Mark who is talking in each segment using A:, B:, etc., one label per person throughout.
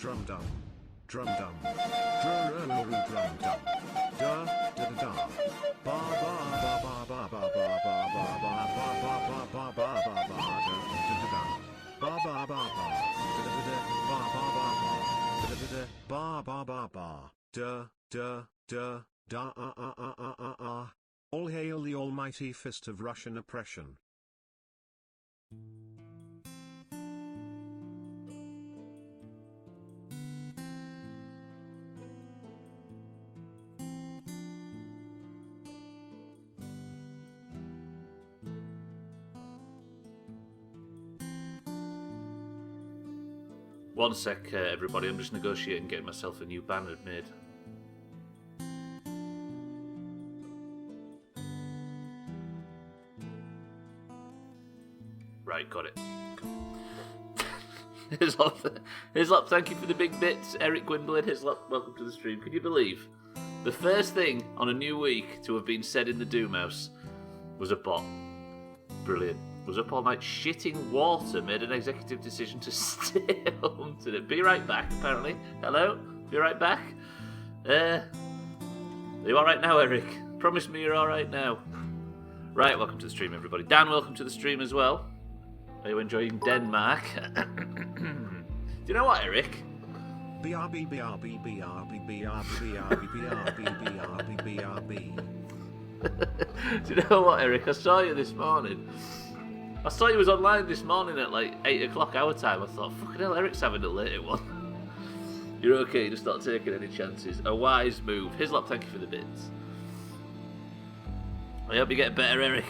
A: drum dum, drum dum, drum dum, da da da da, ba ba ba ba ba ba ba ba ba ba ba ba ba ba ba ba ba da da da, ba ba ba ba da da da, ba ba ba ba da da da, ba ba ba ba da da da da. All hail the almighty fist of Russian oppression.
B: One sec, everybody. I'm just negotiating getting myself a new banner made. Right, got it. Hislop, thank you for the big bits. Eric Gwynblade, Hislop, welcome to the stream. Can you believe the first thing on a new week to have been said in the Doomhaus was a bot? Brilliant. Was up all night shitting water, made an executive decision to stay home today. Be right back, apparently. Hello? Be right back? Are you alright now, Eric? Promise me you're alright now. Right, welcome to the stream, everybody. Dan, welcome to the stream as well. Are you enjoying Denmark? Do you know what, Eric?
A: BRB, BRB, BRB, BRB, BRB, BRB, BRB, BRB.
B: Do you know what, Eric? I saw you this morning. I saw you was online this morning at like 8 o'clock our time. I thought, fucking hell, Eric's having a later one. You're okay, just not taking any chances. A wise move. Hislop, thank you for the bits. I hope you get better, Eric.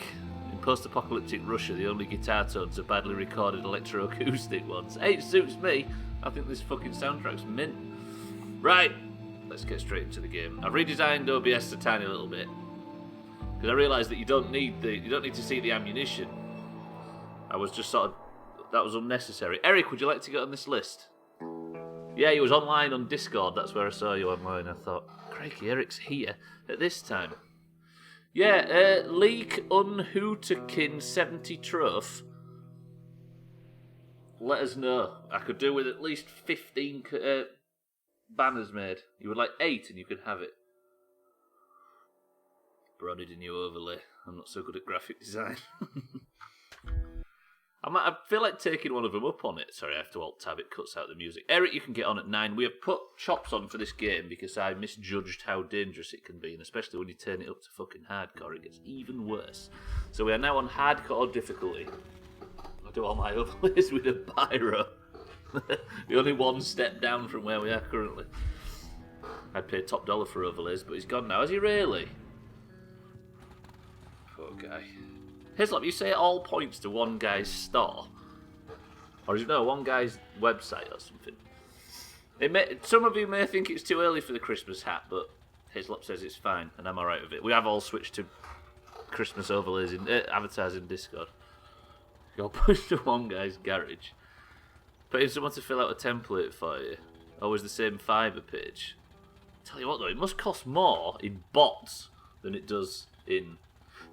B: In post-apocalyptic Russia, the only guitar tones are badly recorded electroacoustic ones. Hey, it suits me. I think this fucking soundtrack's mint. Right, let's get straight into the game. I've redesigned OBS a tiny little bit because I realised that you don't need to see the ammunition. I was just that was unnecessary. Eric, would you like to get on this list? Yeah, he was online on Discord. That's where I saw you online. I thought, crikey, Eric's here at this time. Yeah, Leak Unhooterkin 70 Troph. Let us know. I could do with at least 15 banners made. You would like 8 and you could have it. Bro, I need a new overlay. I'm not so good at graphic design. I feel like taking one of them up on it. Sorry, I have to alt-tab, it cuts out the music. Eric, you can get on at 9. We have put chops on for this game because I misjudged how dangerous it can be, and especially when you turn it up to fucking hardcore, it gets even worse. So we are now on hardcore difficulty. I do all my overlays with a biro. The only one step down from where we are currently. I'd pay top dollar for overlays, but he's gone now. Has he really? Poor guy. Hislop, you say it all points to one guy's store. Or is it one guy's website or something? Some of you may think it's too early for the Christmas hat, but Hislop says it's fine, and I'm alright with it. We have all switched to Christmas overlays in avatars in Discord. You'll push to one guy's garage. Putting someone to fill out a template for you. Always the same Fiverr page. Tell you what though, it must cost more in bots than it does in...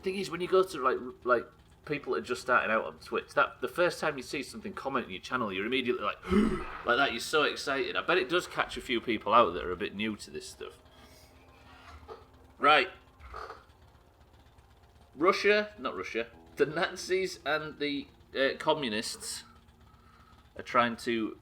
B: Thing is, when you go to like people that are just starting out on Twitch, that the first time you see something comment on your channel, you're immediately like like that. You're so excited. I bet it does catch a few people out that are a bit new to this stuff. Right, not Russia. The Nazis and the communists are trying to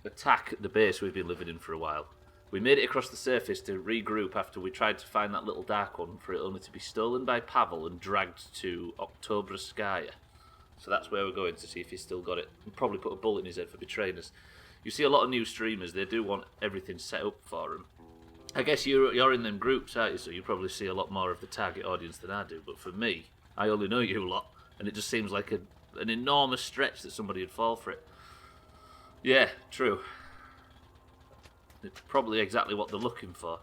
B: attack the base we've been living in for a while. We made it across the surface to regroup after we tried to find that little dark one for it only to be stolen by Pavel and dragged to Oktoberskaya. So that's where we're going to see if he's still got it. And probably put a bullet in his head for betraying us. You see a lot of new streamers, they do want everything set up for them. I guess you're in them groups, aren't you? So you probably see a lot more of the target audience than I do. But for me, I only know you a lot. And it just seems like an enormous stretch that somebody would fall for it. Yeah, true. It's probably exactly what they're looking for.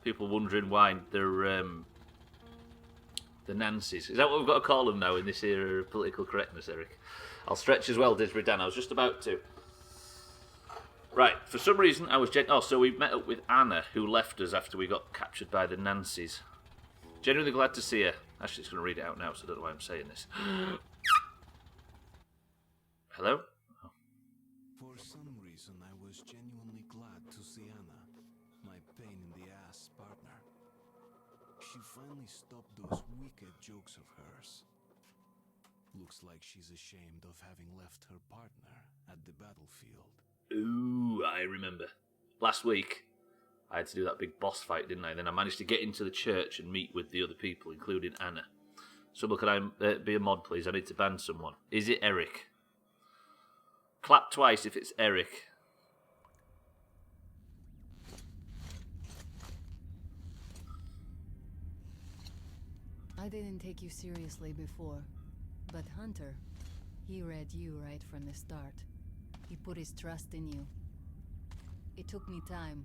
B: People wondering why they're the Nancies. Is that what we've got to call them now in this era of political correctness, Eric? I'll stretch as well, Disbury Dan. I was just about to. Right, for some reason I was... so we met up with Anna, who left us after we got captured by the Nancies. Genuinely glad to see her. Actually, it's going to read it out now, so I don't know why I'm saying this. Hello?
C: For some reason I was genuinely glad to see Anna, my pain in the ass partner. She finally stopped those wicked jokes of hers. Looks like she's ashamed of having left her partner at the battlefield.
B: Ooh, I remember. Last week, I had to do that big boss fight, didn't I? Then I managed to get into the church and meet with the other people, including Anna. Someone, could I be a mod, please? I need to ban someone. Is it Eric? Clap twice if it's Eric.
D: I didn't take you seriously before, but Hunter, he read you right from the start. He put his trust in you. It took me time.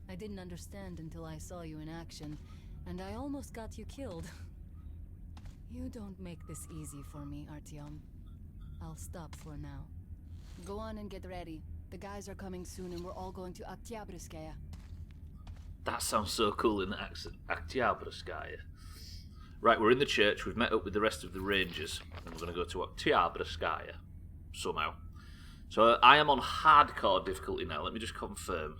D: I didn't understand until I saw you in action, and I almost got you killed. You don't make this easy for me, Artyom. I'll stop for now. Go on and get ready. The guys are coming soon and we're all going to Oktyabrskaya.
B: That sounds so cool in the accent. Oktyabrskaya. Right, we're in the church. We've met up with the rest of the rangers, and we're going to go to Oktyabrskaya somehow. So I am on hardcore difficulty now. Let me just confirm.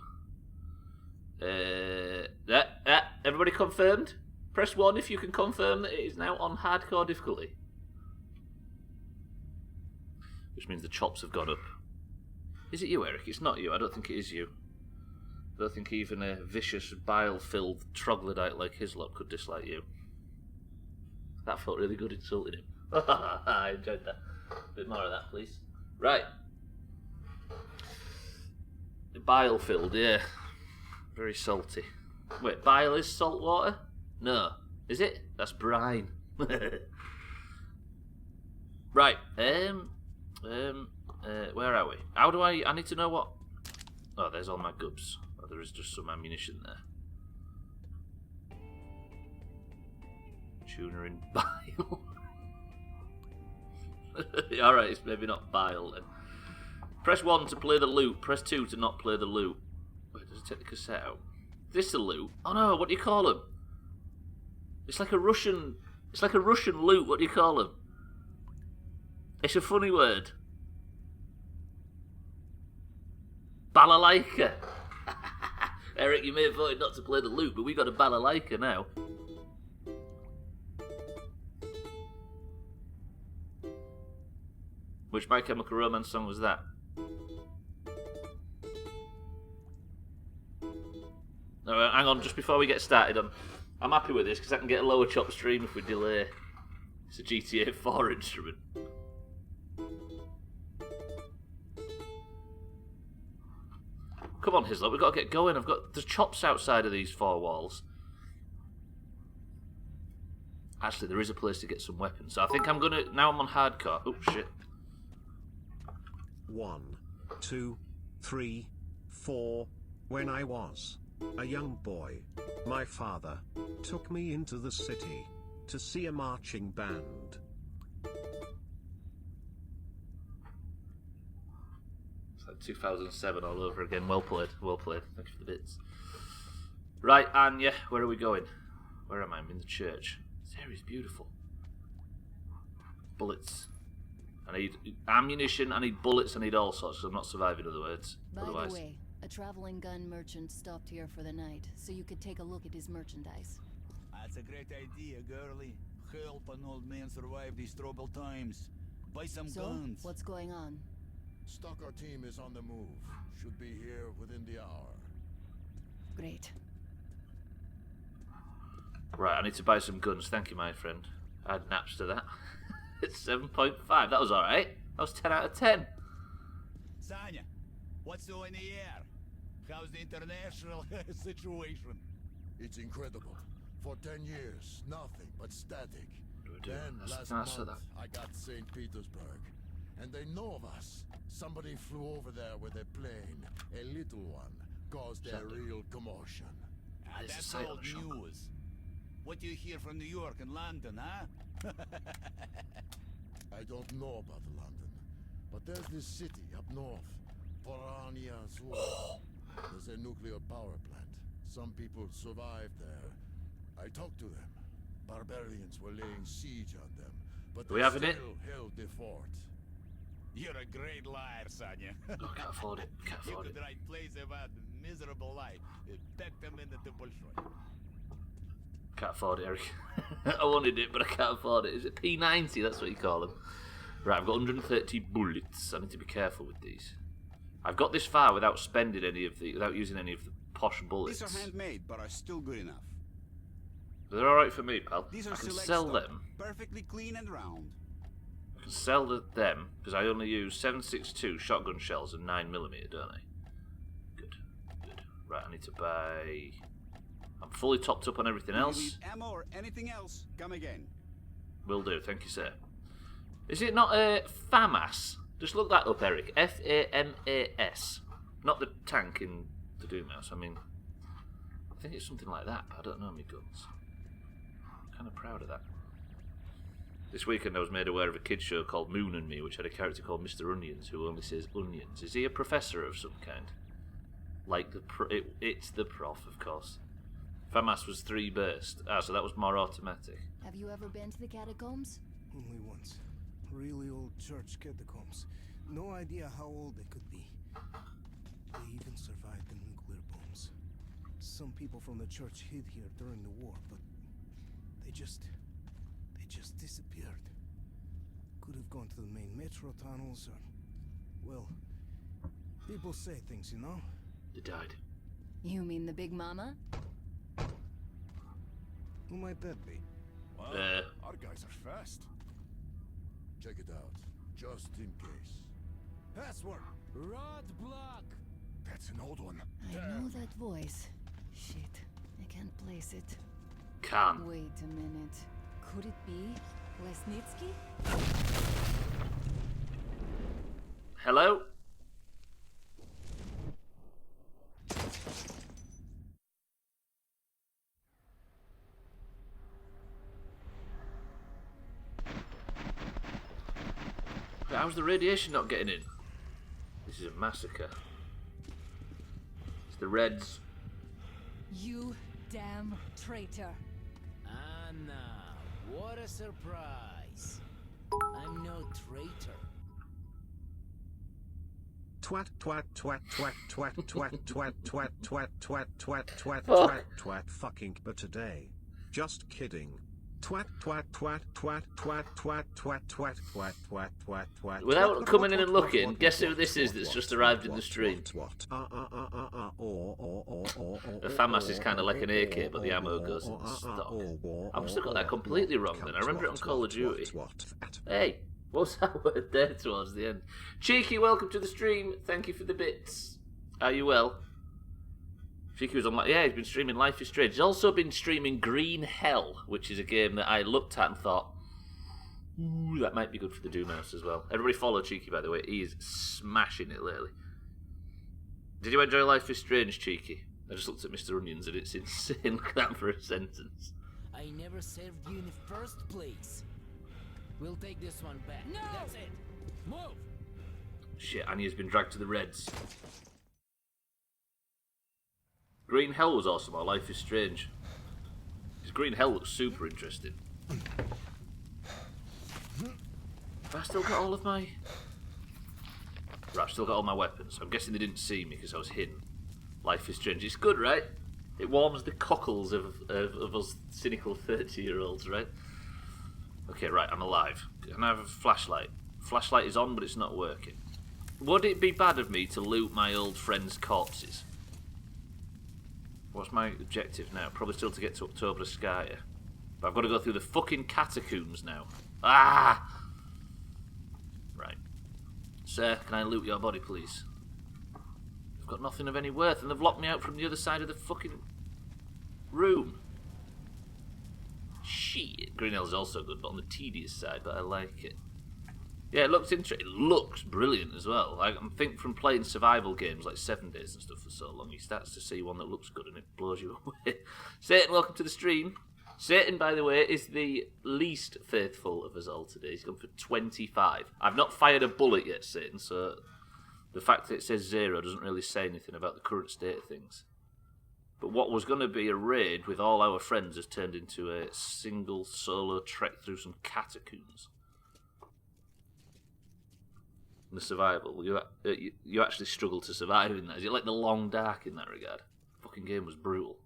B: Everybody confirmed? Press 1 if you can confirm that it is now on hardcore difficulty. Which means the chops have gone up. Is it you, Eric? It's not you. I don't think it is you. I don't think even a vicious, bile-filled troglodyte like Hislop could dislike you. That felt really good insulting him. I enjoyed that. A bit more of that, please. Right. Bile-filled, yeah. Very salty. Wait, bile is salt water? No. Is it? That's brine. Right. Where are we? How do I need to know what... Oh, there's all my goods. Oh, there is just some ammunition there. Tuner in bile. Alright, it's maybe not bile then. Press 1 to play the loop. Press 2 to not play the loop. Wait, does it take the cassette out? Is this a loop? Oh no, what do you call them? It's like a Russian loop. What do you call them? It's a funny word. Balalaika. Eric, you may have voted not to play the loop, but we got a balalaika now. Which My Chemical Romance song was that? No, hang on, just before we get started, I'm happy with this because I can get a lower chop stream if we delay. It's a GTA 4 instrument. Come on, Hislop, we've got to get going. There's chops outside of these 4 walls. Actually, there is a place to get some weapons. So I think I'm gonna... Now I'm on hardcore. Oh, shit.
A: 1, 2, 3, 4. When I was a young boy, my father took me into the city to see a marching band.
B: It's like 2007 all over again. Well played, well played. Thank you for the bits. Right, Anya, where are we going? Where am I? I'm in the church. This area's beautiful. Bullets. I need ammunition, I need bullets, I need all sorts, so I'm not surviving, in other words.
D: By
B: Otherwise.
D: the way, a traveling gun merchant stopped here for the night, so you could take a look at his merchandise.
E: That's a great idea, girlie. Help an old man survive these troubled times. Buy some guns.
D: What's going on?
F: Stalker team is on the move. Should be here within the hour.
D: Great.
B: Right, I need to buy some guns, thank you, my friend. Add naps to that. It's 7.5, that was alright. That was 10 out of 10.
E: Sanya, what's so in the air? How's the international situation?
F: It's incredible. For 10 years, nothing but static. Then
B: That's
F: last
B: so
F: month, I got St. Petersburg. And they know of us. Somebody flew over there with a plane. A little one. Caused a real commotion.
B: There's a
E: That's
B: sight on
E: old
B: the shop.
E: news. What do you hear from New York and London, huh?
F: I don't know about London, but there's this city up north, Porania Zor. There's a nuclear power plant. Some people survived there. I talked to them. Barbarians were laying siege on them, but
B: Do we
F: they
B: have
F: still
B: it?
F: held the fort.
E: You're a great liar, Sonya.
B: Oh, can't afford it. Can't
E: You
B: afford it.
E: could write plays about miserable life. Pack them in the Bolshoi.
B: Can't afford it, Eric. I wanted it, but I can't afford it. Is it P90? That's what you call them. Right, I've got 130 bullets. I need to be careful with these. I've got this far without spending any of the, without using any of the posh bullets.
G: These are handmade, but are still good enough.
B: They're all right for me, pal.
G: These are
B: I can
G: select
B: sell
G: stock,
B: them.
G: perfectly clean and round.
B: I can sell them because I only use 7.62 shotgun shells and 9mm, don't I? Good, good. Right, I need to buy. I'm fully topped up on everything
G: If you
B: else.
G: need ammo or anything else, come again.
B: Will do, thank you, sir. Is it not FAMAS? Just look that up, Eric. FAMAS. Not the tank in the Doomhaus. I mean, I think it's something like that, but I don't know my guns. I'm kind of proud of that. This weekend I was made aware of a kids show called Moon and Me, which had a character called Mr. Onions, who only says onions. Is he a professor of some kind? Like it's the prof, of course. FAMAS was 3 burst. Ah, so that was more automatic.
D: Have you ever been to the catacombs?
C: Only once. Really old church catacombs. No idea how old they could be. They even survived the nuclear bombs. Some people from the church hid here during the war, but they just disappeared. Could have gone to the main metro tunnels or, well, people say things, you know?
B: They died.
D: You mean the Big Mama?
C: Who might that be?
F: Wow, our guys are fast. Check it out, just in case. Password.
G: Roadblock!
F: That's an old one.
D: I know that voice. Shit, I can't place it.
B: Can.
D: Wait a minute. Could it be Lesnitsky?
B: Hello? How's the radiation not getting in? This is a massacre. It's the Reds.
D: You damn traitor.
H: Anna, what a surprise. I'm no traitor.
A: Twat twat twat twat twat twat twat twat twat twat twat twat
B: Fuck.
A: twat twat fucking but today. Just kidding. Twat twat twat twat twat twat twat twat twat twat twat twat.
B: Without coming in and looking, guess who this is that's just arrived in the stream? The FAMAS is kind of like an AK, but the ammo goes in stock. I've still got that completely wrong then. I remember it on Call of Duty. Hey, what's that word there towards the end? Cheeky, welcome to the stream. Thank you for the bits. Are you well? Cheeky was on my... Yeah, he's been streaming Life is Strange. He's also been streaming Green Hell, which is a game that I looked at and thought, ooh, that might be good for the Doomhaus as well. Everybody follow Cheeky, by the way. He is smashing it lately. Did you enjoy Life is Strange, Cheeky? I just looked at Mr. Onions and it's insane. Look at that for a sentence.
H: I never served you in the first place. We'll take this one back.
D: No!
H: That's it. Move!
B: Shit, Anya's been dragged to the Reds. Green Hell was awesome, or Life is Strange. Because Green Hell looks super interesting. Have I still got all of my... Right, I've still got all my weapons. I'm guessing they didn't see me because I was hidden. Life is Strange. It's good, right? It warms the cockles of us cynical 30-year-olds, right? Okay, right, I'm alive. Can I have a flashlight? Flashlight is on, but it's not working. Would it be bad of me to loot my old friends' corpses? What's my objective now? Probably still to get to Oktoberskaya. But I've got to go through the fucking catacombs now. Ah! Right. Sir, can I loot your body, please? I've got nothing of any worth, and they've locked me out from the other side of the fucking room. Shit. Green Hell's also good, but on the tedious side, but I like it. Yeah, it looks interesting. It looks brilliant as well. I think from playing survival games like 7 Days and stuff for so long, you start to see one that looks good and it blows you away. Satan, welcome to the stream. Satan, by the way, is the least faithful of us all today. He's gone for 25. I've not fired a bullet yet, Satan, so the fact that it says 0 doesn't really say anything about the current state of things. But what was going to be a raid with all our friends has turned into a single solo trek through some catacombs. in the survival, you actually struggle to survive in that. Is it like the long dark in that regard? The fucking game was brutal.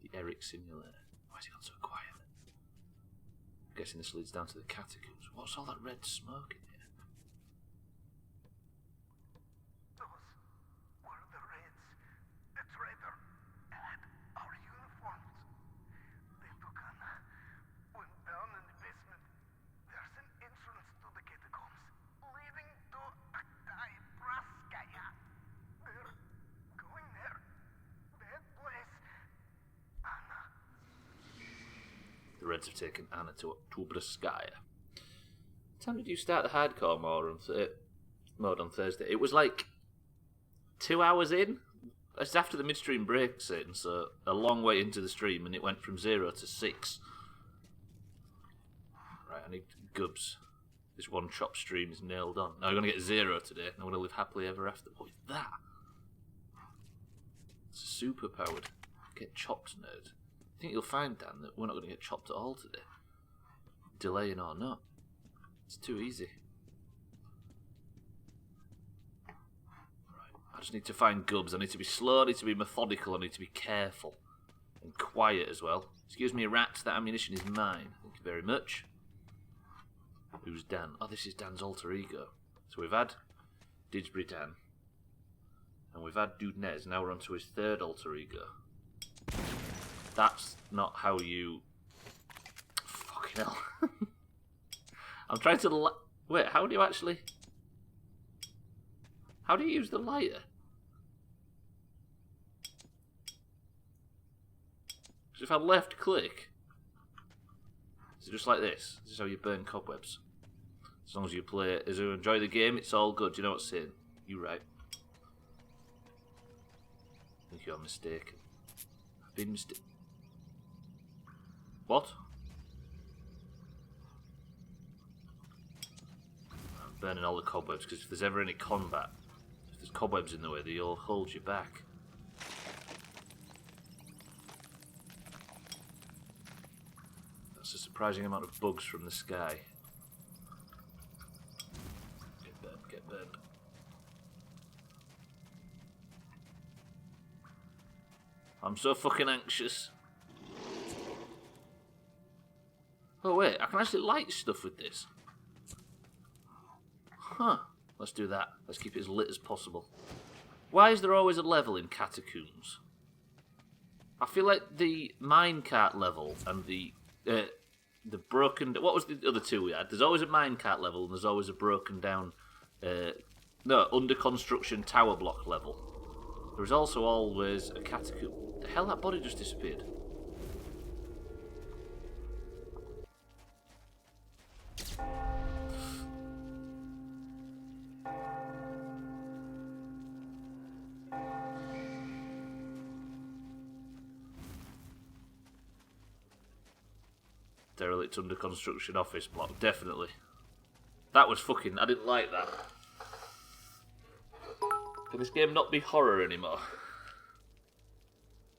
B: The Eric Simulator. Why has it gone so quiet? I'm guessing this leads down to the catacombs. What's all that red smoke in here?
I: Those were the Reds. A traitor had our uniforms. They took Anna, went down in the basement. There's an entrance to the catacombs, leading to Praskaya. They're going there. That place. Anna.
B: The Reds have taken Anna to Tubraskaya. What time did you start the hardcore mode on Thursday? It was like 2 hours in. It's after the midstream breaks in, so a long way into the stream, and it went from 0 to 6. Right, I need Gubs. This one chop stream is nailed on. Now I'm going to get 0 today, and I'm going to live happily ever after. What is that? It's super powered. Get chopped, nerd. I think you'll find, Dan, that we're not going to get chopped at all today. Delaying or not. It's too easy. Right, I just need to find Gubs. I need to be slow, I need to be methodical, I need to be careful. And quiet as well. Excuse me, rats, that ammunition is mine. Thank you very much. Who's Dan? Oh, this is Dan's alter ego. So we've had Didsbury Dan. And we've had Dude Nez. Now we're on to his third alter ego. That's not how you... Fucking hell. I'm trying to... Wait, how do you actually... How do you use the lighter? So if I left click... Is it just like this? This is how you burn cobwebs. As long as you play it, as you enjoy the game, it's all good. Do you know what I'm saying? You right. I think you're mistaken. I've been mistaken. What? I'm burning all the cobwebs, because if there's ever any combat, if there's cobwebs in the way, they'll hold you back. That's a surprising amount of bugs from the sky. Get burned, get burned. I'm so fucking anxious. Oh wait, I can actually light stuff with this. Huh. Let's do that. Let's keep it as lit as possible. Why is there always a level in catacombs? I feel like the minecart level and the broken... What was the other two we had? There's always a minecart level and there's always a broken down... under construction tower block level. There's also always a catacomb. The hell, that body just disappeared. Derelict under construction office block, definitely. That was fucking... I didn't like that. Can this game not be horror anymore?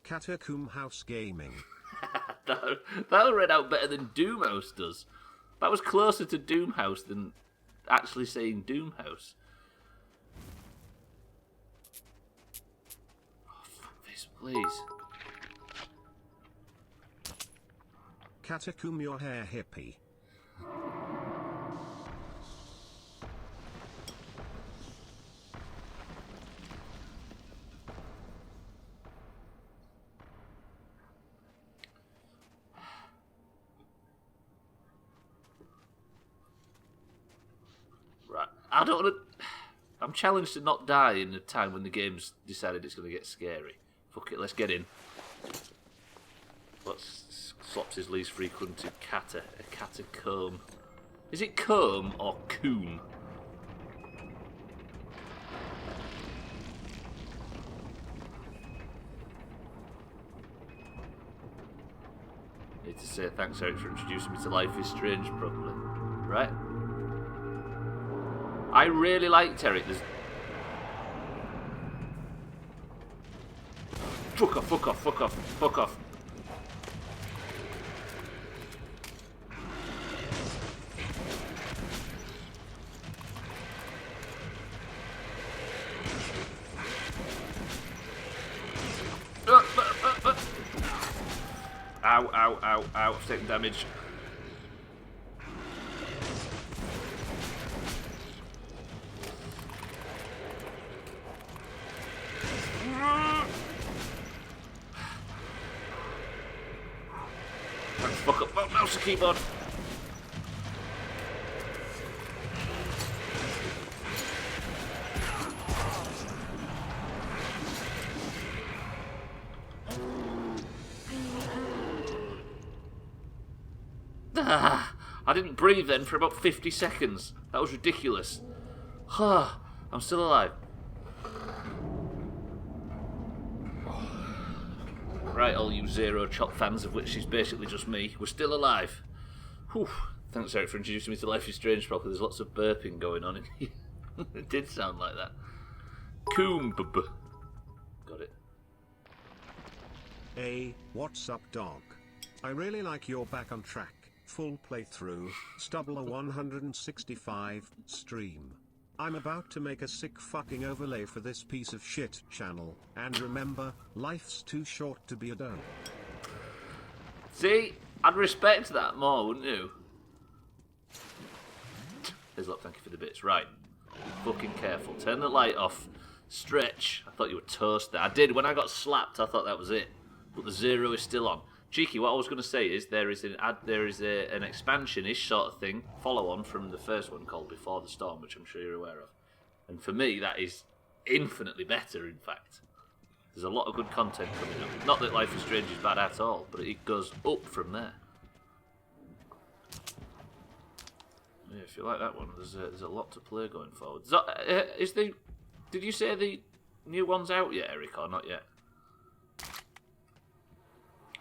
A: Catacomb House Gaming.
B: that read out better than Doomhaus does. That was closer to Doomhaus than actually saying Doomhaus. Oh, fuck this, please.
A: Catacomb your hair hippie.
B: Right, I don't want to... I'm challenged to not die in a time when the game's decided it's going to get scary. Fuck it, let's get in. What's Slops his least frequented a catacomb. Is it comb or coom? Need to say thanks, Eric, for introducing me to Life is Strange properly. Right? I really liked Eric. There's... Fuck off, fuck off, fuck off, fuck off. ow, ow, ow. I've taken damage. Fuck up. Oh, mouse and keyboard. I didn't breathe then for about 50 seconds. That was ridiculous. I'm still alive. Right, all you Zero Chop fans, of which is basically just me, we're still alive. Whew. Thanks, Eric, for introducing me to Life is Strange properly. There's lots of burping going on in here. It did sound like that. Got it.
A: Hey, what's up, dog? I really like your back on track, full playthrough, Stubbler 165 stream. I'm about to make a sick fucking overlay for this piece of shit channel, and remember, life's too short to be a donut.
B: See, I'd respect that more, wouldn't you? There's a lot, thank you for the bits. Right, be fucking careful. Turn the light off. Stretch. I thought you were toast there. I did. When I got slapped, I thought that was it. But the zero is still on. Cheeky, what I was going to say is there is an expansion-ish sort of thing, follow-on from the first one called Before the Storm, which I'm sure you're aware of. And for me, that is infinitely better, in fact. There's a lot of good content coming up. Not that Life is Strange is bad at all, but it goes up from there. Yeah, if you like that one, there's a lot to play going forward. Did you say the new one's out yet, Eric, or not yet?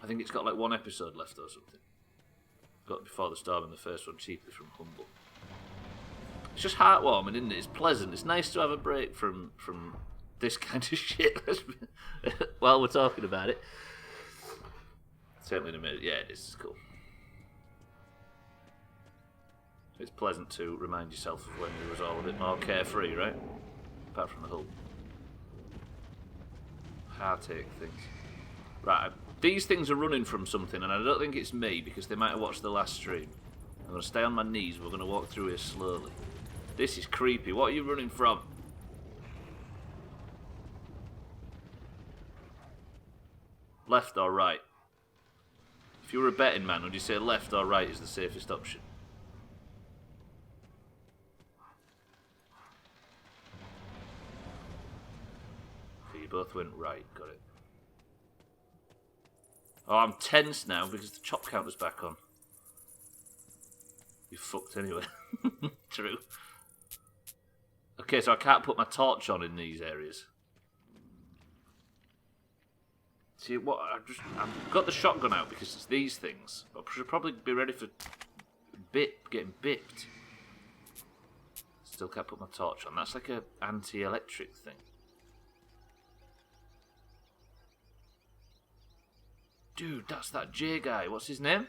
B: I think it's got like one episode left or something. Got Before the Storm and the first one cheaply from Humble. It's just heartwarming, isn't it? It's pleasant. It's nice to have a break from this kind of shit while we're talking about it. Certainly in a minute. Yeah, it is. It's cool. It's pleasant to remind yourself of when it was all a bit more carefree, right? Apart from the whole heartache things. Right, these things are running from something, and I don't think it's me, because they might have watched the last stream. I'm going to stay on my knees, we're going to walk through here slowly. This is creepy. What are you running from? Left or right? If you were a betting man, would you say left or right is the safest option? Okay, you both went right, got it. Oh, I'm tense now because the chop counter's back on. You fucked anyway. True. Okay, so I can't put my torch on in these areas. See, what? I've got the shotgun out because it's these things. I should probably be ready for getting bipped. Still can't put my torch on. That's like a anti-electric thing. Dude, that's that J guy. What's his name?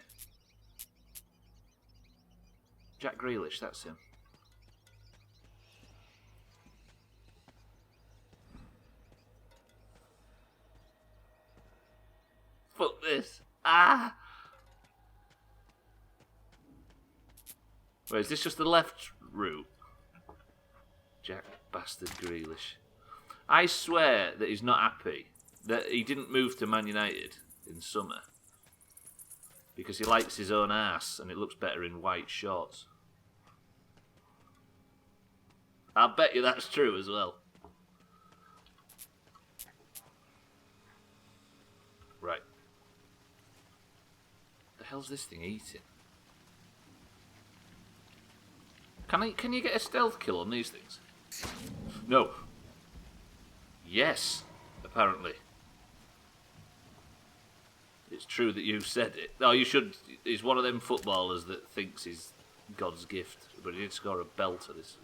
B: Jack Grealish, that's him. Fuck this. Ah! Wait, is this just the left route? Jack bastard Grealish. I swear that he's not happy that he didn't move to Man United in summer because he likes his own ass and it looks better in white shorts. I'll bet you that's true as well. Right. The hell's this thing eating? Can you get a stealth kill on these things? No. Yes, apparently. It's true that you said it. No, you should. He's one of them footballers that thinks he's God's gift, but he did score a belter this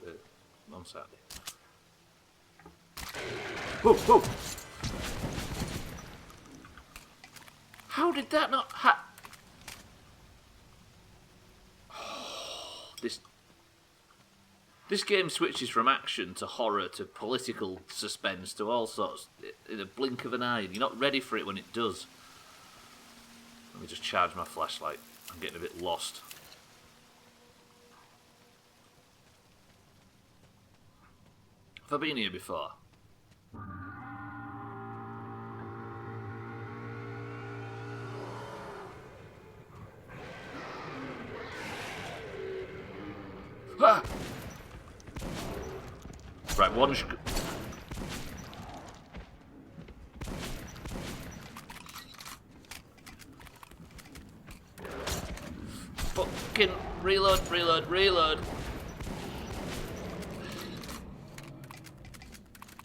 B: on Saturday. Whoa, whoa! How did that not This game switches from action to horror to political suspense to all sorts in a blink of an eye, and you're not ready for it when it does. Let me just charge my flashlight. I'm getting a bit lost. Have I been here before? Ah! Right, one. Fucking reload, reload, reload.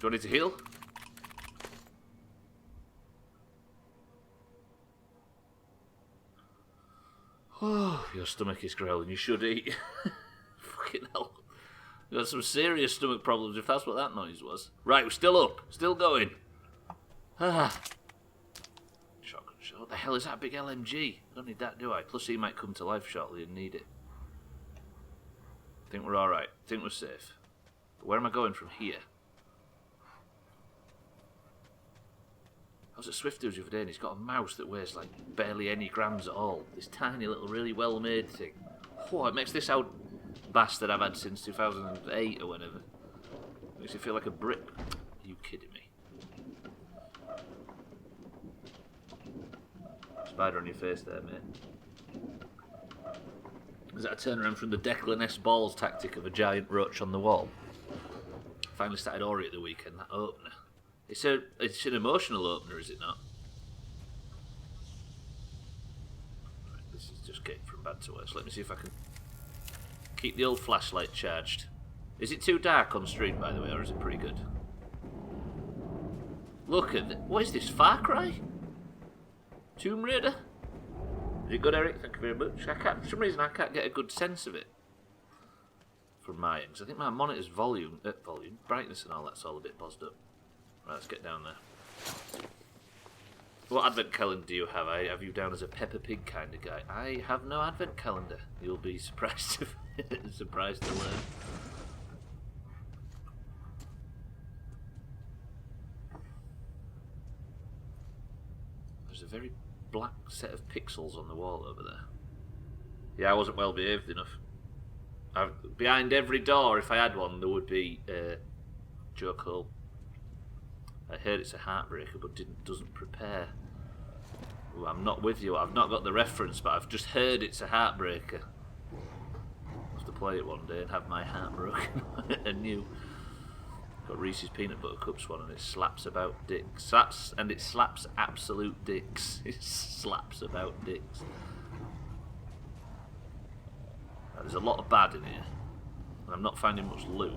B: Do I need to heal? Oh, your stomach is growling. You should eat. Fucking hell. You got some serious stomach problems if that's what that noise was. Right, we're still up. Still going. Ah. Shotgun shell. What the hell is that big LMG? I don't need that, do I? Plus he might come to life shortly and need it. I think we're alright. I think we're safe. But where am I going from here? I was at Swift Dudes the other day and he's got a mouse that weighs like barely any grams at all. This tiny little, really well made thing. Oh, it makes this out bastard I've had since 2008 or whenever. Makes it feel like a brick. Are you kidding me? Spider on your face there, mate. Is that a turnaround from the Declan S. Balls tactic of a giant roach on the wall? Finally started Ori at the weekend, that opener. It's an emotional opener, is it not? Right, this is just getting from bad to worse. Let me see if I can keep the old flashlight charged. Is it too dark on stream, by the way, or is it pretty good? Look at it. What is this, Far Cry? Tomb Raider? Is it good, Eric? Thank you very much. For some reason I can't get a good sense of it from my end. I think my monitor's volume, brightness and all that's all a bit buzzed up. Right, let's get down there. What advent calendar do you have? I have you down as a Peppa Pig kind of guy. I have no advent calendar. You'll be surprised surprised to learn. There's a very black set of pixels on the wall over there. Yeah, I wasn't well behaved enough. Behind every door, if I had one, there would be joke hole. I heard it's a heartbreaker, but doesn't prepare. Ooh, I'm not with you. I've not got the reference, but I've just heard it's a heartbreaker. I'll have to play it one day and have my heart broken anew. Got Reese's peanut butter cups one, and it slaps about dicks. It slaps absolute dicks. It slaps about dicks. Now, there's a lot of bad in here, and I'm not finding much loot.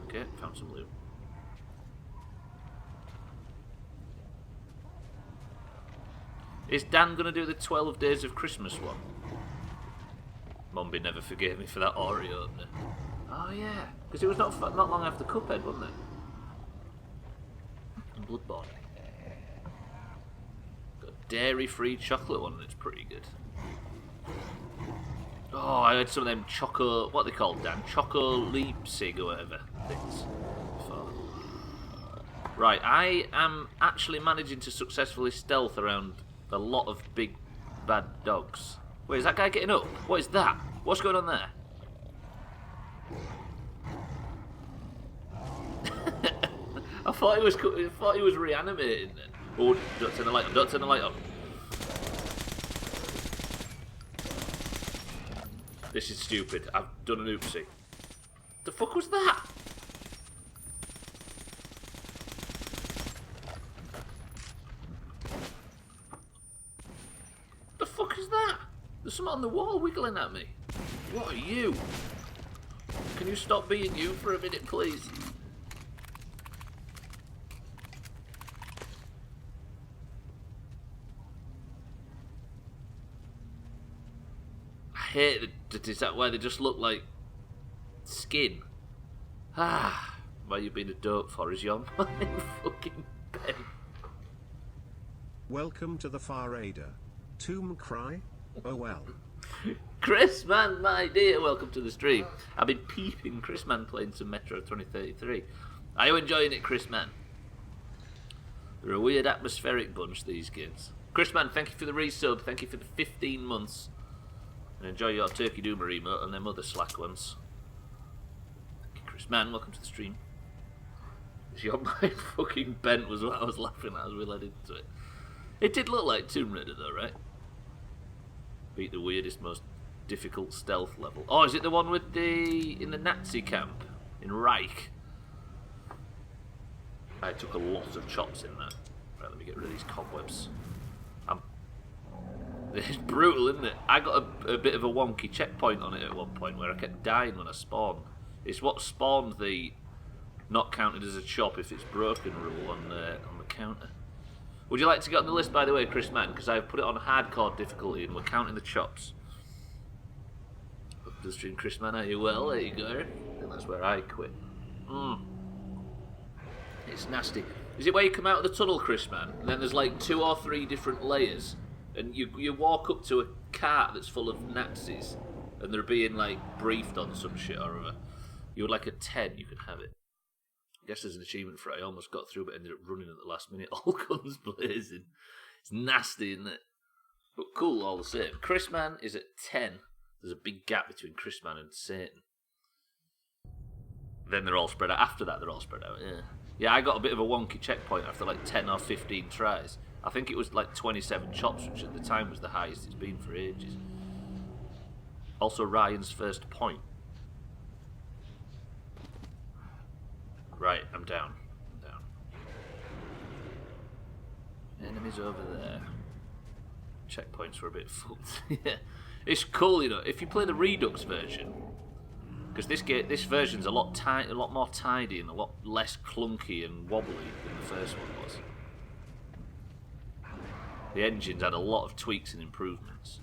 B: Okay, found some loot. Is Dan going to do the 12 Days of Christmas one? Mumby never forgave me for that Ori opener. Oh yeah, because it was not long after Cuphead, wasn't it? And Bloodborne. Got a dairy-free chocolate one, and it's pretty good. Oh, I had some of them choco... What are they called, Dan? Choco Leipzig or whatever things. Before. Right, I am actually managing to successfully stealth around a lot of big bad dogs. Wait, is that guy getting up? What is that? What's going on there? I thought he was reanimating then. Oh, don't turn the light on, don't turn the light on. This is stupid. I've done an oopsie. The fuck was that? The fuck is that? There's something on the wall wiggling at me. What are you? Can you stop being you for a minute, please? I hate it. Is that why they just look like skin? Ah, why you been a dope for is your mind fucking bed.
A: Welcome to the Far Raider. Tomb Cry? Oh well.
B: Chris Man, my dear, welcome to the stream. I've been peeping Chris Man playing some Metro 2033. Are you enjoying it, Chris Man? They're a weird atmospheric bunch, these kids. Chris Man, thank you for the resub. Thank you for the 15 months. And enjoy your Turkey Doomer emote and them other slack ones. Thank you, Chris Man. Welcome to the stream. Your mind fucking bent was what I was laughing at as we led into it. It did look like Tomb Raider though, right? Beat the weirdest, most difficult stealth level. Oh, is it the one with in the Nazi camp in Reich? I took a lot of chops in that. Right, let me get rid of these cobwebs. It's brutal, isn't it? I got a bit of a wonky checkpoint on it at one point where I kept dying when I spawned. It's what spawned the not counted as a chop if it's broken rule on the counter. Would you like to get on the list, by the way, Chris Mann? Because I've put it on hardcore difficulty and we're counting the chops. Up to the stream, Chris Mann, are you well? There you go. I think that's where I quit. It's nasty. Is it where you come out of the tunnel, Chris Mann? And then there's like 2 or 3 different layers. And you walk up to a cart that's full of Nazis. And they're being like briefed on some shit or other. You would like a 10, you can have it. I guess there's an achievement for it. I almost got through but ended up running at the last minute. All guns blazing. It's nasty, isn't it? But cool all the same. Chris Man is at 10. There's a big gap between Chris Man and Satan. Then they're all spread out. After that, they're all spread out, yeah. Yeah, I got a bit of a wonky checkpoint after like 10 or 15 tries. I think it was like 27 chops, which at the time was the highest it's been for ages. Also Ryan's first point. Right, I'm down. Enemies over there. Checkpoints were a bit fucked. Yeah, it's cool, you know. If you play the Redux version, because this version's a lot more tidy and a lot less clunky and wobbly than the first one was. The engine's had a lot of tweaks and improvements,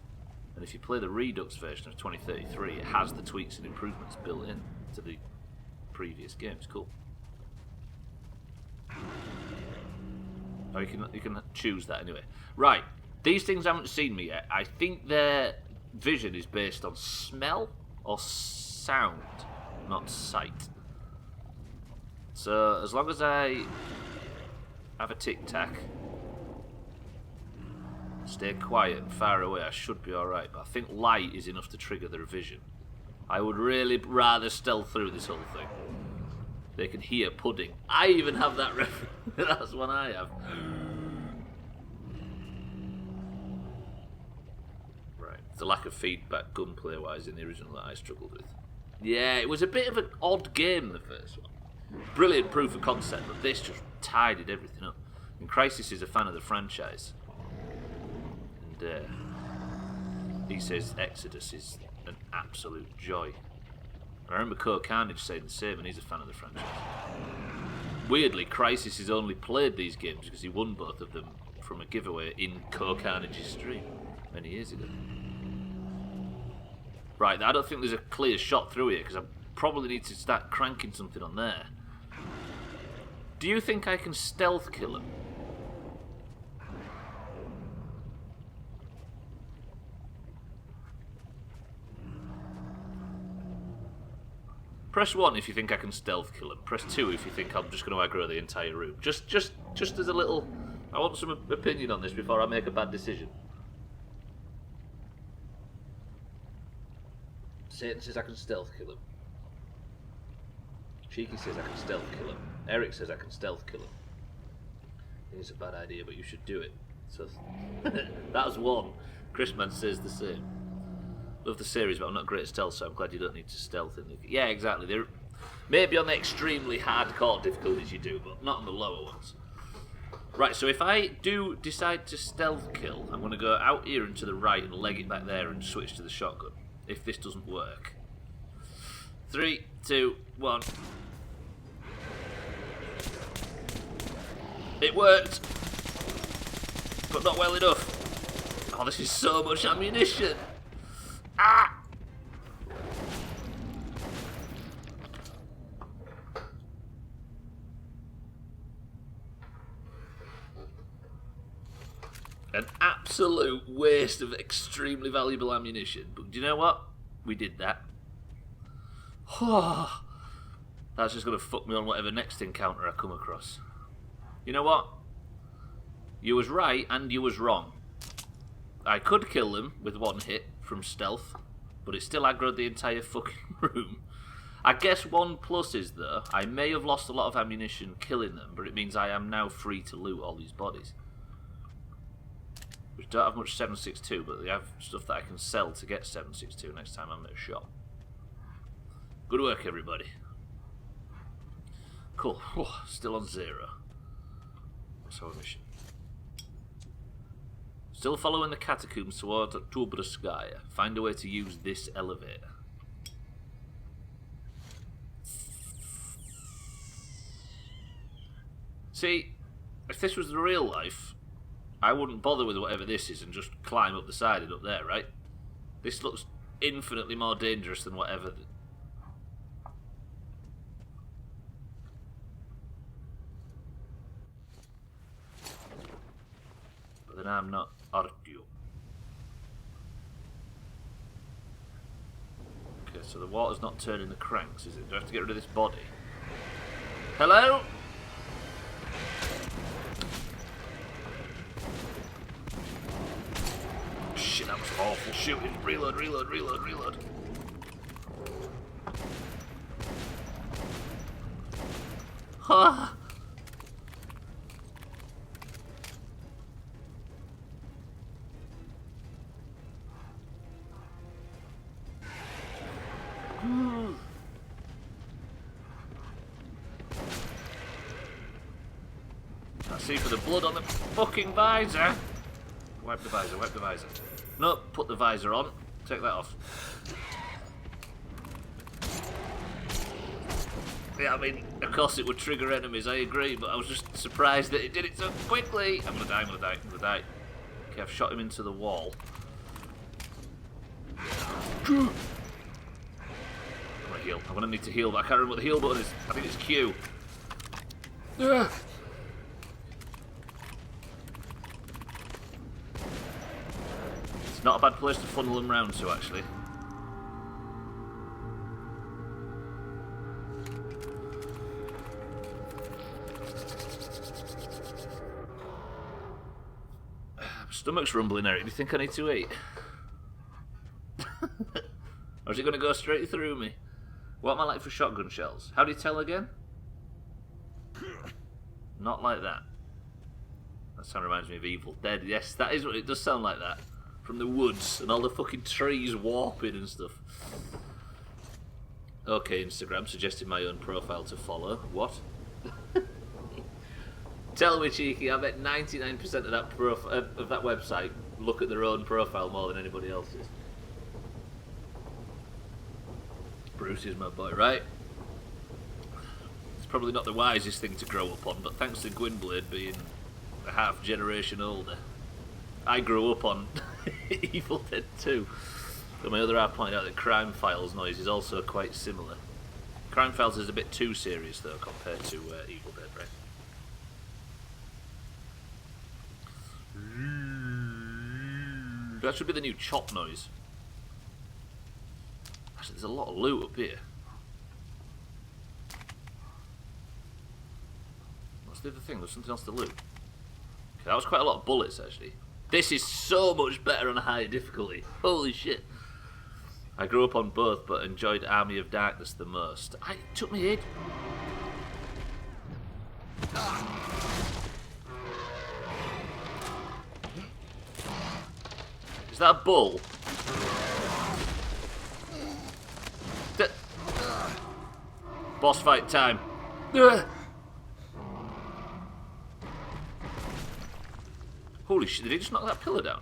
B: and if you play the Redux version of 2033, it has the tweaks and improvements built in to the previous games. Cool. Oh, you can choose that anyway. Right, these things haven't seen me yet. I think their vision is based on smell or sound, not sight. So as long as I have a tic-tac, stay quiet and far away, I should be alright. But I think light is enough to trigger their vision. I would really rather stealth through this whole thing. They can hear pudding. I even have that reference. That's one I have. Right. The lack of feedback gunplay-wise in the original that I struggled with. Yeah, it was a bit of an odd game, the first one. Brilliant proof of concept, but this just tidied everything up. And Crisis is a fan of the franchise. And he says Exodus is an absolute joy. I remember Carnage saying the same, and he's a fan of the franchise. Weirdly, Crisis has only played these games because he won both of them from a giveaway in Carnage's stream many years ago. Right, I don't think there's a clear shot through here because I probably need to start cranking something on there. Do you think I can stealth kill him? Press 1 if you think I can stealth kill him. Press 2 if you think I'm just going to aggro the entire room. Just as a little... I want some opinion on this before I make a bad decision. Satan says I can stealth kill him. Cheeky says I can stealth kill him. Eric says I can stealth kill him. I think it's a bad idea, but you should do it. So that was 1. Chrisman says the same. Love the series, but I'm not great at stealth, so I'm glad you don't need to stealth in the... Yeah, exactly. They're maybe on the extremely hardcore difficulties you do, but not on the lower ones. Right, so if I do decide to stealth kill, I'm going to go out here and to the right and leg it back there and switch to the shotgun. If this doesn't work. 3, 2, 1. It worked! But not well enough. Oh, this is so much ammunition! Ah! An absolute waste of extremely valuable ammunition. But do you know what? We did that. That's just going to fuck me on whatever next encounter I come across. You know what? You was right and you was wrong. I could kill them with one hit from stealth, but it still aggroed the entire fucking room. I guess one plus is, though, I may have lost a lot of ammunition killing them, but it means I am now free to loot all these bodies. Which don't have much 7.62, but they have stuff that I can sell to get 7.62 next time I'm at a shop. Good work, everybody. Cool. Oh, still on 0. What's our mission? Still following the catacombs towards Tubrskaya. Find a way to use this elevator. See, if this was the real life, I wouldn't bother with whatever this is and just climb up the side and up there, right? This looks infinitely more dangerous than whatever. But then I'm not Artio. Okay, so the water's not turning the cranks, is it? Do I have to get rid of this body? Hello? Shit, that was awful shooting. Reload, reload, reload, reload. Ah. I see for the blood on the fucking visor. Wipe the visor, wipe the visor. No, put the visor on. Take that off. Yeah, I mean, of course it would trigger enemies, I agree, but I was just surprised that it did it so quickly. I'm gonna die, I'm gonna die, I'm gonna die. Okay, I've shot him into the wall. I'm gonna heal. I'm gonna need to heal, but I can't remember what the heal button is. I think it's Q. It's not a bad place to funnel them round to, actually. My stomach's rumbling, Eric. Do you think I need to eat? Or is it going to go straight through me? What am I like for shotgun shells? How do you tell again? Not like that. That sound reminds me of Evil Dead. Yes, that is what it does sound like that. From the woods and all the fucking trees warping and stuff. Okay, Instagram suggested my own profile to follow. What? Tell me, cheeky. I bet 99% of that of that website look at their own profile more than anybody else's. Bruce is my boy, right? It's probably not the wisest thing to grow up on, but thanks to Gwynblade being a half generation older, I grew up on Evil Dead 2. But my other half pointed out that Crime Files noise is also quite similar. Crime Files is a bit too serious though compared to Evil Dead, right? That should be the new chop noise. Actually, there's a lot of loot up here. What's the other thing? There's something else to loot. Okay, that was quite a lot of bullets, actually. This is so much better on a higher difficulty. Holy shit. I grew up on both, but enjoyed Army of Darkness the most. It took me ages. Is that a bull? Boss fight time. Holy shit, did he just knock that pillar down?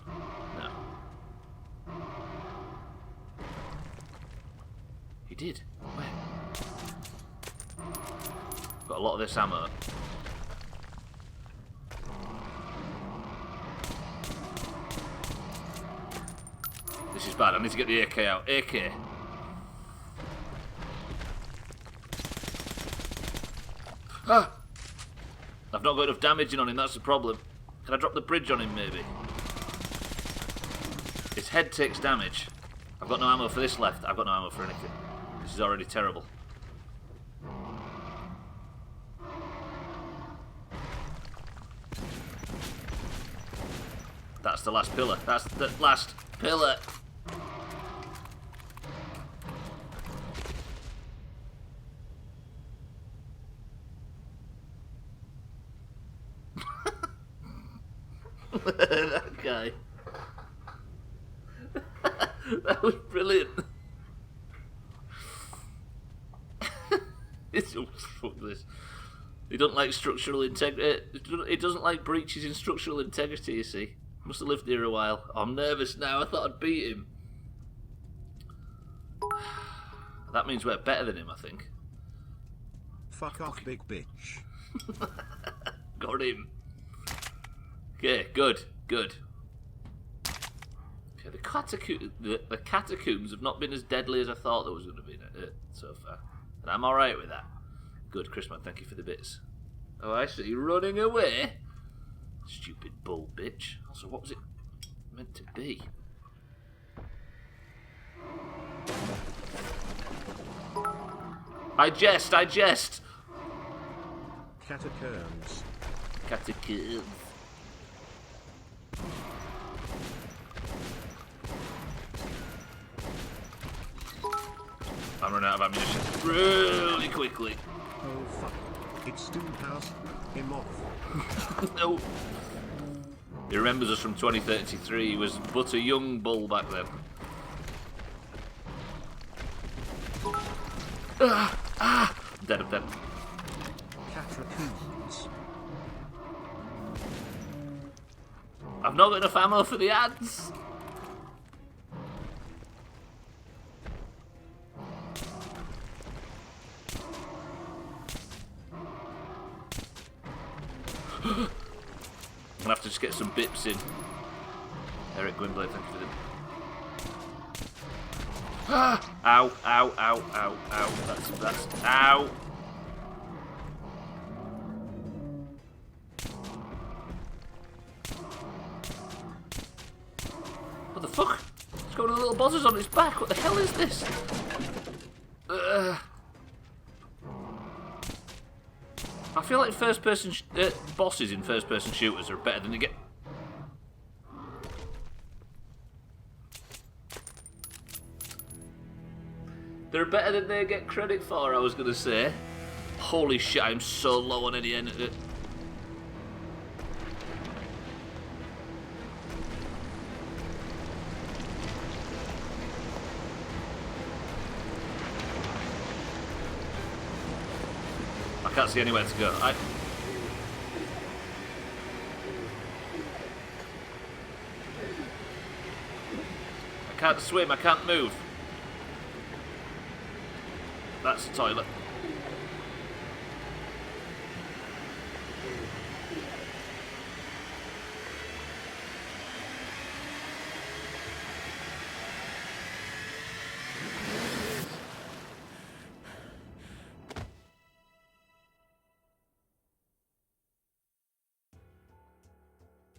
B: No. He did. Where? Got a lot of this ammo. This is bad, I need to get the AK out. AK. Ah! I've not got enough damaging on him, that's the problem. Can I drop the bridge on him, maybe? His head takes damage. I've got no ammo for this left. I've got no ammo for anything. This is already terrible. That's the last pillar. That's the last pillar. That guy. That was brilliant. It's fuck this. He doesn't like structural integrity. He doesn't like breaches in structural integrity. You see, must have lived here a while. I'm nervous now. I thought I'd beat him. That means we're better than him, I think.
A: Fuck off, big bitch.
B: Got him. Okay, good, good. Okay, the catacombs have not been as deadly as I thought there was going to be so far. And I'm alright with that. Good, Chrisman, thank you for the bits. Oh, I see, running away? Stupid bull bitch. Also, what was it meant to be? I jest.
A: Catacombs.
B: Catacombs. I'm running out of ammunition really quickly.
A: Oh fuck. It's Doomhaus. Him off.
B: No. He remembers us from 2033. He was but a young bull back then. I'm dead.
A: Catacombs.
B: I've not got enough ammo for the ads. I'm gonna have to just get some bips in. Eric Gwynblade, thank you for the... Ow. That's... Ow! What the fuck? It's got one of the little buzzers on its back. What the hell is this? I feel like first-person bosses in first-person shooters are better than they get. They're better than they get credit for, I was gonna say. Holy shit, I'm so low on any end. I can't see anywhere to go. I can't swim, I can't move. That's the toilet.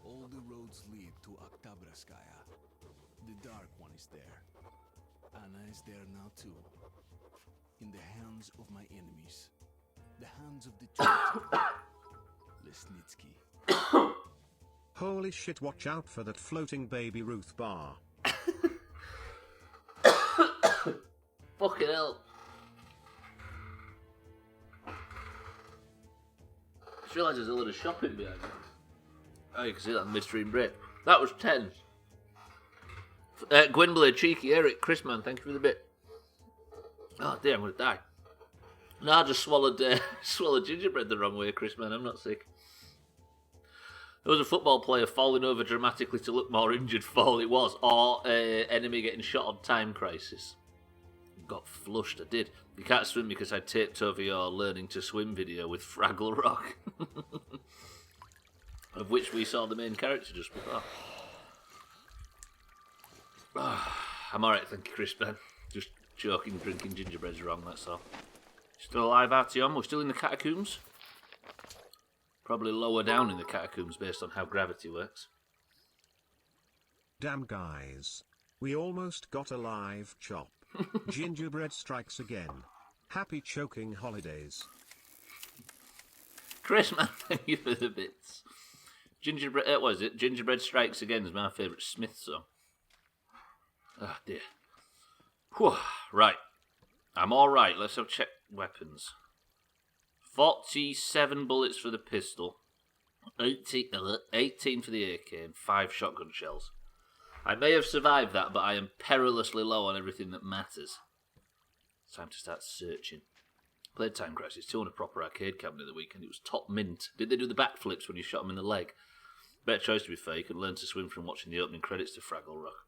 C: All the roads lead to Oktabrskaya. The Dark One is there. Anna is there now too. In the hands of my enemies. The hands of the traitor. Lesnitsky.
A: Holy shit, watch out for that floating baby Ruth bar.
B: Fucking hell. I just realised there's a lot of shopping behind me. Oh, you can see that midstream break. That was 10. Gwynblade, Cheeky, Eric, Chrisman, thank you for the bit. Oh dear, I'm gonna die. No, I just swallowed gingerbread the wrong way, Chrisman, I'm not sick. There was a football player falling over dramatically to look more injured for all it was, or enemy getting shot on Time Crisis. Got flushed, I did. You can't swim because I taped over your learning to swim video with Fraggle Rock. Of which we saw the main character just before. I'm alright, thank you, Chris Ben. Just joking, drinking gingerbread's wrong, that's all. Still alive, Artyom? We're still in the catacombs? Probably lower down in the catacombs based on how gravity works.
A: Damn guys. We almost got a live chop. Gingerbread strikes again. Happy choking holidays.
B: Chris, man, thank you for the bits. Gingerbread, what is it? Gingerbread Strikes Again is my favourite Smith song. Oh dear. Whew. Right. I'm alright. Let's have check weapons. 47 bullets for the pistol. 18 for the AK and 5 shotgun shells. I may have survived that, but I am perilously low on everything that matters. It's time to start searching. Played Time Crisis 2 on a proper arcade cabinet the weekend. It was top mint. Did they do the backflips when you shot them in the leg? Better choice, to be fair. You could learn to swim from watching the opening credits to Fraggle Rock.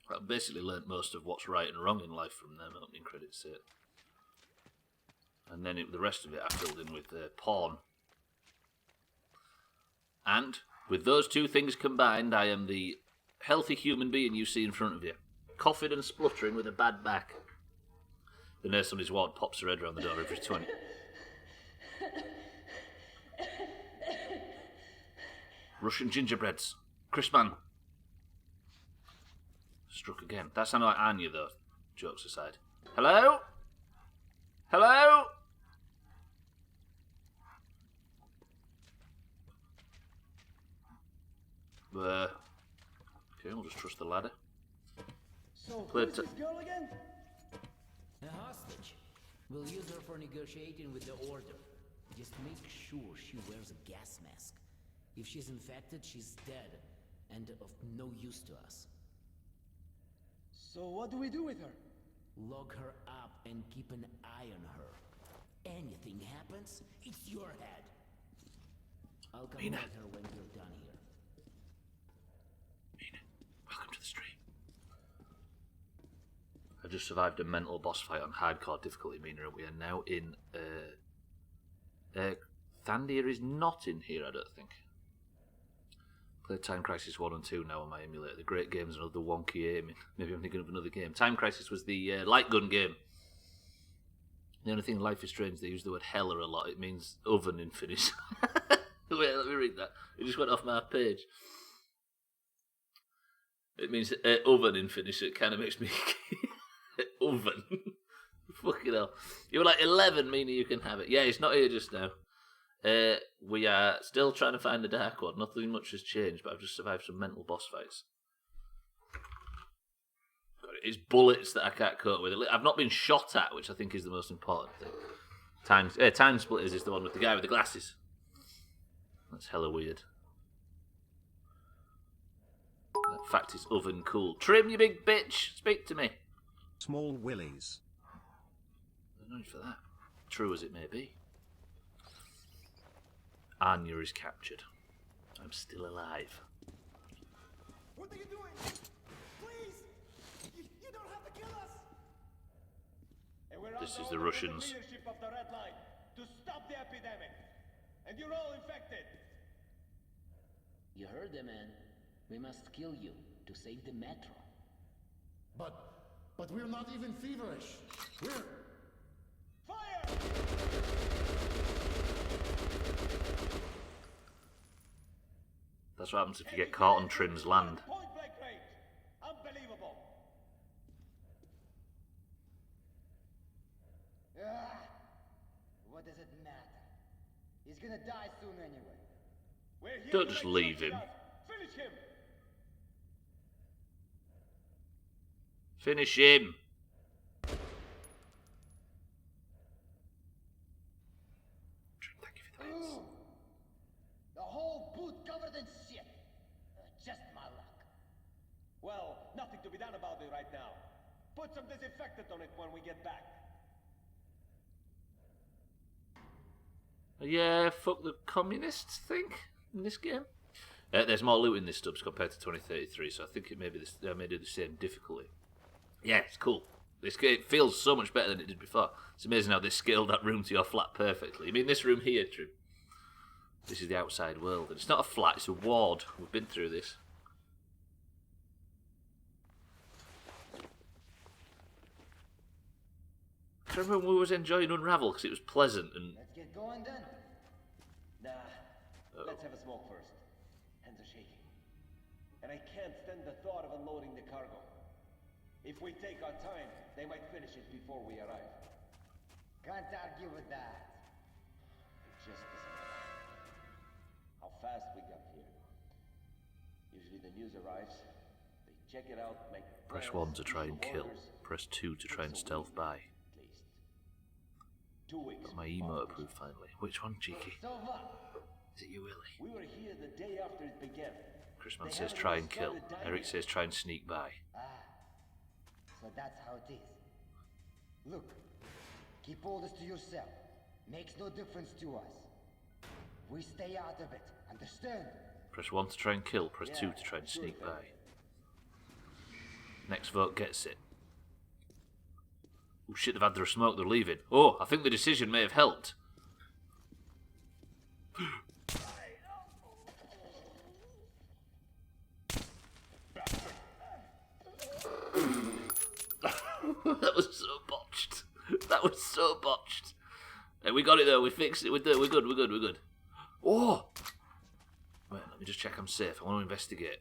B: I basically learnt most of what's right and wrong in life from them opening credits. And then the rest of it I filled in with porn. And with those two things combined, I am the healthy human being you see in front of you. Coughing and spluttering with a bad back. The nurse on his ward pops her head around the door every 20. Russian gingerbreads. Crispman. Struck again. That sounded like Anya, though. Jokes aside. Hello? Hello? Okay, we'll just trust the ladder.
H: So, who's this girl again? A hostage. We'll use her for negotiating with the Order. Just make sure she wears a gas mask. If she's infected, she's dead, and of no use to us.
J: So what do we do with her?
H: Lock her up and keep an eye on her. Anything happens, it's your head. I'll come
B: Mina.
H: with her when we're done here.
B: Mina, welcome to the stream. I just survived a mental boss fight on hardcore difficulty, Mina, and we are now in... Thandir is not in here, I don't think. Played Time Crisis 1 and 2 now on my emulator. The great games and other wonky aiming. Maybe I'm thinking of another game. Time Crisis was the light gun game. The only thing in Life is Strange, they use the word heller a lot. It means oven in Finnish. Wait, let me read that. It just went off my page. It means oven in Finnish, so it kind of makes me... oven. Fucking hell. You were like 11, meaning you can have it. Yeah, it's not here just now. We are still trying to find the Dark One. Nothing much has changed, but I've just survived some mental boss fights. It's bullets that I can't cope with. I've not been shot at, which I think is the most important thing. Time Splitters is the one with the guy with the glasses. That's hella weird. In fact, it's oven cool. Trim, you big bitch! Speak to me.
A: Small willies.
B: There's no need for that. True as it may be. Anya is captured. I'm still alive.
J: What are you doing? Please! You don't have to kill us!
B: This is the Russians.
J: Leadership of the Red Line to stop the epidemic. And you're all infected.
H: You heard the man. We must kill you to save the metro.
F: But we're not even feverish. We're...
J: Fire!
B: That's what happens if you get caught on Trim's land.
J: Point blank range. Unbelievable.
K: What does it matter? He's gonna die soon anyway.
J: We're here
B: Don't
J: to
B: just
J: make
B: leave
J: sure
B: him.
J: Finish him.
B: Finish him. Trim, thank you for the bits.
K: The whole boot covered in shit. Just my luck.
J: Well, nothing to be done about it right now. Put some disinfectant on it when we get back.
B: Yeah, fuck the communists think in this game. There's more loot in this Stubbs compared to 2033, so I think it may be may do the same difficulty. Yeah, it's cool. This game feels so much better than it did before. It's amazing how they scaled that room to your flat perfectly. You mean this room here, Trim? This is the outside world, and it's not a flat; it's a ward. We've been through this. I remember when we was enjoying Unravel because it was pleasant and.
K: Let's get going then.
J: Nah, let's have a smoke first. Hands are shaking. And I can't stand the thought of unloading the cargo. If we take our time, they might finish it before we arrive.
K: Can't argue with that.
J: It just doesn't matter how fast we got here. the news arrives, they check it out, make
B: Press
J: plans,
B: 1 to try and kill.
J: orders.
B: Press 2 to try and stealth by.
J: At least 2 weeks.
B: Got my emote approved finally. Which one, cheeky?
J: So what?
B: Is it you, Willie?
J: We were here the day after it began.
B: Chrisman
J: They
B: says
J: haven't
B: try
J: even
B: and kill.
J: started diving
B: Eric
J: yet.
B: says try and sneak by.
K: So that's how it is. Look, keep all this to yourself. Makes no difference to us. We stay out of it, understand?
B: Press 1 to try and kill. Press 2 to try and
J: sure
B: sneak
J: thing.
B: by. Next vote gets it. Oh shit, they've had their smoke, they're leaving. Oh, I think the decision may have helped. That was so botched. That was so botched. Hey, we got it though, we fixed it, we're good, we're good. Oh! Wait, let me just check I'm safe. I want to investigate.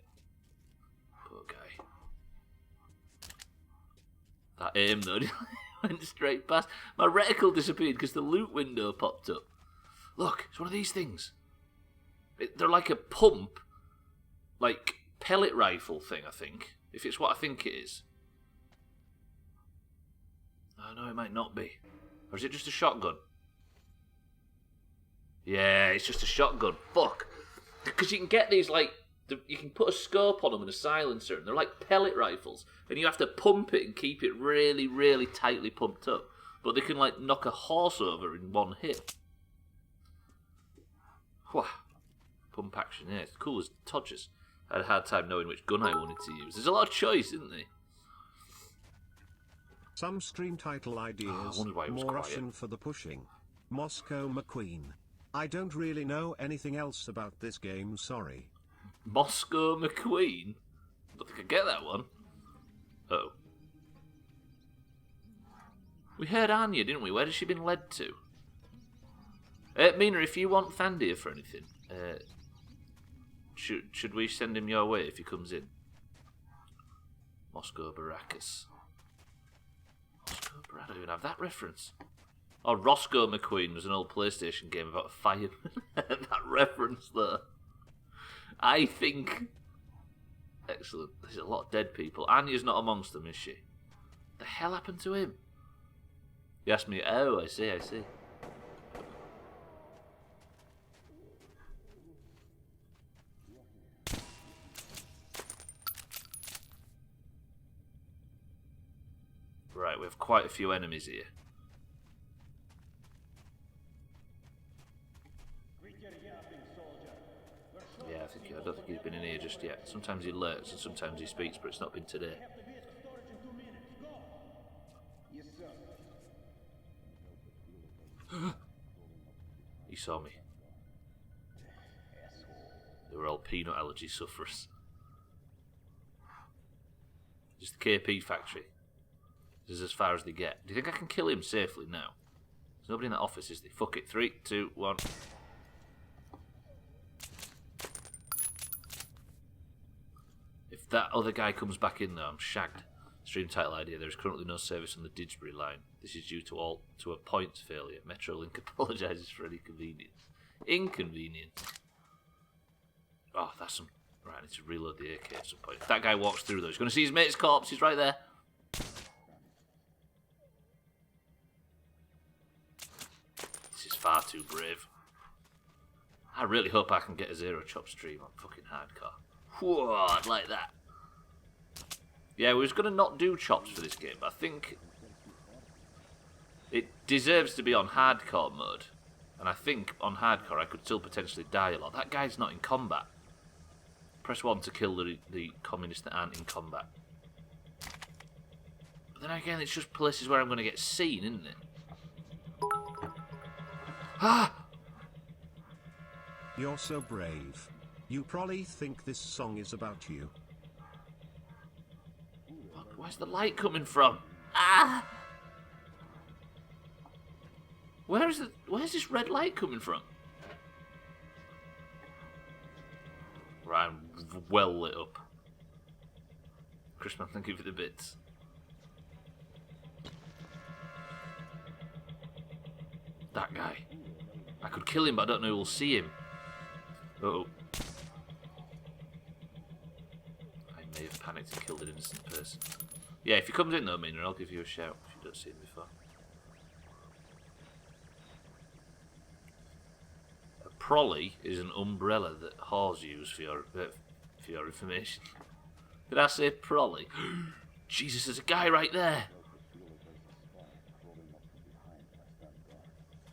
B: Poor guy. That aim though, went straight past. My reticle disappeared because the loot window popped up. Look, it's one of these things. They're like a pump, like pellet rifle thing, I think. If it's what I think it is. Oh no, it might not be. Or is it just a shotgun? Yeah, it's just a shotgun. Fuck. Because you can get these, like, you can put a scope on them and a silencer, and they're like pellet rifles, and you have to pump it and keep it really, really tightly pumped up. But they can, like, knock a horse over in one hit. Whew. Pump action, yeah, it's cool as Todgers. I had a hard time knowing which gun I wanted to use. There's a lot of choice, isn't there?
A: Some stream title ideas.
B: I wondered why it was
A: More
B: quiet.
A: Russian for the pushing. Moscow McQueen. I don't really know anything else about this game, sorry.
B: Moscow McQueen? I don't think I get that one. Oh. We heard Anya, didn't we? Where has she been led to? Mina, if you want Thandir for anything, should we send him your way if he comes in? Moscow Baracus. Moscow Baracus, I don't even have that reference. Oh, Roscoe McQueen was an old PlayStation game about a fireman. That reference there. I think... Excellent. There's a lot of dead people. Anya's not amongst them, is she? The hell happened to him? You asked me, oh, I see. Right, we have quite a few enemies here. Yeah, I don't think he's been in here just yet. Sometimes he lurks and sometimes he speaks, but it's not been today.
K: Yes, sir.
B: He saw me. They were all peanut allergy sufferers. Just the KP factory. This is as far as they get. Do you think I can kill him safely now? There's nobody in that office, is there? Fuck it. 3, 2, 1. If that other guy comes back in though, I'm shagged. Stream title idea. There is currently no service on the Didsbury line. This is due to a points failure. Metrolink apologises for any inconvenience. Inconvenience. Oh, that's some... Right, I need to reload the AK at some point. If that guy walks through though, he's going to see his mate's corpse. He's right there. This is far too brave. I really hope I can get a zero chop stream on fucking hardcore. Whoa, I'd like that. Yeah, we was going to not do chops for this game, but I think it deserves to be on hardcore mode. And I think on hardcore I could still potentially die a lot. That guy's not in combat. Press 1 to kill the communists that aren't in combat. But then again, it's just places where I'm going to get seen, isn't it? Ah!
A: You're so brave. You probably think this song is about you.
B: Fuck, where's the light coming from? Ah! Where's this red light coming from? Right, I'm well lit up. Chrisman, thank you for the bits. That guy. I could kill him, but I don't know who will see him. Uh-oh. may have panicked and killed an innocent person. Yeah, if he comes in though, Mina, I'll give you a shout if you don't see him before. A prolly is an umbrella that whores use for your information. Did I say prolly? Jesus, there's a guy right there!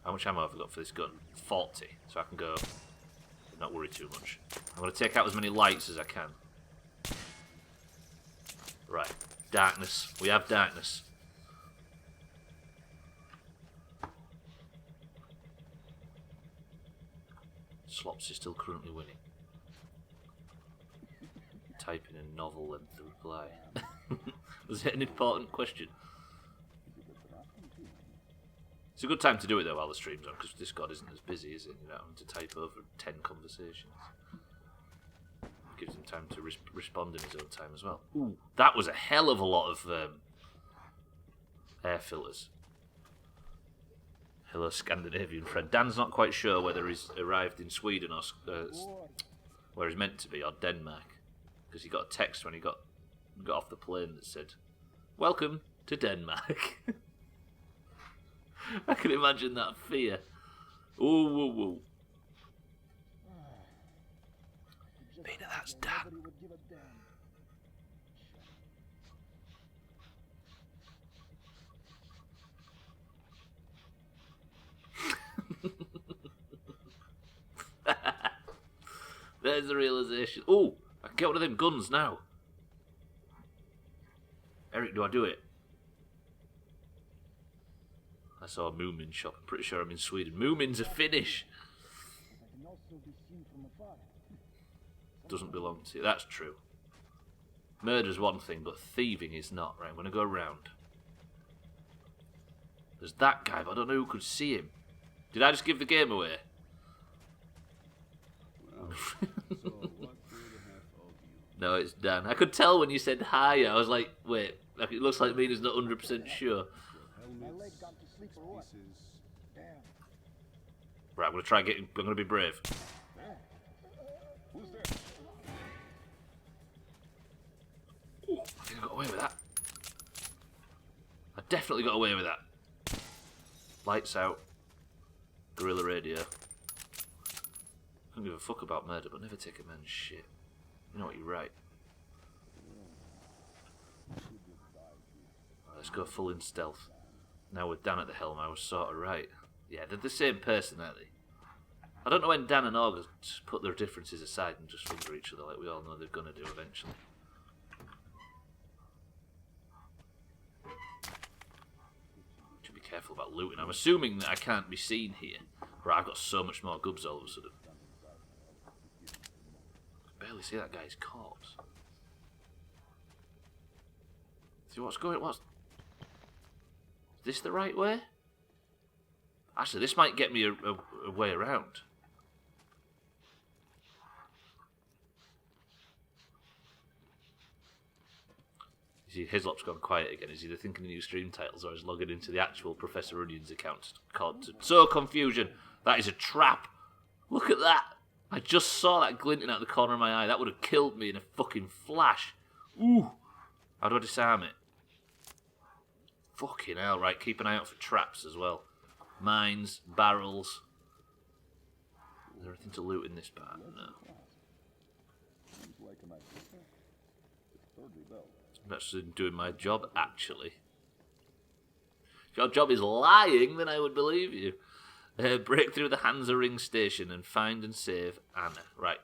B: How much ammo have I got for this gun? 40, so I can go and not worry too much. I'm going to take out as many lights as I can. Right, darkness. We have darkness. Slops is still currently winning. Typing a novel length reply. Was it an important question? It's a good time to do it though while the stream's on, because Discord isn't as busy, is it? You know, having to type over 10 conversations. Gives him time to respond in his own time as well. Ooh, that was a hell of a lot of air filters. Hello, Scandinavian friend. Dan's not quite sure whether he's arrived in Sweden or where he's meant to be, or Denmark, because he got a text when he got off the plane that said, "Welcome to Denmark." I can imagine that fear. Ooh, woo, woo. Mina, that's Dan. There's the realization. Oh, I can get one of them guns now. Eric, do I do it? I saw a Moomin shop. I'm pretty sure I'm in Sweden. Moomin's a Finnish. Doesn't belong to you. That's true. Murder's one thing, but thieving is not. Right, I'm going to go around. There's that guy, but I don't know who could see him. Did I just give the game away? No, it's Dan. I could tell when you said hi. I was like, wait, it looks like Mina's not 100% sure. Right, I'm going to try getting... I'm going to be brave. Ooh, I think I got away with that. I definitely got away with that. Lights out. Guerrilla radio. I don't give a fuck about murder, but never take a man's shit. You know what, you're right. Right, let's go full in stealth. Now with Dan at the helm, I was sort of right. Yeah, they're the same person, aren't they? I don't know when Dan and August put their differences aside and just finger each other like we all know they're going to do eventually. Should be careful about looting. I'm assuming that I can't be seen here. Right, I've got so much more gubs all of a sudden. I can barely see that guy's corpse. See what's going on? Is this the right way? Actually, this might get me a way around. You see, Hislop's gone quiet again. Is he thinking of new stream titles or is logging into the actual Professor Onion's account? So confusion. That is a trap. Look at that. I just saw that glinting out the corner of my eye. That would have killed me in a fucking flash. Ooh. How do I disarm it? Fucking hell. Right, keep an eye out for traps as well. Mines, barrels. Is there anything to loot in this part? No. I'm actually doing my job, actually. If your job is lying, then I would believe you. Break through the Hansa Ring station and find and save Anna. Right.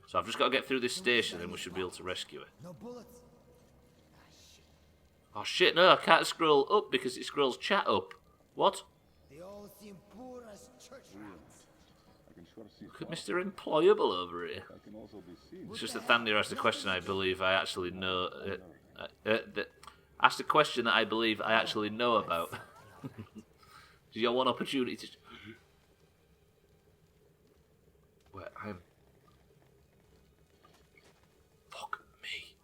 B: So I've just got to get through this station and we should be able to rescue her.
K: No bullets.
B: Oh shit, no, I can't scroll up because it scrolls chat up. What?
K: They all seem poor as church rats.
B: Look at Mr. Employable over here. It's just that Thandir asked a question I believe I actually know. Asked a question that I believe I actually know about. Do you have one opportunity to... Where I'm... Fuck me.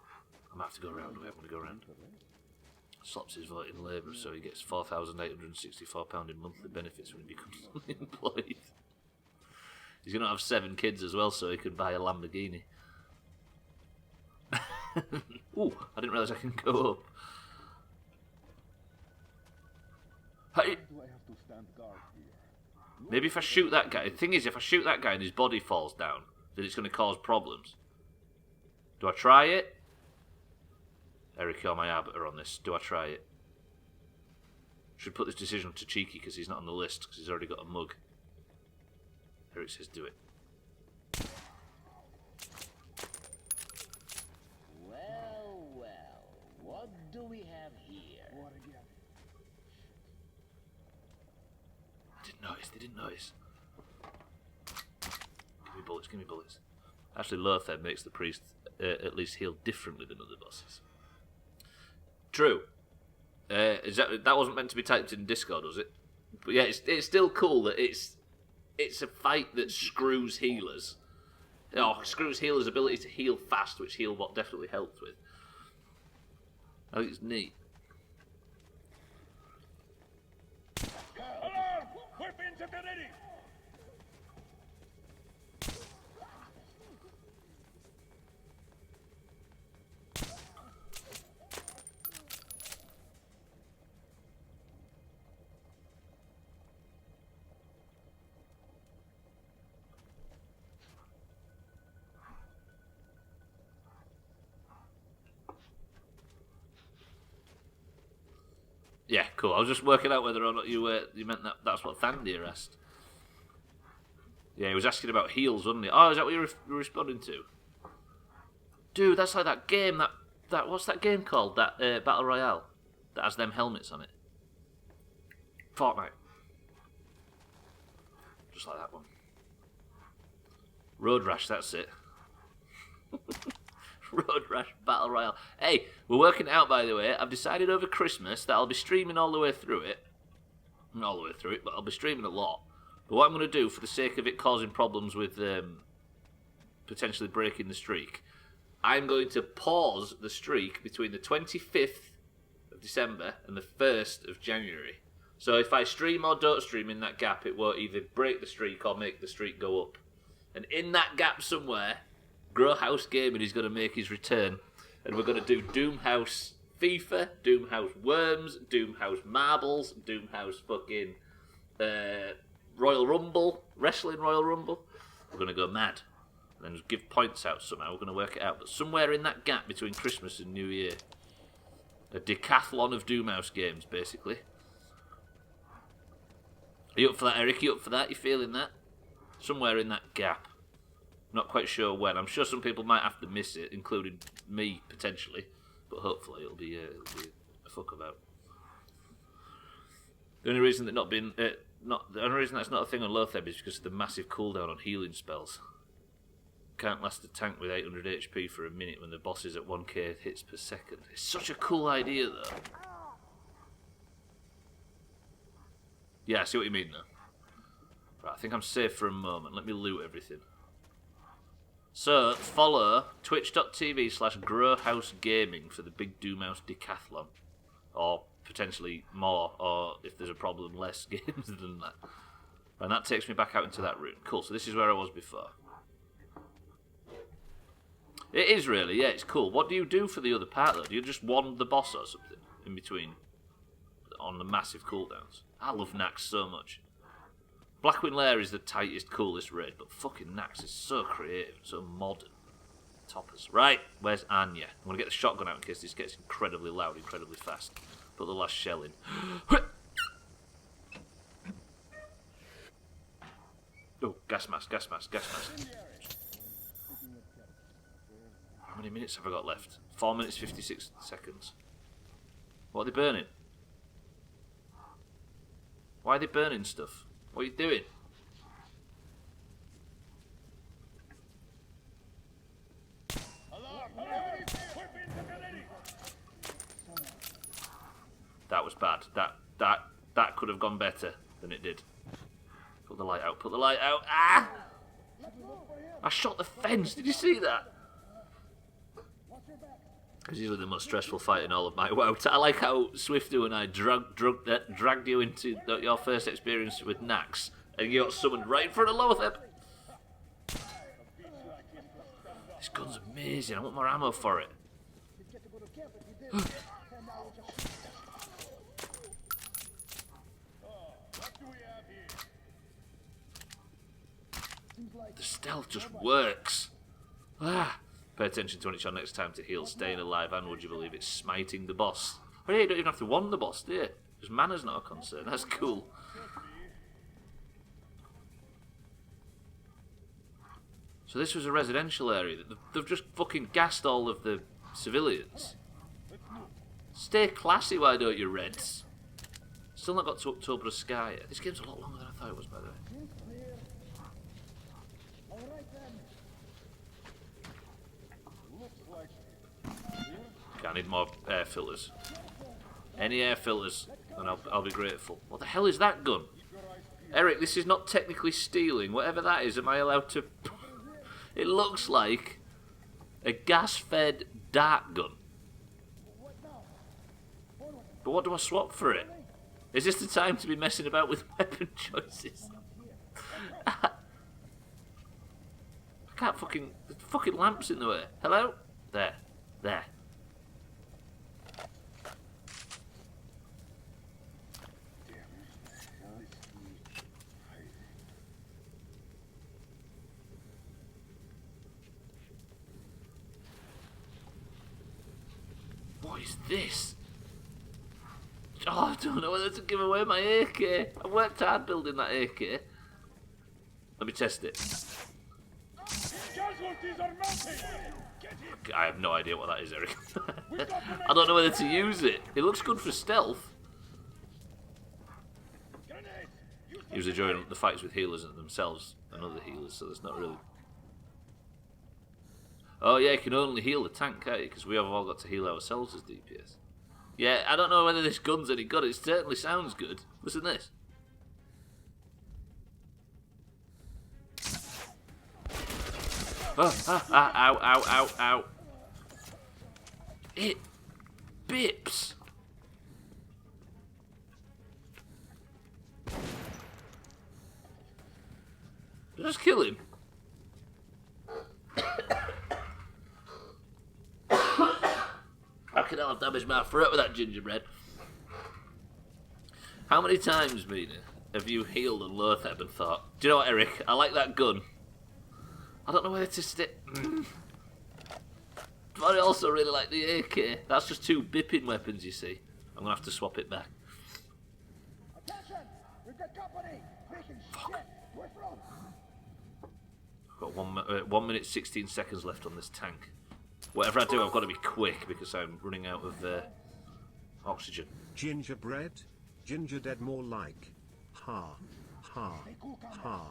B: I'm going to have to go around. I'm going to go around. Slops his vote in Labour, so he gets £4,864 in monthly benefits when he becomes unemployed. He's going to have 7 kids as well, so he can buy a Lamborghini. Ooh, I didn't realise I can go up. Hey. Maybe if I shoot that guy... The thing is, if I shoot that guy and his body falls down, then it's going to cause problems. Do I try it? Eric or my arbiter on this. Do I try it? Should put this decision to Cheeky because he's not on the list because he's already got a mug. Eric says do it.
J: Well, well, what do we have here? What again?
B: They didn't notice. Give me bullets, give me bullets. Actually, Lothar makes the priest at least heal differently than other bosses. True. That wasn't meant to be typed in Discord, was it? But yeah, it's still cool that it's a fight that screws healers. Screws healers' ability to heal fast, which Healbot definitely helped with. I think it's neat.
J: Alarm! Weapons at the ready!
B: Yeah, cool. I was just working out whether or not you meant that's what Thandir asked. Yeah, he was asking about heals, wasn't he? Oh, is that what you're responding to? Dude, that's like that game, that what's that game called? That Battle Royale that has them helmets on it. Fortnite. Just like that one. Road Rash, that's it. Road Rash Battle Royale. Hey, we're working it out, by the way. I've decided over Christmas that I'll be streaming all the way through it. Not all the way through it, but I'll be streaming a lot. But what I'm going to do, for the sake of it causing problems with potentially breaking the streak, I'm going to pause the streak between the 25th of December and the 1st of January. So if I stream or don't stream in that gap, it won't either break the streak or make the streak go up. And in that gap somewhere, Doomhaus Gaming is going to make his return, and we're going to do Doomhaus FIFA, Doomhaus Worms, Doomhaus Marbles, Doomhaus fucking Royal Rumble, Wrestling Royal Rumble. We're going to go mad, and then just give points out somehow. We're going to work it out, but somewhere in that gap between Christmas and New Year, a decathlon of Doomhaus games, basically. Are you up for that, Eric? You up for that? You feeling that? Somewhere in that gap. Not quite sure when. I'm sure some people might have to miss it, including me, potentially. But hopefully it'll be a fuck about. The only reason that the only reason that's not a thing on Lothar is because of the massive cooldown on healing spells. Can't last a tank with 800 HP for a minute when the boss is at 1k hits per second. It's such a cool idea, though. Yeah, I see what you mean, though. Right, I think I'm safe for a moment. Let me loot everything. So, follow twitch.tv/growhousegaming for the big Doomhaus decathlon. Or potentially more, or if there's a problem, less games than that. And that takes me back out into that room. Cool, so this is where I was before. It is really, yeah, it's cool. What do you do for the other part, though? Do you just wand the boss or something in between on the massive cooldowns? I love Nax so much. Blackwing Lair is the tightest, coolest raid, but fucking Nax is so creative, so modern. Toppers. Right, where's Anya? I'm going to get the shotgun out in case this gets incredibly loud, incredibly fast. Put the last shell in. Oh, gas mask, gas mask, gas mask. How many minutes have I got left? 4 minutes, 56 seconds. What are they burning? Why are they burning stuff? What are you doing? That was bad. That could have gone better than it did. Put the light out. Put the light out. Ah! I shot the fence. Did you see that? It's usually the most stressful fight in all of my WoW. I like how Swiftu and I dragged you into your first experience with Nax, and you got summoned right in front of Lothar. This gun's amazing. I want more ammo for it. The stealth just works. Ah. Pay attention to when it's your next time to heal, staying alive, and would you believe it, smiting the boss. Oh yeah, you don't even have to want the boss, do you? Because mana's not a concern. That's cool. So this was a residential area. They've just fucking gassed all of the civilians. Stay classy, why don't you, Reds? Still not got to October Sky yet. This game's a lot longer than I thought it was, by the way. Okay, I need more air filters. Any air filters, and I'll be grateful. What the hell is that gun? Eric, this is not technically stealing. Whatever that is, am I allowed to... It looks like a gas-fed dart gun. But what do I swap for it? Is this the time to be messing about with weapon choices? I can't fucking... The fucking lamp's in the way. Hello? There. There. What is this? Oh, I don't know whether to give away my AK. I worked hard building that AK. Let me test it. I have no idea what that is, Eric. I don't know whether to use it. It looks good for stealth. Usually during the fights with healers themselves and other healers, so there's not really... Oh yeah, you can only heal the tank, can't you? Because we have all got to heal ourselves as DPS. Yeah, I don't know whether this gun's any good. It certainly sounds good. Listen to this. Ow, ow, ow, ow. It bips. Did I just kill him? Fucking hell, I've damaged my throat with that gingerbread. How many times, Mina, have you healed on Lotheb and thought, do you know what, Eric, I like that gun. I don't know whether to stick. But I also really like the AK. That's just two bipping weapons, you see. I'm going to have to swap it back.
K: Attention! We've got company!
B: Fuck.
K: We're from.
B: I've got 1 minute 16 seconds left on this tank. Whatever I do, I've got to be quick because I'm running out of oxygen.
A: Gingerbread? Ginger dead more like. Ha. Ha. Ha.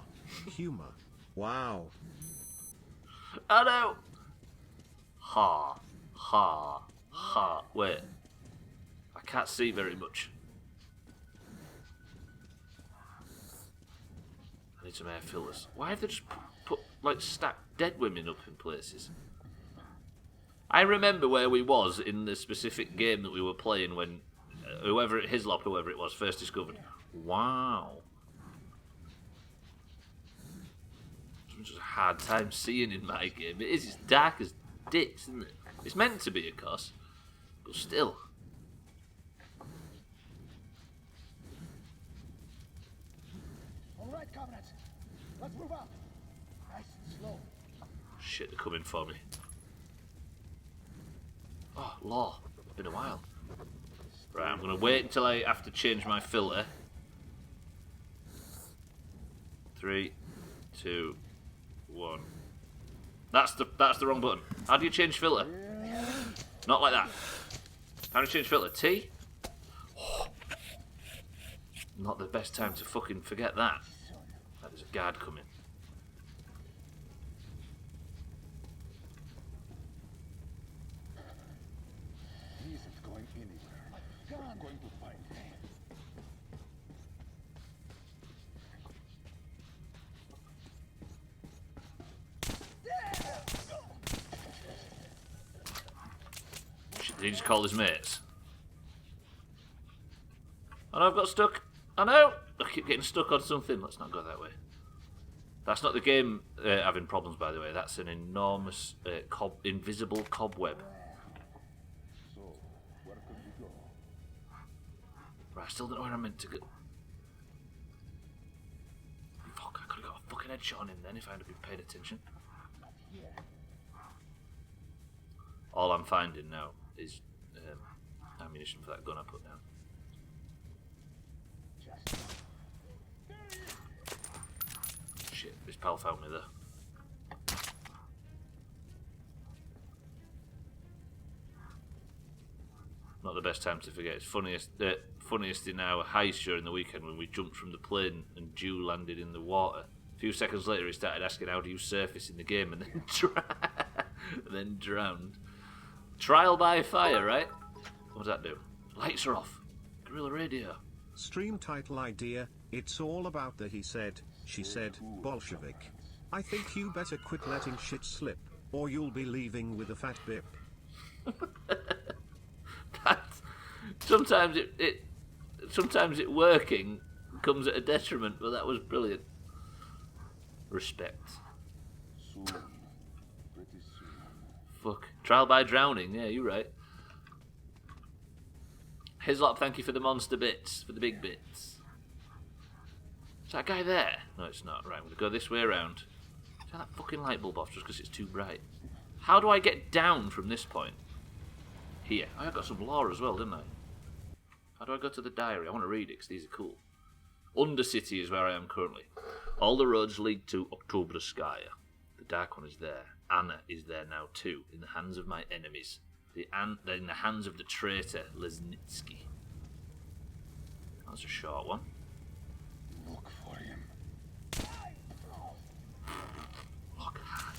A: Humor. Wow.
B: Oh no! Ha. Ha. Ha. Wait. I can't see very much. I need some air filters. Why have they just put like, stacked dead women up in places? I remember where we was in the specific game that we were playing when Hislop, whoever it was, first discovered. Wow. It's just a hard time seeing in my game. It is, it's dark as dicks, isn't it? It's meant to be, of course, but still.
K: Alright, comrades. Let's move up. Nice and slow.
B: Shit, they're coming for me. Oh, law. It's been a while. Right, I'm going to wait until I have to change my filter. 3, 2, 1. That's the wrong button. How do you change filter? Not like that. How do you change filter? T? Oh. Not the best time to fucking forget that. There's a guard coming.
F: He isn't going anywhere. I'm going to find him.
B: Did he just call his mates? Oh no, I've got stuck. Oh no! I keep getting stuck on something. Let's not go that way. That's not the game having problems, by the way. That's an enormous invisible cobweb. Right, I still don't know where I'm meant to go. Fuck, I could have got a fucking headshot on him then if I had been paying attention. All I'm finding now is ammunition for that gun I put down. Shit, his pal found me there. Not the best time to forget. It's funniest in our heist during the weekend when we jumped from the plane and Dew landed in the water. A few seconds later he started asking how do you surface in the game and then, and then drowned. Trial by fire, right? What does that do? Lights are off. Guerrilla radio.
A: Stream title idea, it's all about the he said, she said, Bolshevik. I think you better quit letting shit slip, or you'll be leaving with a fat bip.
B: Sometimes sometimes it working comes at a detriment, but that was brilliant. Respect.
F: Soon. Pretty soon.
B: Fuck. Trial by drowning, yeah, you're right. Hislop, thank you for the monster bits, for the big bits. Is that guy there? No, it's not. Right, I'm going to go this way around. Turn that fucking light bulb off just because it's too bright. How do I get down from this point? Here. I got some lore as well, didn't I? How do I go to the diary? I want to read it because these are cool. Undercity is where I am currently. All the roads lead to Oktoberskaya. The Dark One is there. Anna is there now too, in the hands of my enemies. They're in the hands of the traitor, Lesnitsky. That's a short one.
F: Look for him.
B: Look hard.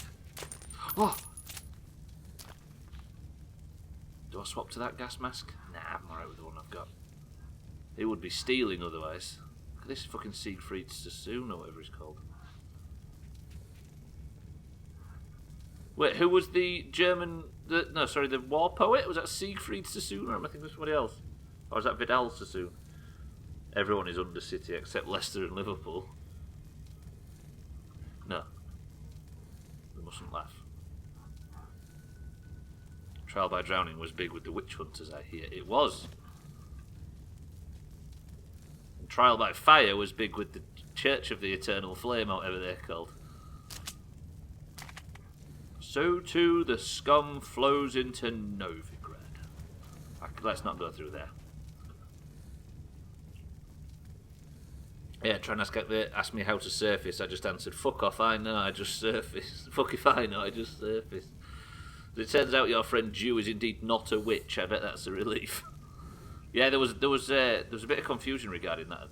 B: Oh! Do I swap to that gas mask? Nah, I'm alright with the one I've got. It would be stealing otherwise. Look at this fucking Siegfried Sassoon or whatever he's called. Wait, who was the German... the war poet? Was that Siegfried Sassoon or am I thinking of somebody else? Or is that Vidal Sassoon? Everyone is Undercity except Leicester and Liverpool. No. We mustn't laugh. Trial by drowning was big with the witch hunters, I hear. It was. And trial by fire was big with the Church of the Eternal Flame, or whatever they're called. So too the scum flows into Novigrad. Let's not go through there. Yeah, trying to ask me how to surface. I just answered, fuck off, I know, I just surface. Fuck if I know, I just surface. It turns out your friend Jew is indeed not a witch. I bet that's a relief. Yeah, there was a bit of confusion regarding that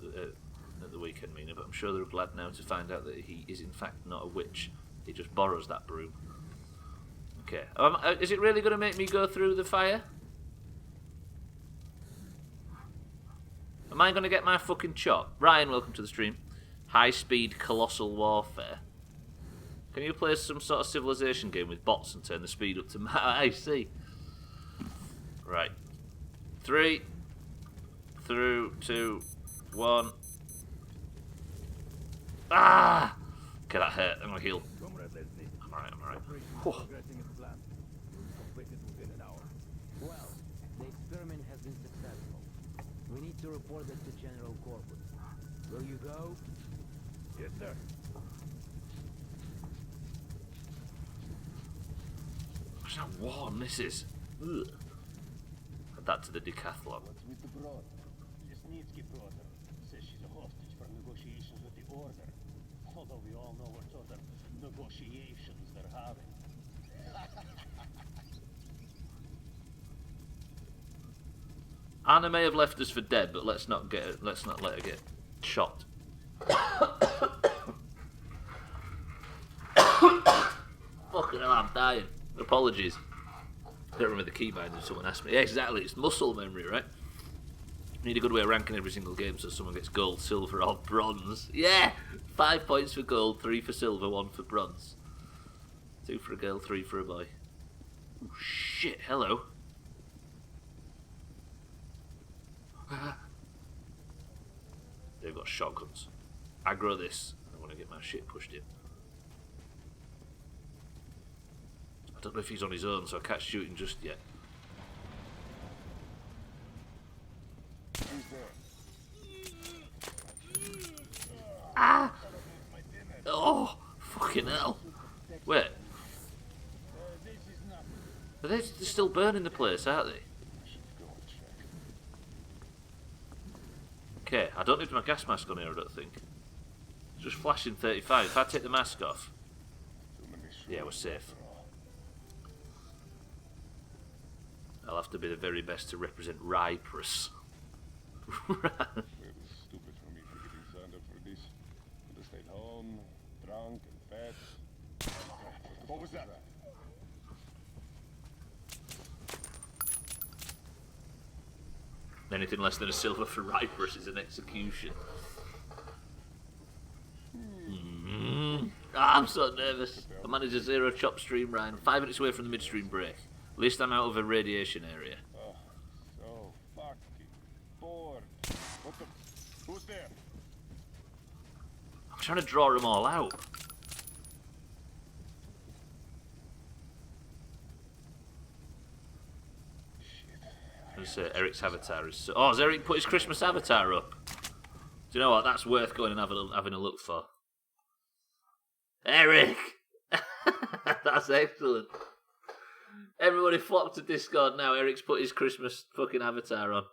B: at the weekend, Mina, but I'm sure they're glad now to find out that he is in fact not a witch. He just borrows that broom. Okay. Is it really going to make me go through the fire? Am I going to get my fucking chop? Ryan, welcome to the stream. High-speed colossal warfare. Can you play some sort of civilization game with bots and turn the speed up to I see. Right. 3, 2, 1. Ah! Okay, that hurt. I'm gonna heal. I'm alright.
H: Well, the experiment has been successful. We need to report it to General Corpus. Will you go?
G: Yes, sir.
B: Gosh, how warm this is. Ugh. Add that to the decathlon.
J: What's with the broad? Lesnitsky brother says she's a hostage for negotiations with the Order. Although we all know what sort of negotiations they're having.
B: Anna may have left us for dead, but let's not let her get shot. Fucking hell, I'm dying. Apologies. I don't remember the keybind if someone asked me. Yeah, exactly. It's muscle memory, right? Need a good way of ranking every single game so someone gets gold, silver, or bronze. Yeah! 5 points for gold, 3 for silver, 1 for bronze. 2 for a girl, 3 for a boy. Oh, shit, hello. They've got shotguns. Aggro this. I want to get my shit pushed in. I don't know if he's on his own, so I can't shoot him just yet.
F: Who's there?
B: Ah! Oh, fucking hell. Wait. They're still burning the place, aren't they? Okay, I don't need my gas mask on here, I don't think. It's just flashing 35. If I take the mask off... Yeah, we're safe. I'll have to be the very best to represent Ryprus.
L: Stupid for me for getting signed up for this. Could have stayed home, drunk and fat. What was that?
B: Anything less than a silver for Ryprus is an execution. I'm so nervous. I managed a 0 chop stream ride, 5 minutes away from the midstream break. At least I'm out of a radiation area.
L: Oh, so fucking bored. What the? Who's there?
B: I'm trying to draw them all out. I'm going to say Eric's avatar is so... Oh, has Eric put his Christmas avatar up? Do you know what? That's worth going and having a look for. Eric! That's excellent. Everybody flock to Discord now. Eric's put his Christmas fucking avatar on.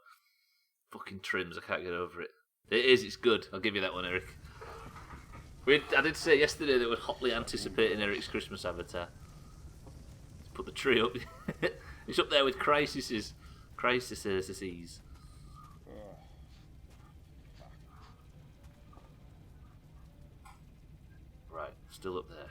B: Fucking trims, I can't get over it. It is, it's good. I'll give you that one, Eric. I did say yesterday that we're hotly anticipating Eric's Christmas avatar. Let's put the tree up. It's up there with Crises. Right, still up there.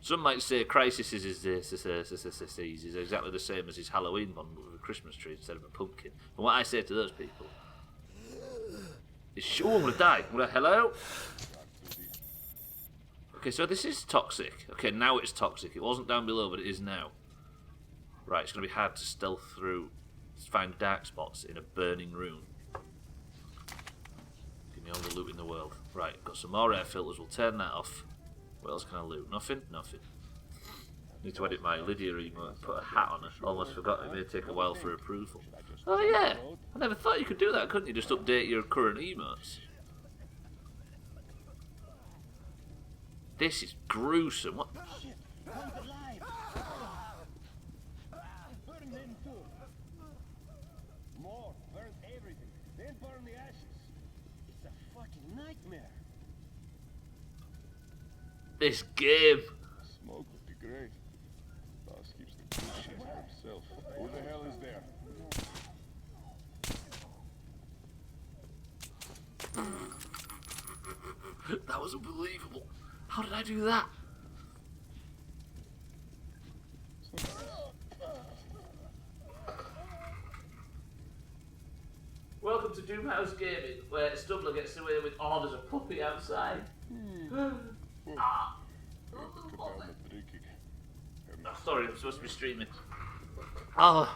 B: Some might say Crisis is exactly the same as his Halloween one with a Christmas tree instead of a pumpkin. And what I say to those people is, sure, I'm gonna die. Hello? Okay, so this is toxic. Okay, now it's toxic. It wasn't down below, but it is now. Right, it's gonna be hard to stealth through, to find dark spots in a burning room. Give me all the loot in the world. Right, got some more air filters. We'll turn that off. What else can I loot? Nothing? Nothing. Need to edit my Lydia emote, put a hat on her. Almost forgot it may take a while for approval. Oh yeah! I never thought you could do that, couldn't you? Just update your current emotes. This is gruesome. What?
J: Shit, comes alive. Burn them too. More, burn everything. Then burn the ashes. It's a fucking nightmare.
B: This game.
L: Smoke would be great. Boss keeps the good shit for himself. Who the hell is there?
B: That was unbelievable. How did I do that? Welcome to Doomhaus Gaming, where Stubbler gets away with... Oh, there's a puppy outside. Sorry, I'm supposed to be streaming. Oh.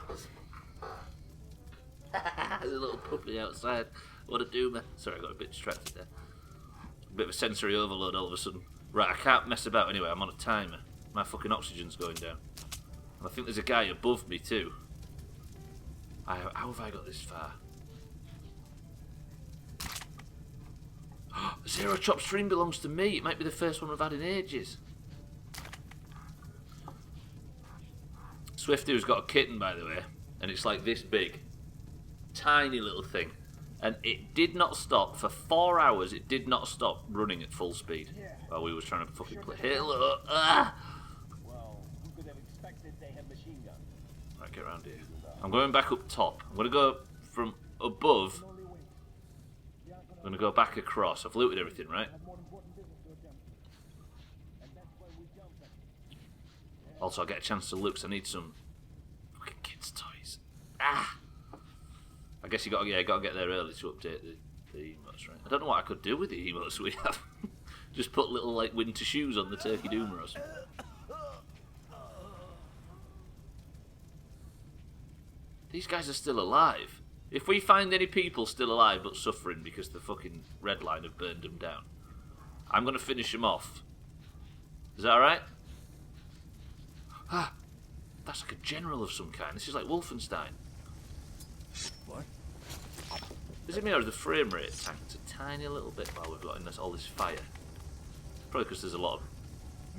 B: There's a little puppy outside. What a doomer. Sorry, I got a bit distracted there. A bit of a sensory overload all of a sudden. Right, I can't mess about anyway, I'm on a timer. My fucking oxygen's going down. And I think there's a guy above me too. How have I got this far? Zero Chop Stream belongs to me. It might be the first one we've had in ages. Swifty's got a kitten, by the way, and it's like this big. Tiny little thing. And it did not stop. For 4 hours, it did not stop running at full speed while we was trying to fucking play. Hello! Ah!
J: Well, who could have expected they have machine guns?
B: Right, get around here. I'm going back up top. I'm going to go from above. I'm going to go back across. I've looted everything, right? Also, I'll get a chance to look, because I need some fucking kids' toys. Ah! I guess you got to get there early to update the emotes, right? I don't know what I could do with the emotes we have. Just put little like winter shoes on the turkey doomer or something. These guys are still alive. If we find any people still alive but suffering because the fucking red line have burned them down, I'm gonna finish them off. Is that alright? Ah, that's like a general of some kind. This is like Wolfenstein.
C: What?
B: Is it me or is the frame rate tanked a tiny little bit while we've got in all this fire? Probably because there's a lot of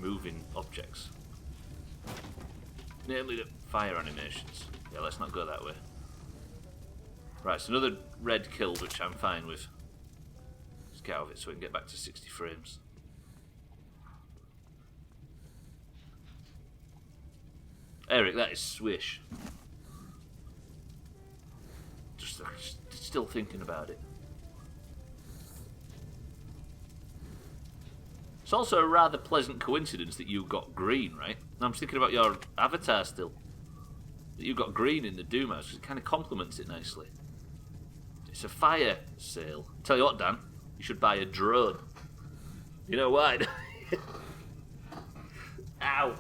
B: moving objects. Namely the fire animations. Yeah, let's not go that way. Right, so another red killed, which I'm fine with. Let's get out of it so we can get back to 60 frames. Eric, that is swish. Just still thinking about it. It's also a rather pleasant coincidence that you got green, right? I'm just thinking about your avatar still. That you got green in the Doomhaus, because it kind of complements it nicely. It's a fire sale. Tell you what, Dan, you should buy a drone. You know why? Ow!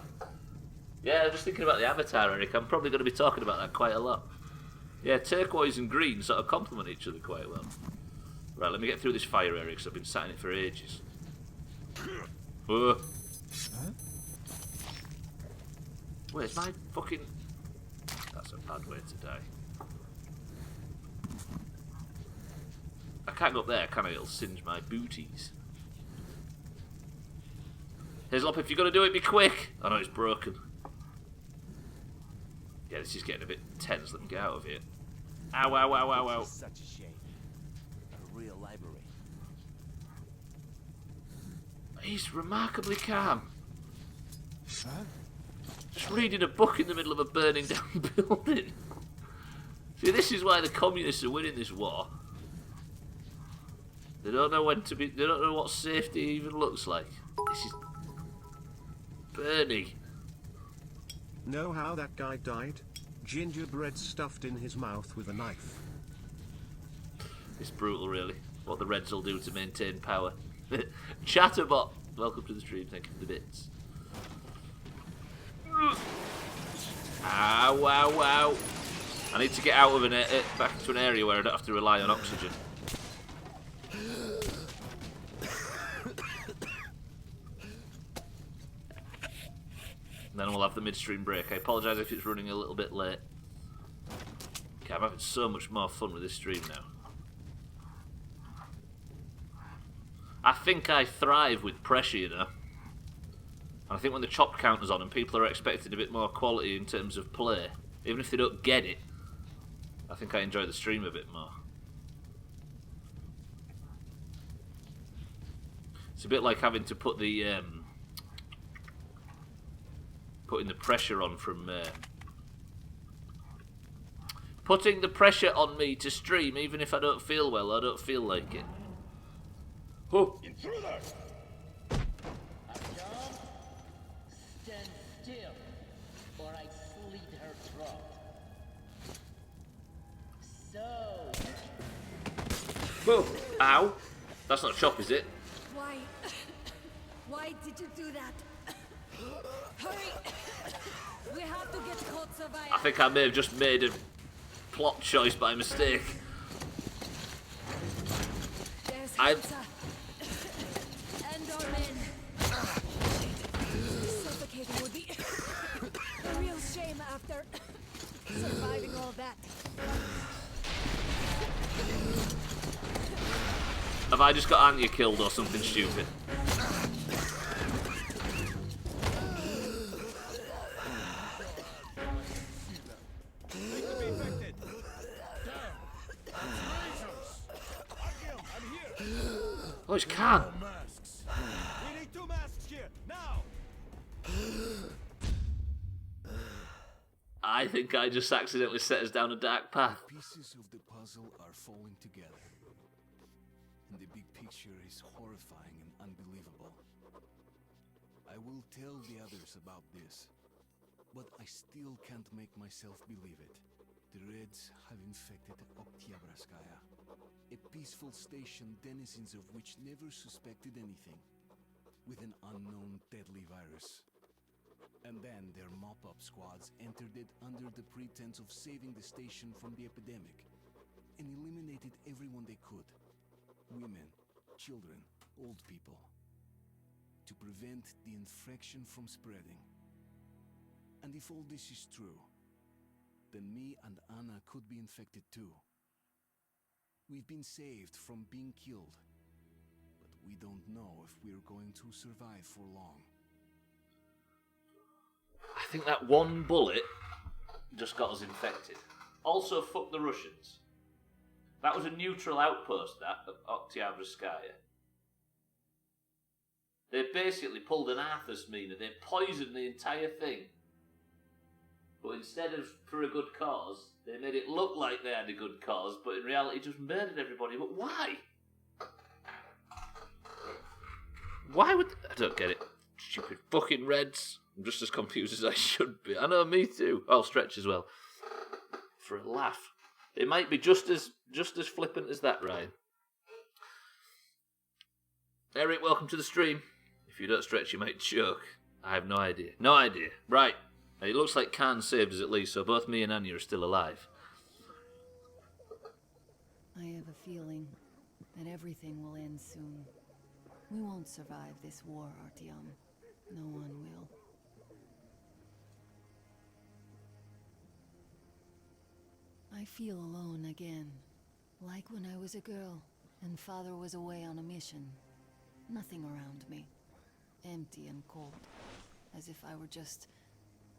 B: Yeah, just thinking about the avatar, Eric. I'm probably going to be talking about that quite a lot. Yeah, turquoise and green sort of complement each other quite well. Right, let me get through this fire area because I've been sat in it for ages. Where's my fucking... That's a bad way to die. I can't go up there, can I? It'll singe my booties. Hazelop, if you're going to do it, be quick! I know it's broken. Yeah, this is getting a bit tense. Let me get out of here. Ow, ow, ow, ow, ow.
E: Such a shame. A real library.
B: He's remarkably calm. Huh? Just reading a book in the middle of a burning down building. See, this is why the communists are winning this war. They don't know when to be. They don't know what safety even looks like. This is Bernie.
A: Know how that guy died? Gingerbread stuffed in his mouth with a knife.
B: It's brutal, really. What the Reds will do to maintain power. Chatterbot, welcome to the stream. Thank you for the bits. Ow, ow, ow. I need to get out of back into an area where I don't have to rely on oxygen. And then we'll have the midstream break. I apologise if it's running a little bit late. Okay, I'm having so much more fun with this stream now. I think I thrive with pressure, you know. And I think when the chop counter's on and people are expecting a bit more quality in terms of play, even if they don't get it, I think I enjoy the stream a bit more. It's a bit like having to put the putting the pressure on from putting the pressure on me to stream, even if I don't feel well, I don't feel like it. Oh.
J: Intruder! Stand still, or I slit her throat. So.
B: Oh. Ow. That's not a chop, is it?
D: Why? Why did you do that? Hurry! We have to get Kotsavaya.
B: I think I may have just made a plot choice by mistake.
D: And our men. Suffocating would be a real shame after surviving all that.
B: Have I just got Anya killed or something stupid? Oh, it's can.
E: We need 2 masks here, now!
B: I think I just accidentally set us down a dark path.
C: Pieces of the puzzle are falling together. And the big picture is horrifying and unbelievable. I will tell the others about this, but I still can't make myself believe it. The Reds have infected Oktyabrskaya, a peaceful station denizens of which never suspected anything, with an unknown deadly virus. And then their mop-up squads entered it under the pretense of saving the station from the epidemic, and eliminated everyone they could. Women, children, old people. To prevent the infection from spreading. And if all this is true, then me and Anna could be infected too. We've been saved from being killed. But we don't know if we're going to survive for long.
B: I think that one bullet just got us infected. Also, fuck the Russians. That was a neutral outpost, that, of Oktyabrskaya. They basically pulled an Arthur's mina. They poisoned the entire thing. But instead of for a good cause, they made it look like they had a good cause, but in reality just murdered everybody. But why? Why would... I don't get it. Stupid fucking Reds. I'm just as confused as I should be. I know, me too. I'll stretch as well. For a laugh. It might be just as flippant as that, Ryan. Eric, welcome to the stream. If you don't stretch, you might choke. I have no idea. No idea. Right. It looks like Khan saved us at least, so both me and Anya are still alive.
D: I have a feeling that everything will end soon. We won't survive this war, Artyom. No one will. I feel alone again, like when I was a girl and Father was away on a mission. Nothing around me. Empty and cold, as if I were just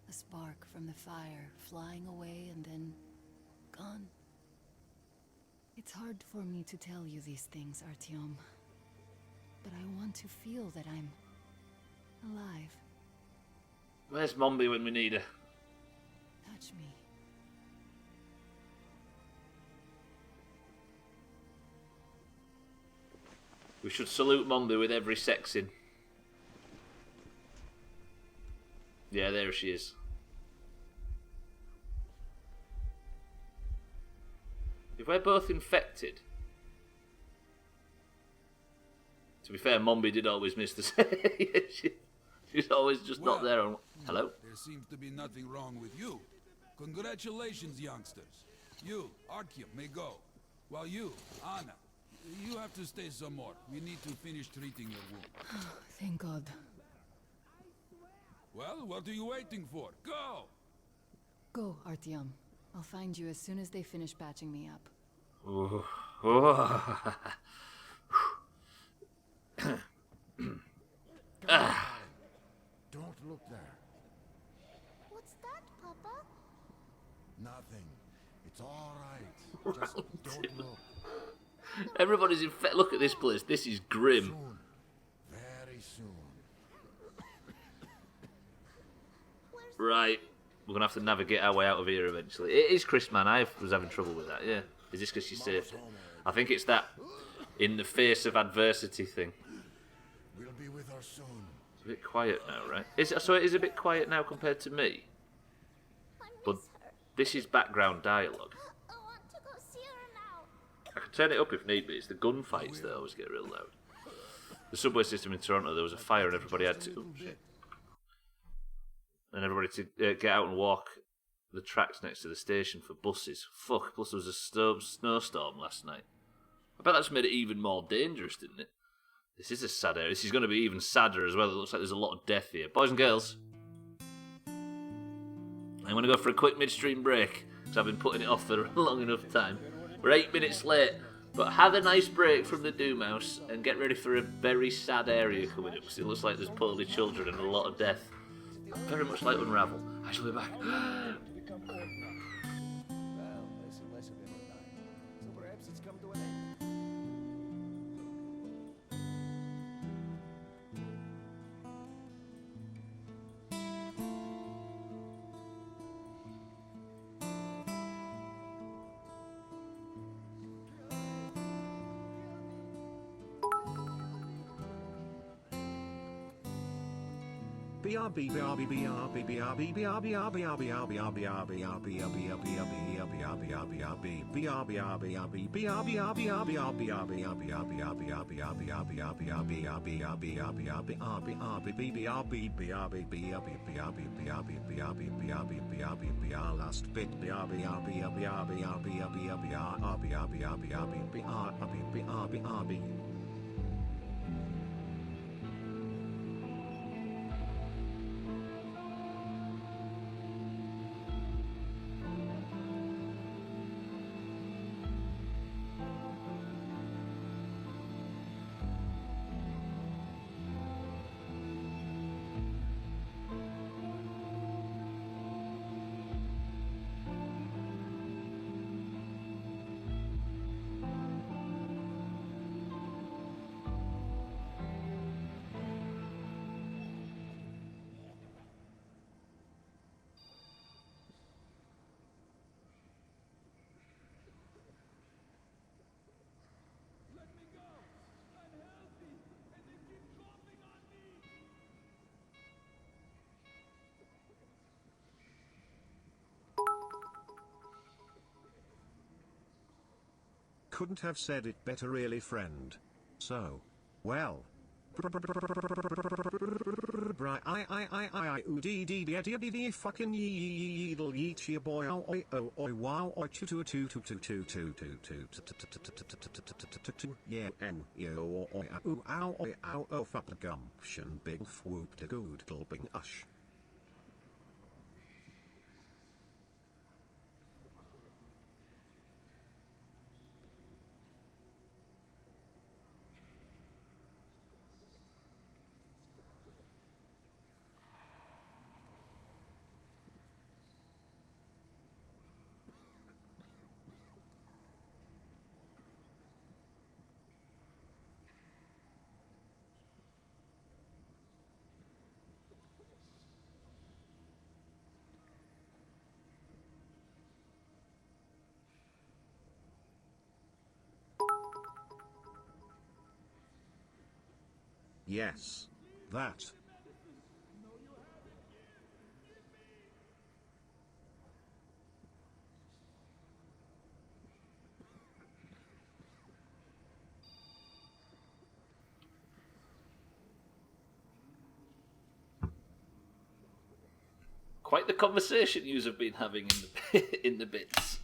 D: a spark from the fire, flying away and then gone. It's hard for me to tell you these things, Artyom. But I want to feel that I'm alive.
B: Where's Mombi when we need her?
D: Touch me.
B: We should salute Mombi with every sex in. Yeah, there she is. If we're both infected... To be fair, Mombi did always miss the... She's always just not there on... Hello?
M: There seems to be nothing wrong with you. Congratulations, youngsters. You, Artyom, may go. While you, Anna, you have to stay some more. We need to finish treating your wound.
D: Thank God.
M: Well, what are you waiting for? Go!
D: Go, Artyom. I'll find you as soon as they finish patching me up.
F: Don't look there.
N: What's that, Papa?
F: Nothing. It's all right. Just don't look.
B: Everybody's look at this place. This is grim.
F: Soon. Very soon.
B: Right. We're going to have to navigate our way out of here eventually. It is Chris, man. I was having trouble with that, yeah. Is this because she saved it? I think it's that in the face of adversity thing.
F: We'll be with her soon.
B: It's a bit quiet now, right? So it is a bit quiet now compared to me. But this is background dialogue.
N: I want to go see her now.
B: I can turn it up if need be. It's the gunfights that always get real loud. The subway system in Toronto, there was a fire and everybody had to... Oh, shit. And everybody to get out and walk the tracks next to the station for buses. Fuck, plus there was a snowstorm last night. I bet that's made it even more dangerous, didn't it? This is a sad area. This is going to be even sadder as well. It looks like there's a lot of death here. Boys and girls, I'm going to go for a quick midstream break because I've been putting it off for a long enough time. We're 8 minutes late, but have a nice break from the Doomhaus and get ready for a very sad area coming up because it looks like there's poorly children and a lot of death. Very much like Unravel. I shall be back.
A: Last bit couldn't have said it better really, friend. So, well. Fucking yeet your boy oi wow oi yeah and yo oi ow oi ow oh fuck the gumption big whoop the good bing ush. Yes. That.
B: Quite the conversation yous have been having in the bits.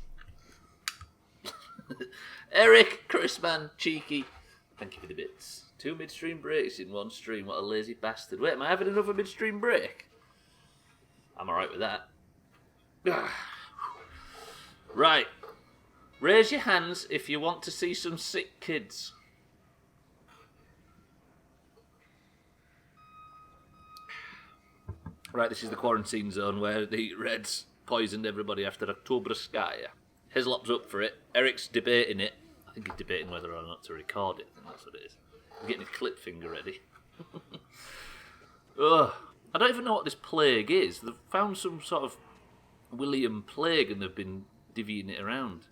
B: Eric, Chrisman, cheeky. Thank you for the bits. 2 midstream breaks in one stream. What a lazy bastard. Wait, am I having another midstream break? I'm alright with that. Right. Raise your hands if you want to see some sick kids. Right, this is the quarantine zone where the Reds poisoned everybody after Oktoberskaya. Hislop's up for it. Eric's debating it. I think he's debating whether or not to record it. I think that's what it is. He's getting his clip finger ready. Ugh. I don't even know what this plague is. They've found some sort of William plague and they've been divvying it around.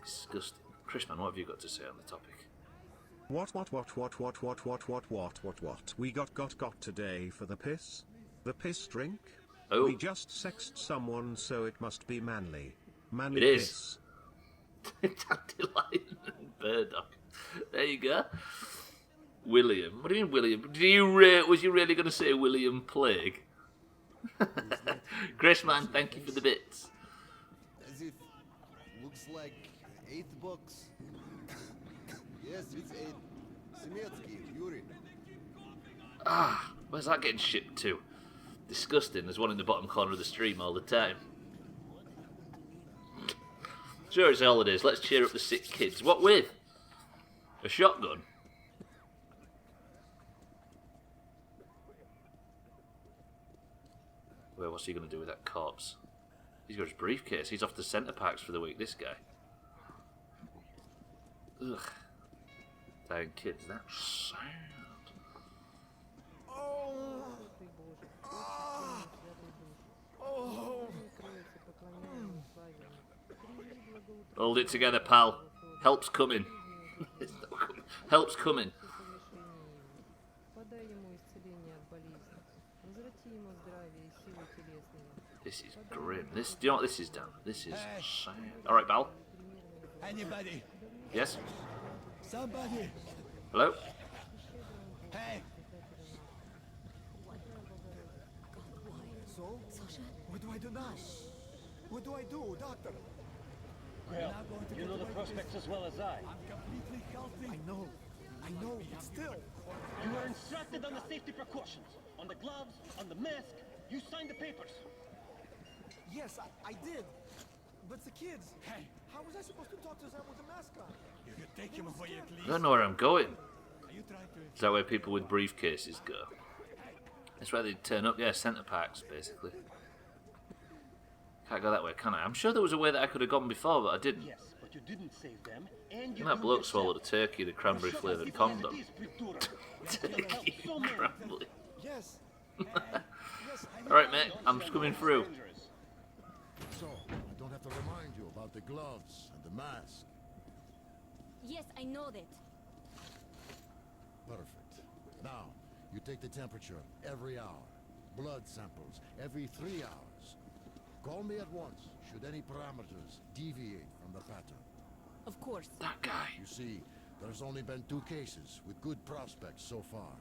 B: Disgusting. Chrisman, what have you got to say on the topic?
A: What we got today for the piss? The piss drink?
B: Oh.
A: We just sexed someone, so it must be manly. Manly
B: It is.
A: piss.
B: Dandelion and burdock. There you go. William. What do you mean, William? Was you really going to say William Plague? Chrisman, thank you for the bits.
C: As if looks like 8 bucks. Yes, it's 8. Semetsky, Yuri.
B: Ah, where's that getting shipped to? Disgusting. There's one in the bottom corner of the stream all the time. Sure, it's holidays. Let's cheer up the sick kids. What with? A shotgun? Well, what's he going to do with that corpse? He's got his briefcase. He's off to centre packs for the week, this guy. Ugh. Dying kids, that sound. Hold it together, pal. Help's coming. It's not coming. Help's coming. This is grim. Do you know what this is, Dan? This is sad. Alright, Val.
E: Anybody?
B: Yes?
E: Somebody.
B: Hello?
E: Hey.
C: So, what do I do now? What do I do, doctor?
J: Well, you know the prospects as well as I.
C: I'm completely healthy. I know, but still.
J: You were instructed on the safety precautions. On the gloves, on the mask. You signed the papers.
C: Yes, I did. But the kids. Hey, how was I supposed to talk to them with a mask on?
E: You could take him away at least.
B: I don't know where I'm going.
E: Are you trying to...
B: Is that where people with briefcases go? That's where they turn up, yeah, centre packs, basically. Can't go that way, can I? I'm sure there was a way that I could have gone before, but I didn't.
J: Yes, but you didn't save them, and you
B: And that bloke swallowed a turkey in a cranberry flavoured condom. Turkey and cranberry.
C: Yes.
B: Alright, mate, I'm just coming through.
F: So, I don't have to remind you about the gloves and the mask.
N: Yes, I know that.
F: Perfect. Now, you take the temperature every hour. Blood samples every 3 hours. Call me at once should any parameters deviate from the pattern.
O: Of course.
B: That guy.
F: You see, there's only been 2 cases with good prospects so far.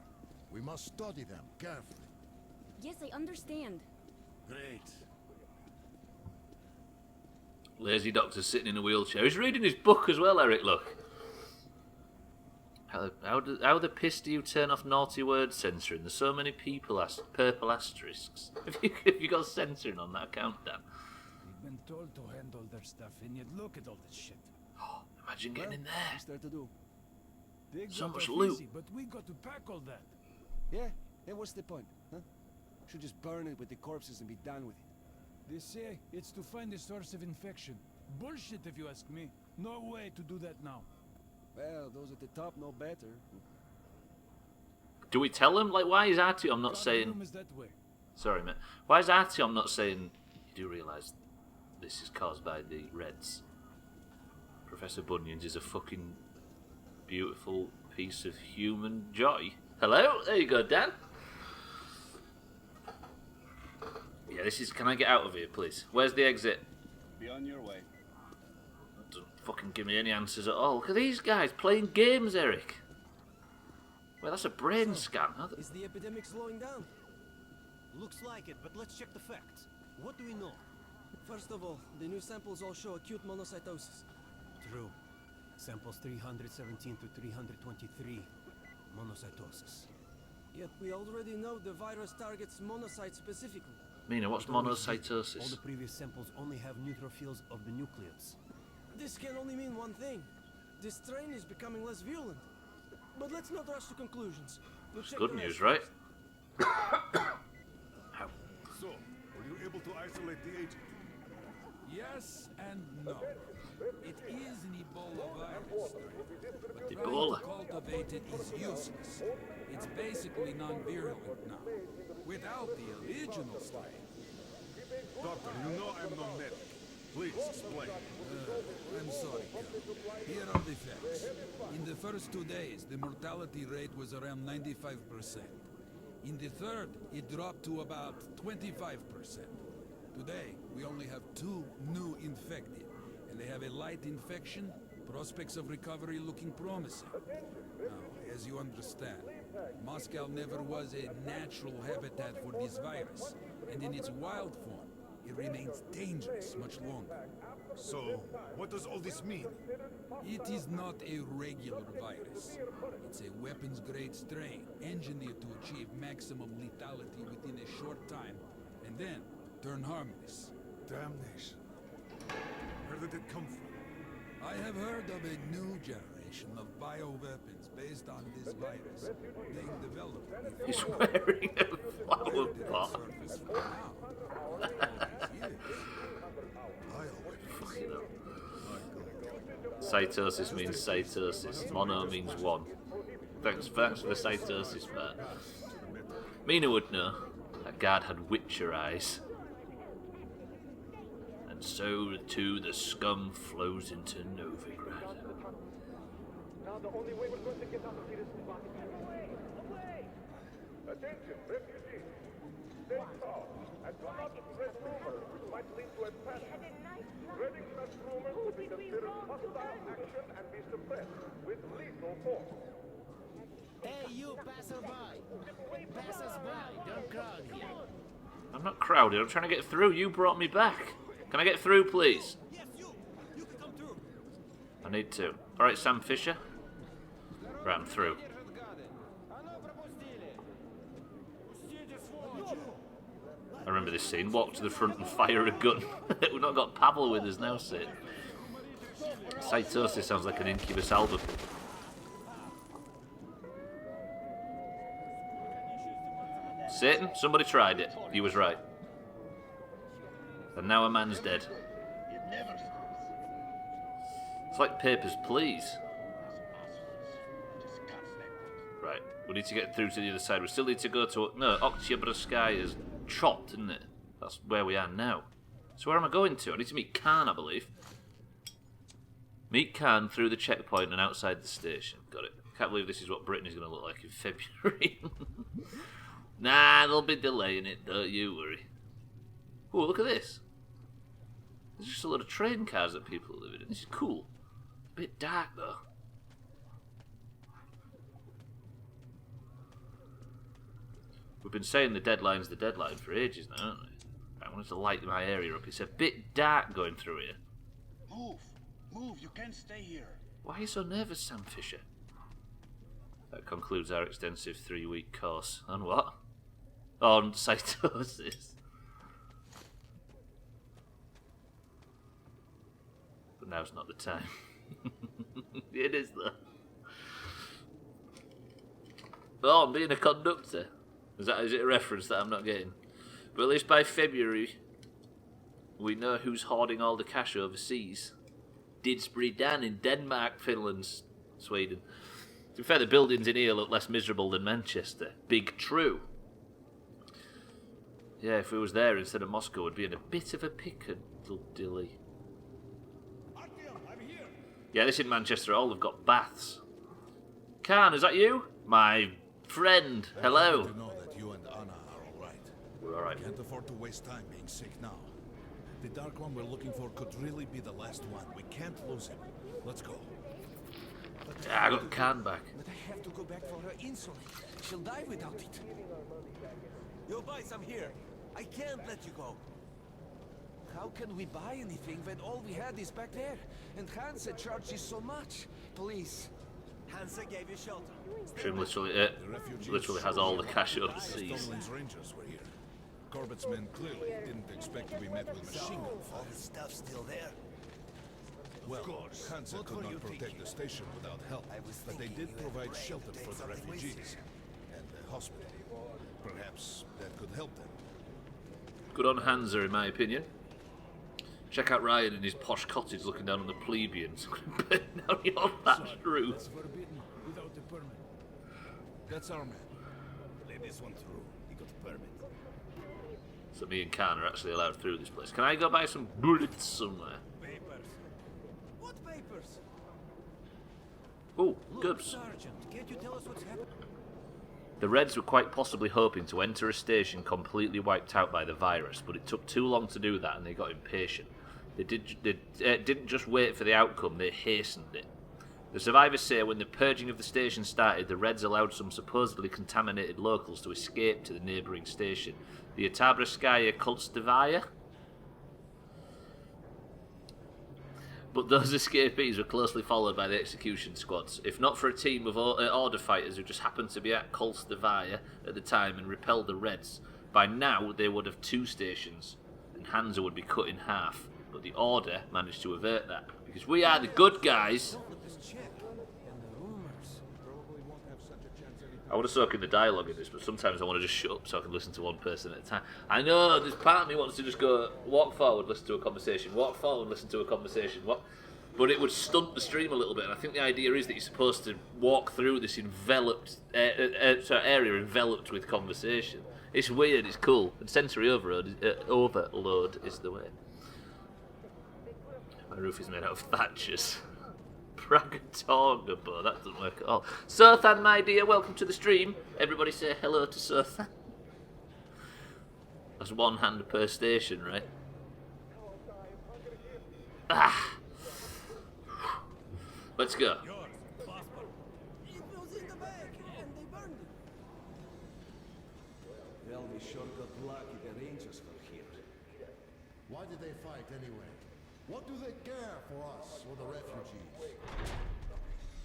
F: We must study them carefully.
N: Yes, I understand.
F: Great.
B: Lazy doctor's sitting in a wheelchair. He's reading his book as well, Eric, look. How the piss do you turn off naughty word censoring? There's so many people purple asterisks. Have you got censoring on that account, Dan?
P: We've been told to handle their stuff, and yet look at all this shit.
B: Imagine getting in there.
P: What's there to do? Dig
B: So
P: up
B: much
P: are
B: loot.
P: easy, but we got to pack all that.
Q: Yeah? And what's the point, huh? Should just burn it with the corpses and be done with it.
P: They say it's to find the source of infection. Bullshit, if you ask me. No way to do that now.
Q: Well, those at the top know better.
B: Do we tell him? Like, why is Artyom not
P: God,
B: saying...
P: room is that way.
B: Sorry, mate. Why is Artyom not saying... You do realise this is caused by the Reds? Professor Bunyan's is a fucking beautiful piece of human joy. Hello? There you go, Dan. Yeah, this is... Can I get out of here, please? Where's the exit?
G: Be on your way.
B: Doesn't fucking give me any answers at all. Look at these guys playing games, Eric. Well, that's a brain scan.
R: Is the epidemic slowing down? Looks like it, but let's check the facts. What do we know? First of all, the new samples all show acute monocytosis. True. Samples 317 to 323. Monocytosis. Yet we already know the virus targets monocytes specifically.
B: Mina, what's monocytosis?
R: All the previous samples only have neutrophils of the nucleus. This can only mean one thing. This strain is becoming less virulent. But let's not rush to conclusions. We'll check
B: Good
R: the
B: news,
R: rest
B: right?
L: So, were you able to isolate the agent?
M: Yes and no. It is an Ebola virus strain, but
B: Ebola.
M: trying to cultivate it is useless. It's basically non-virulent now. Without the original strain.
L: Doctor, you know I'm no medic. Please explain.
M: I'm sorry, Colonel. Here are the facts. In the first 2 days, the mortality rate was around 95%. In the third, it dropped to about 25%. Today, we only have 2 new infected, and they have a light infection, prospects of recovery looking promising. Now, as you understand, Moscow never was a natural habitat for this virus, and in its wild form, it remains dangerous much longer.
L: So, what does all this mean?
M: It is not a regular virus. It's a weapons-grade strain, engineered to achieve maximum lethality within a short time, and then turn harmless.
L: Damnation. Where did it come from?
M: I have heard of a new generation of bioweapons based on this virus being developed.
B: He's wearing a flower pot. Cytosis means cytosis. Mono means one. Thanks for the cytosis part. Mina would know. That guard had witcher eyes. And so too the scum flows into Novigrad.
I: Now the only way we're going to get out of here is to walk away. Attention, refugees. Stay calm and do not spread rumors which might lead to a panic. Spreading such rumors will be considered hostile action and be suppressed with lethal force.
H: Hey, you passerby! Pass us by, don't crowd here.
B: I'm not crowded, I'm trying to get through. You brought me back. Can I get through, please?
R: Yes, you can come through.
B: I need to. Alright, Sam Fisher. Right, I'm through. I remember this scene. Walk to the front and fire a gun. We've not got Pavel with us now, Sid. Cytosis sounds like an Incubus album. Satan, somebody tried it. He was right. And now a man's dead. It's like Papers, Please. Right, we need to get through to the other side. We still need to go to... No, Oktyabrskaya is chopped, isn't it? That's where we are now. So where am I going to? I need to meet Khan, I believe. Meet Khan through the checkpoint and outside the station. Got it. Can't believe this is what Britain is going to look like in February. Nah, they'll be delaying it, don't you worry. Oh, look at this. There's just a lot of train cars that people are living in. This is cool. Bit dark though. We've been saying the deadline's the deadline for ages now, haven't we? I wanted to light my area up. It's a bit dark going through here.
E: Move! Move! You can't stay here!
B: Why are you so nervous, Sam Fisher? That concludes our extensive 3-week course. On what? On cytosis. But now's not the time. It is though. Oh, I'm being a conductor. Is it a reference that I'm not getting? But at least by February, we know who's hoarding all the cash overseas. Didsbury Dan in Denmark, Finland, Sweden. To be fair, the buildings in here look less miserable than Manchester. Big true. Yeah, if we was there instead of Moscow, we'd be in a bit of a piccadilly. Yeah, this in Manchester, all have got baths. Khan, is that you? My friend, hello.
C: To know that you and Anna are all right.
B: We're all right.
C: Can't afford to waste time being sick now. The Dark One we're looking for could really be the last one. We can't lose him. Let's go.
B: Yeah, I got Khan back.
Q: But I have to go back for her insulin. She'll die without it. Yo, boys, I'm here. I can't let you go. How can we buy anything when all we had is back there? And Hansa charges so much. Please. Hansa gave you shelter.
B: Trim literally has all the cash overseas.
C: Stubbler's Rangers were here. Corbett's men clearly didn't expect to be met with machine gun fire.
Q: All the stuff still there?
C: Well, Hansa could not protect the station without help, but they did provide shelter for the refugees and the hospital. Perhaps that could help them.
B: Good on Hansa, in my opinion. Check out Ryan in his posh cottage looking down on the plebeians. Burn down your thatched roof.
P: Without a permit.
C: That's our man.
E: Let this one through. He got a permit.
B: So me and Khan are actually allowed through this place. Can I go buy some bullets somewhere?
Q: Papers. What papers?
B: Oh, Gubs.
Q: Sergeant, can't you tell us what's happened?
B: The Reds were quite possibly hoping to enter a station completely wiped out by the virus, but it took too long to do that and they got impatient. They didn't just wait for the outcome, they hastened it. The survivors say when the purging of the station started, the Reds allowed some supposedly contaminated locals to escape to the neighbouring station, the Otabrskaya Koltsevaya. But those escapees were closely followed by the execution squads. If not for a team of order fighters who just happened to be at Koltsevaya at the time and repelled the Reds, by now they would have 2 stations, and Hansa would be cut in half. But the Order managed to avert that, because we are the good guys. I want to soak in the dialogue in this, but sometimes I want to just shut up so I can listen to one person at a time. I know, there's part of me wants to just go, walk forward, listen to a conversation, walk forward, listen to a conversation, but it would stunt the stream a little bit, and I think the idea is that you're supposed to walk through this area enveloped with conversation. It's weird, it's cool, and sensory overload is the way. My roof is made out of thatchers. Pragatogabo, that doesn't work at all. Sothan, my dear, welcome to the stream. Everybody say hello to Sothan. That's 1 hand per station, right? Ah! Let's go.
Q: It was in the bag, and they burned it. Well, we sure got lucky the Rangers were here.
F: Why did they fight anyway? What do they care for us or the refugees?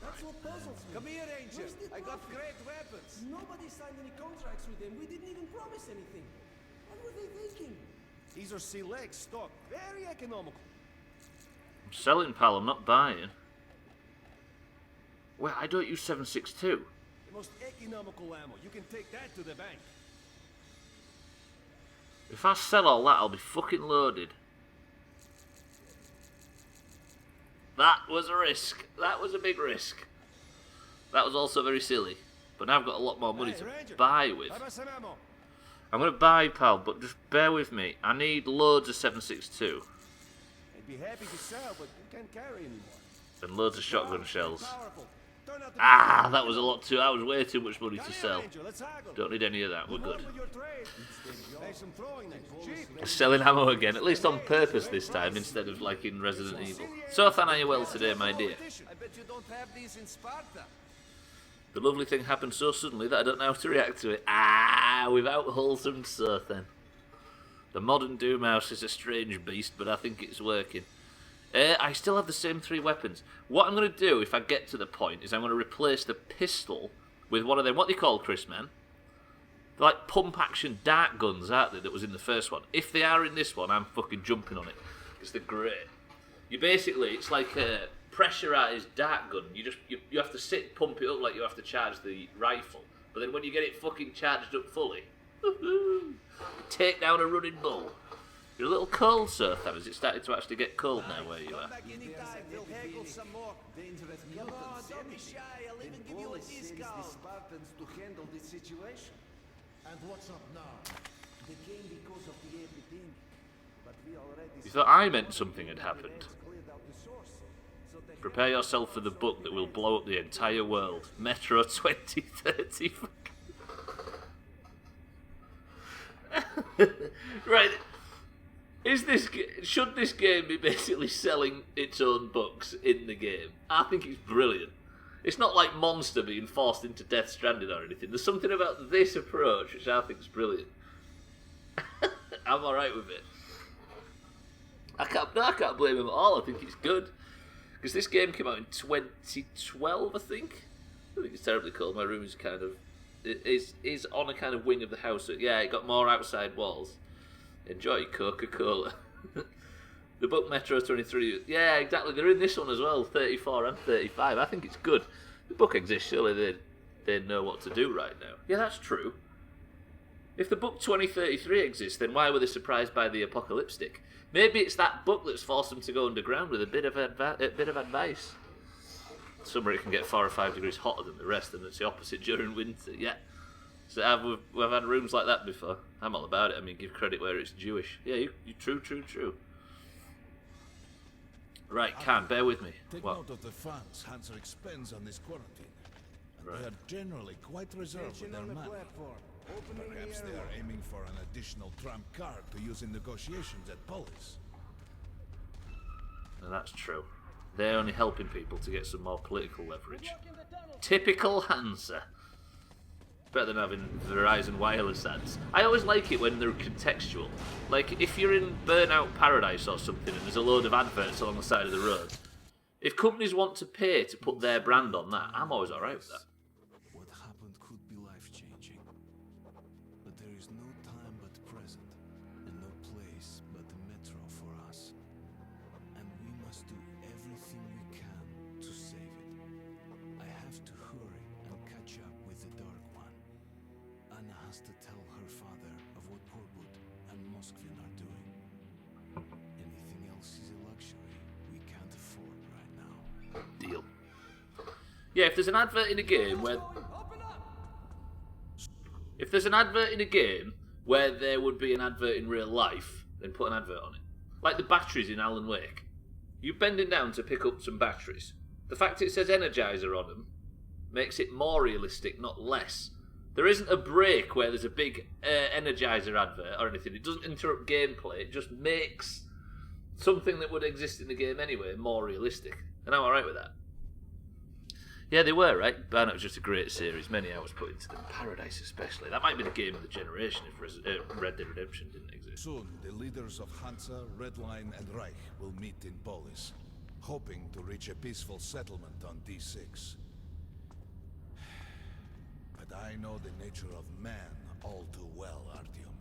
Q: That's what puzzles me. Come here, Ranger. I got great weapons. Nobody signed any contracts with them. We didn't even promise anything. What were they thinking? These are select stock. Very economical.
B: I'm selling, pal. I'm not buying. Well, I don't use 7.62.
Q: The most economical ammo. You can take that to the bank.
B: If I sell all that, I'll be fucking loaded. That was a risk. That was a big risk. That was also very silly. But now I've got a lot more money to buy with. I'm going to buy, pal, but just bear with me. I need loads of 7.62.
Q: I'd be happy to sell, but you can't carry anymore.
B: And loads of shotgun shells.
Q: Powerful.
B: Ah, that was a lot too. That was way too much money to sell. Don't need any of that. We're good. Selling ammo again, at least on purpose this time, instead of like in Resident Evil. So, Than, are you well today, my dear?
Q: I bet you don't have these in Sparta.
B: The lovely thing happened so suddenly that I don't know how to react to it. Ah, without wholesome Sothan. The modern Doomhaus is a strange beast, but I think it's working. I still have the same 3 weapons. What I'm going to do, if I get to the point, is I'm going to replace the pistol with one of them. What they call, Chris, man? They're like pump-action dart guns, aren't they, that was in the first one. If they are in this one, I'm fucking jumping on it. Because they're great. You basically, it's like a pressurised dart gun. You have to sit, pump it up like you have to charge the rifle. But then when you get it fucking charged up fully, you take down a running bull. You're a little cold, sir, Than. Has it started to actually get cold now where you are? You thought I meant something had happened. Prepare yourself for the book that will blow up the entire world. Metro 2030. Right. Should this game be basically selling its own books in the game? I think it's brilliant. It's not like Monster being forced into Death Stranding or anything. There's something about this approach which I think is brilliant. I'm alright with it. I can't blame him at all. I think it's good. Because this game came out in 2012, I think. I think it's terribly cold. My room is kind of... is on a kind of wing of the house. So yeah, it got more outside walls. Enjoy Coca-Cola. The book Metro 23. Yeah, exactly. They're in this one as well, 34 and 35. I think it's good. The book exists, surely they know what to do right now. Yeah, that's true. If the book 2033 exists, then why were they surprised by the apocalyptic? Maybe it's that book that's forced them to go underground with a bit of advice. Somewhere it can get 4 or 5 degrees hotter than the rest, and it's the opposite during winter. Yeah. So we've had rooms like that before. I'm all about it. I mean, give credit where it's Jewish. Yeah, you true. Right, Khan, bear with me.
C: Take
B: What?
C: note of the funds Hanser expends on this quarantine.
B: Right.
C: They are generally quite reserved with their money. Perhaps they are aiming for an additional trump card to use in negotiations at Polis.
B: And that's true. They're only helping people to get some more political leverage. Typical Hansa. Better than having Verizon wireless ads. I always like it when they're contextual. Like, if you're in Burnout Paradise or something and there's a load of adverts along the side of the road, if companies want to pay to put their brand on that, I'm always alright with that.
C: What happened could be life-changing. But there is no time but present, and no place but the Metro for us. And we must do everything we can to save it. I have to hurry and catch up with the Dark One. Anna has to tell her father of what Korbut and Moskvin are doing. Anything else is a luxury we can't afford right now.
B: Deal. Yeah, if there's an advert in a game where... If there's an advert in a game where there would be an advert in real life, then put an advert on it. Like the batteries in Alan Wake. You're bending down to pick up some batteries. The fact it says Energizer on them makes it more realistic, not less. There isn't a break where there's a big Energizer advert or anything. It doesn't interrupt gameplay. It just makes something that would exist in the game anyway more realistic. And I'm alright with that. Yeah, they were, right? Burnout was just a great series. Many hours put into them. Paradise especially. That might be the game of the generation if Red Dead Redemption didn't exist.
C: Soon, the leaders of Hansa, Redline, and Reich will meet in Polis, hoping to reach a peaceful settlement on D6. But I know the nature of man all too well, Artyom.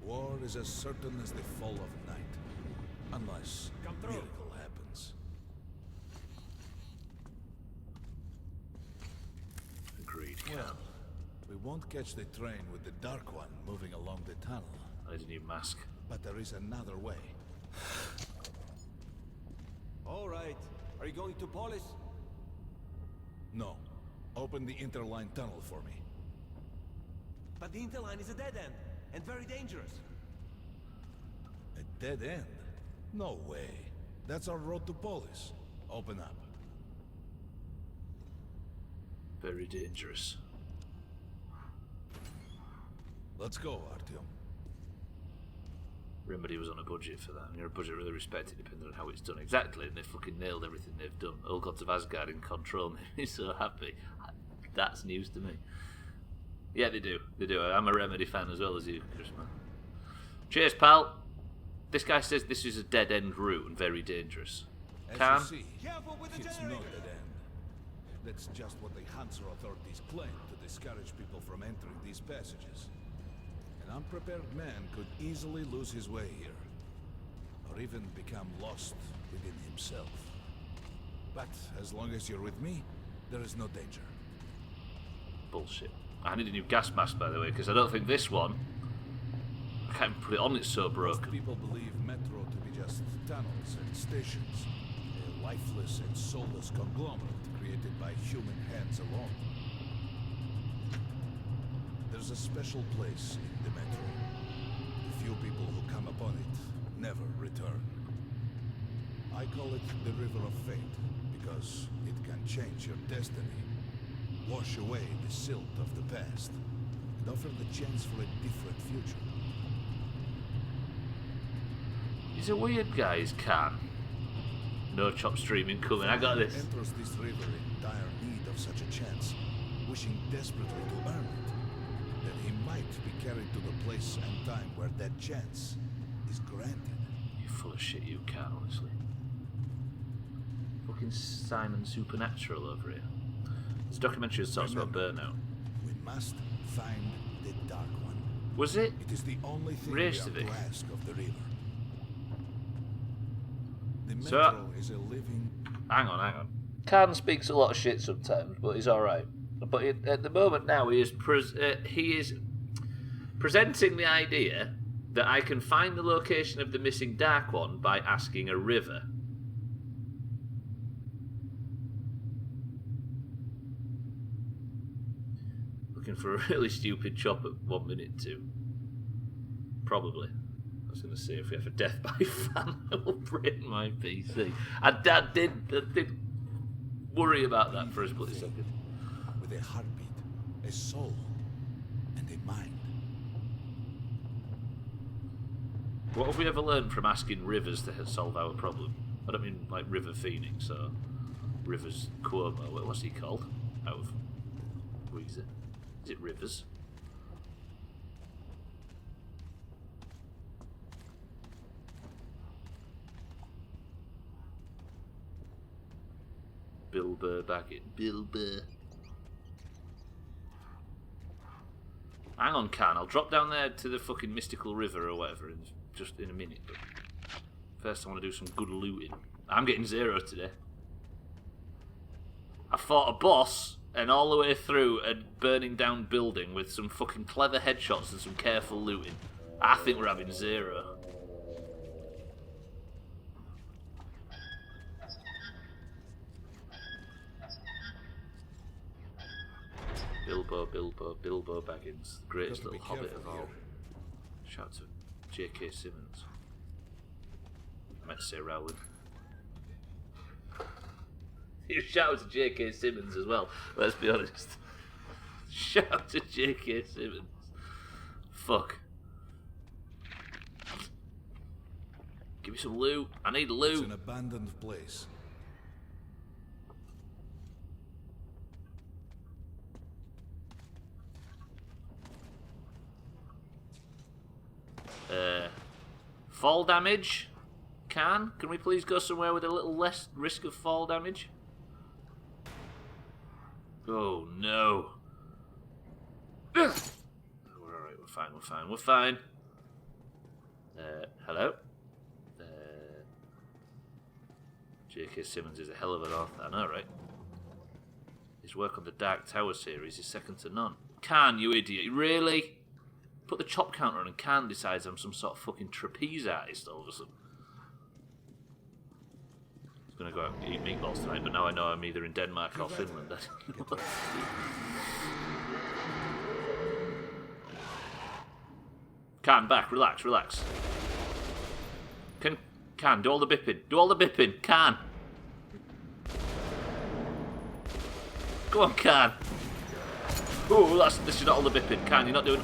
C: War is as certain as the fall of night, unless a miracle happens.
B: Agreed.
C: Well, we won't catch the train with the Dark One moving along the tunnel.
B: I need a new mask.
C: But there is another way.
Q: All right. Are you going to Polis?
C: No. Open the interline tunnel for me.
Q: But the interline is a dead end, and very dangerous.
C: A dead end? No way. That's our road to Polis. Open up.
B: Very dangerous.
M: Let's go, Artyom.
B: Remedy was on a budget for that. And your budget really respected depending on how it's done. Exactly, and they fucking nailed everything they've done. All gods of Asgard in control made me so happy. That's news to me. Yeah, they do. They do. I'm a Remedy fan as well as you, Chris, man. Cheers, pal. This guy says this is a dead-end route and very dangerous. Cam?
M: As you see, it's not a dead end. That's just what the Hanser authorities claim to discourage people from entering these passages. An unprepared man could easily lose his way here, or even become lost within himself. But as long as you're with me, there is no danger.
B: Bullshit. I need a new gas mask, by the way, because I don't think this one... I can't even put it on, it's so broken.
M: Most people believe Metro to be just tunnels and stations. A lifeless and soulless conglomerate created by human hands alone. There's a special place in the Metro. The few people who come upon it never return. I call it the River of Fate, because it can change your destiny, wash away the silt of the past, and offer the chance for a different future.
B: He's a weird guy, is Khan. No chop streaming coming, I got this.
M: Enters this river in dire need of such a chance, wishing desperately to earn it, then he might be carried to the place and time where that chance is granted.
B: You're full of shit, you Khan, honestly. Fucking Simon Supernatural over here. This documentary talks about burnout.
M: We must find the Dark One.
B: Was it?
M: It is the only thing we have to ask of the river. The Metro is a living...
B: Hang on. Khan speaks a lot of shit sometimes, but he's alright. But at the moment now, he is presenting the idea that I can find the location of the missing Dark One by asking a river. Looking for a really stupid chop at 1 minute 2. Probably. I was going to say, if we have a Death by fan, I will break my PC. I did worry about that for a split second.
M: With a heartbeat, a soul, and a mind.
B: What have we ever learned from asking rivers to solve our problem? I don't mean like River Phoenix or Rivers Cuomo. What's he called? Out of Weezer. Is it Rivers? Bill Burr back in. Bill Burr. Hang on, Can. I'll drop down there to the fucking mystical river or whatever just in a minute. But first I want to do some good looting. I'm getting 0 today. I fought a boss and all the way through a burning down building with some fucking clever headshots and some careful looting. I think we're having 0. Bilbo Baggins, the greatest little hobbit of all. Shout out to J.K. Simmons. I meant to say Rowling. You shout out to J.K. Simmons as well, let's be honest. Shout out to J.K. Simmons. Fuck. Give me some loot. I need loot.
M: It's an abandoned place.
B: Fall damage? Can we please go somewhere with a little less risk of fall damage? Oh no. We're alright, we're fine. Hello? J.K. Simmons is a hell of an author, I know, right? His work on the Dark Tower series is second to none. Can, you idiot, really? Put the chop counter on and Khan decides I'm some sort of fucking trapeze artist all of a sudden. I was going to go out and eat meatballs tonight, but now I know I'm either in Denmark or Finland. Khan, back, relax. Khan, do all the bipping. Khan! Go on, Khan. Ooh, this is not all the bipping. Khan, you're not doing...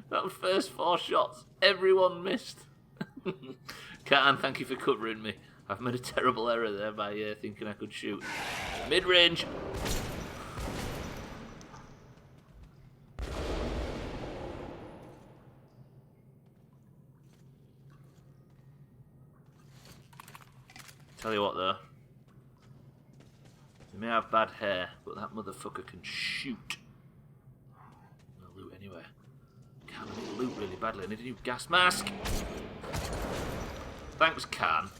B: That first 4 shots, everyone missed. Khan, thank you for covering me. I've made a terrible error there by thinking I could shoot. Mid-range. Tell you what though, they may have bad hair, but that motherfucker can shoot. No loot anywhere. Can I need loot really badly? I need a new gas mask. Thanks, Khan.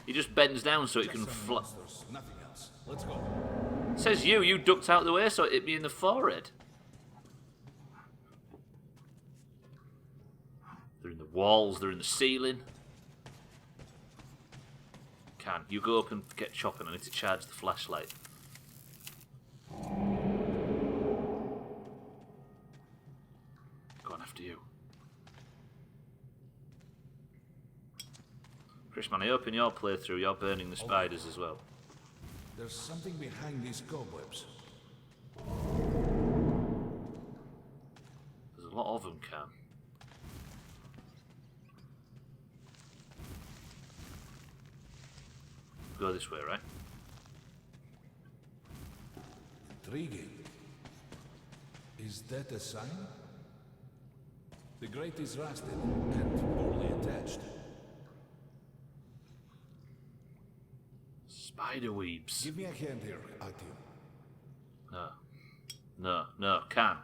B: He just bends down so it can fly.
M: Nothing else. Let's go.
B: Says you ducked out the way so it hit me in the forehead. They're in the walls, they're in the ceiling. Khan, you go up and get chopping. I need to charge the flashlight. Go on after you. Chris, man, I open your playthrough, you're burning the spiders as well.
M: There's something behind these cobwebs.
B: There's a lot of them, Khan. Go this way, right?
M: Intriguing. Is that a sign? The grate is rusted and poorly attached.
B: Spider weebs.
M: Give me a hand here, Artyom.
B: No, Khan.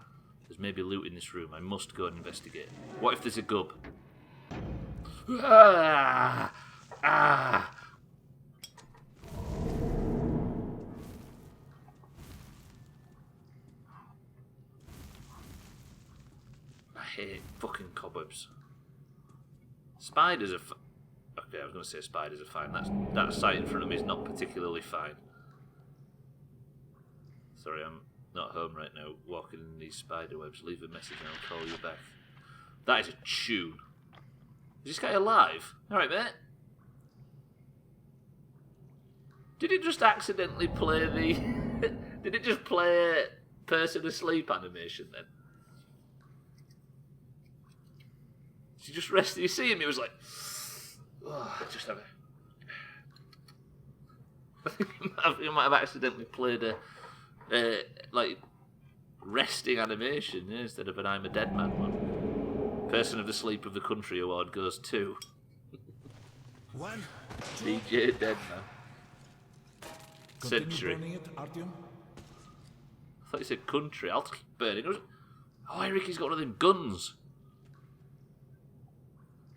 B: There's maybe loot in this room. I must go and investigate. What if there's a gub? Ah! I hate fucking cobwebs. Spiders are okay, I was going to say spiders are fine. That sight in front of me is not particularly fine. Sorry, I'm not home right now walking in these spider webs. Leave a message and I'll call you back. That is a tune. Is this guy alive? Alright, mate. Did it just accidentally play the... Did it just play person asleep animation then? Did you just rest? You see him? It was like... Oh, just have a... I think he might have accidentally played a... like, resting animation instead of an I'm a Dead Man one. Person of the Sleep of the Country award goes to...
M: One,
B: DJ Dead Man. Century.
M: burning it, Artyom?
B: I thought you said country. I'll keep burning. Oh, Eric's got one of them guns.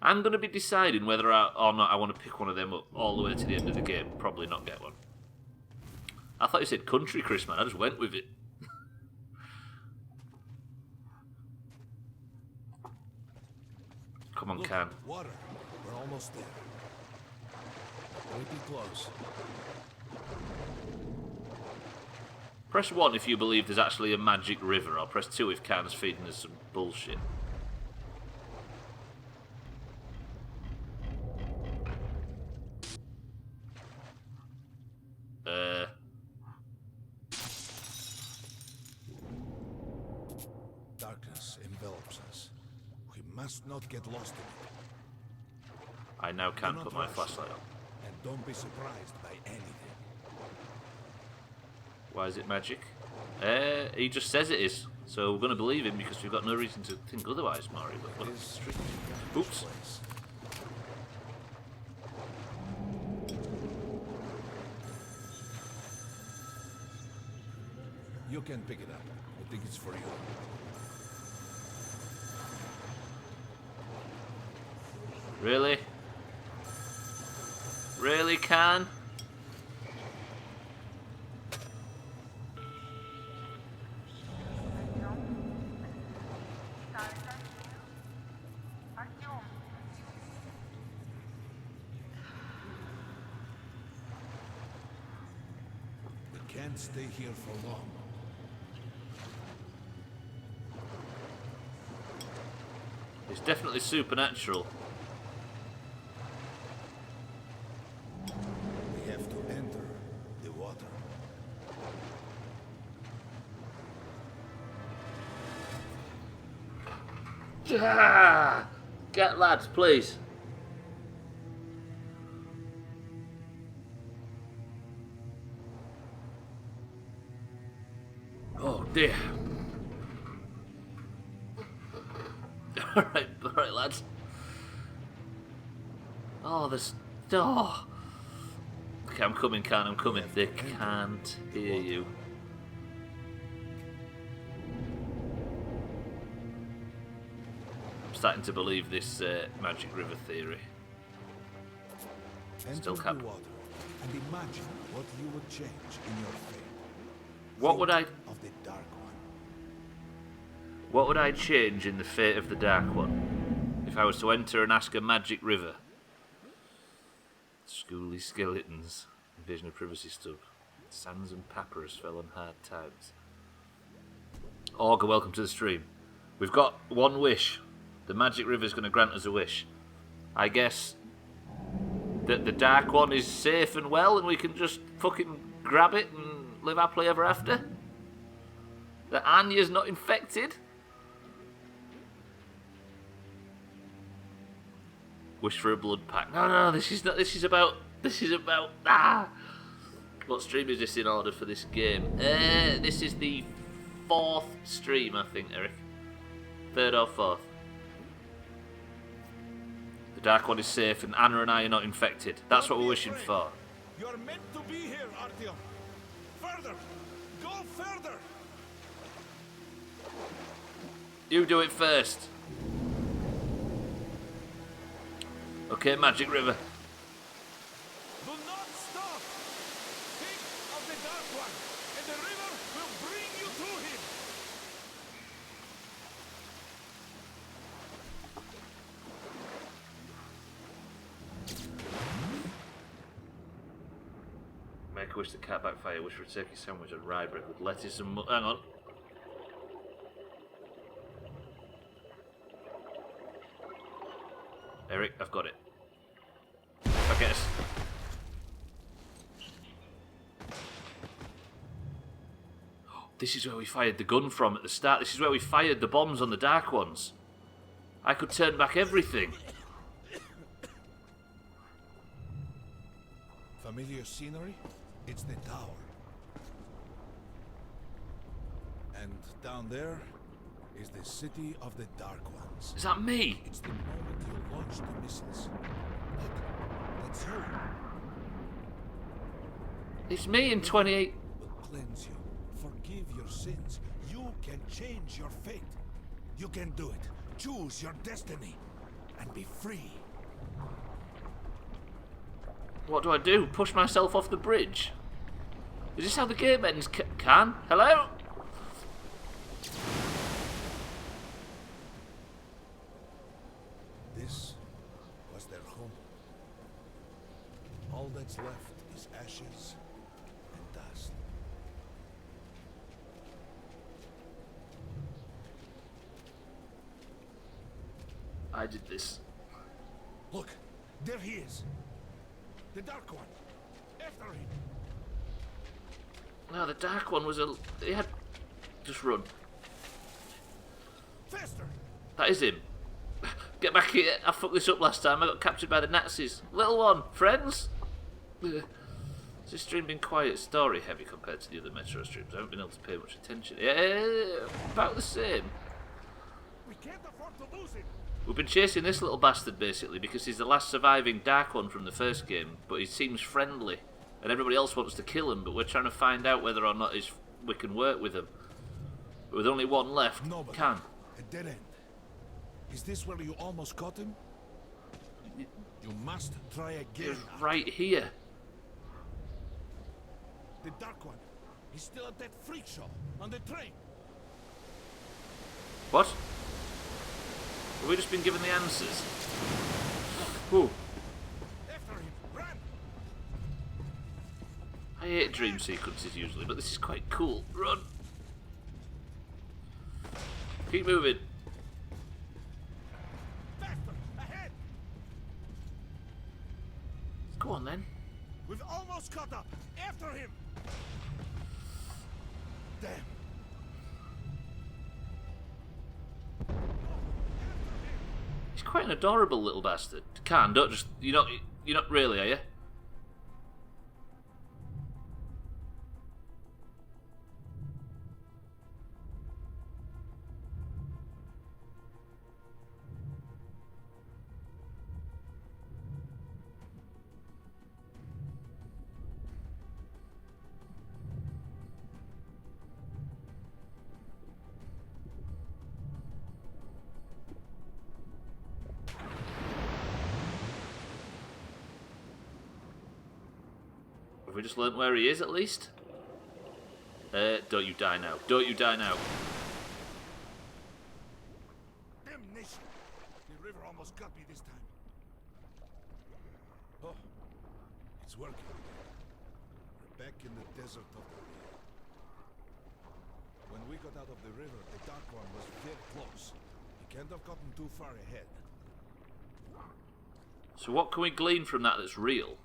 B: I'm going to be deciding whether or not I want to pick one of them up all the way to the end of the game. Probably not get one. I thought you said country, Chris, man. I just went with it. Come on,
M: Look,
B: Khan.
M: Water. We're almost there. Pretty close.
B: Press 1 if you believe there's actually a magic river, or press 2 if Khan's feeding us some bullshit.
M: Darkness envelops us. We must not get lost in it.
B: I now can
M: Do not
B: put my
M: rush.
B: flashlight on.
M: And don't be surprised by anything.
B: Why is it magic? He just says it is. So we're going to believe him because we've got no reason to think otherwise, Mari. But oops.
M: You can pick it up. I think it's for you.
B: Really? Really, Khan?
M: We can't stay here for long.
B: It's definitely supernatural.
C: We have to enter the water.
B: Ah! Get lads, please. Oh dear. Alright lads. Oh, there's... Oh. Okay, I'm coming, Khan, I'm coming. They can't hear you. I'm starting to believe this magic river theory. Still
C: Enter
B: can't.
C: the water and imagine what you would change in your fate.
B: What would I...
C: Of the Dark One.
B: What would I change in the fate of the Dark One if I was to enter and ask a magic river? Schooly skeletons, invasion of privacy stub, sands and papyrus fell on hard times. Augur, welcome to the stream. We've got one wish. The magic river's going to grant us a wish. I guess that the Dark One is safe and well and we can just fucking grab it and live happily ever after? That Anya's not infected? Wish for a blood pack. No, this is not. This is about. What stream is this in order for this game? This is the 4th stream, I think, Eric. 3rd or 4th. The Dark One is safe, and Anna and I are not infected. That's what we're wishing for.
C: You're meant to be here, Artyom. Further! Go further!
B: You do it first. Okay, Magic River.
C: Do not stop! Think of the Dark One, and the river will bring you to him!
B: Make a wish to cat backfire. Wish for a turkey sandwich and rye bread with lettuce and hang on. Eric, I've got it. I guess. This is where we fired the gun from at the start. This is where we fired the bombs on the Dark Ones. I could turn back everything.
C: Familiar scenery? It's the tower. And down there is the city of the Dark Ones.
B: Is that me?
C: It's the moment you launch the missiles. Look, that's you.
B: It's me in 28.
C: Will cleanse you, forgive your sins. You can change your fate. You can do it. Choose your destiny and be free.
B: What do I do? Push myself off the bridge? Is this how the game ends, Can? Hello?
C: This was their home. All that's left is ashes and dust.
B: I did this.
C: Look, there he is. The Dark One. After him.
B: No, the Dark One was a... He had... Just run.
C: Faster!
B: That is him. Get back here. I fucked this up last time. I got captured by the Nazis. Little one, friends? Has this stream been quiet, story heavy compared to the other Metro streams? I haven't been able to pay much attention. Yeah, about the same.
C: We can't afford to lose him.
B: We've been chasing this little bastard basically because he's the last surviving Dark One from the first game, but he seems friendly, and everybody else wants to kill him. But we're trying to find out whether or not we can work with him. But with only one left,
C: Nobody.
B: Can.
C: A dead end. Is this where you almost caught him? You must try again.
B: He's right here.
C: The Dark One. He's still at that freak show on the train.
B: What? Have we just been given the answers? Ooh.
C: After him. Run!
B: I hate dream sequences usually, but this is quite cool. Run! Keep moving. Go on then.
F: We've almost caught up. After him. Damn.
B: He's quite an adorable little bastard. Khan, don't just... You're not really, are you? Have we just learnt where he is, at least? Don't you die now. Don't you die now.
F: Damnation! The river almost got me this time. Oh, it's working. We're back in the desert of the river. When we got out of the river, the Dark One was very close. He can't have gotten too far ahead.
B: So what can we glean from that that's real?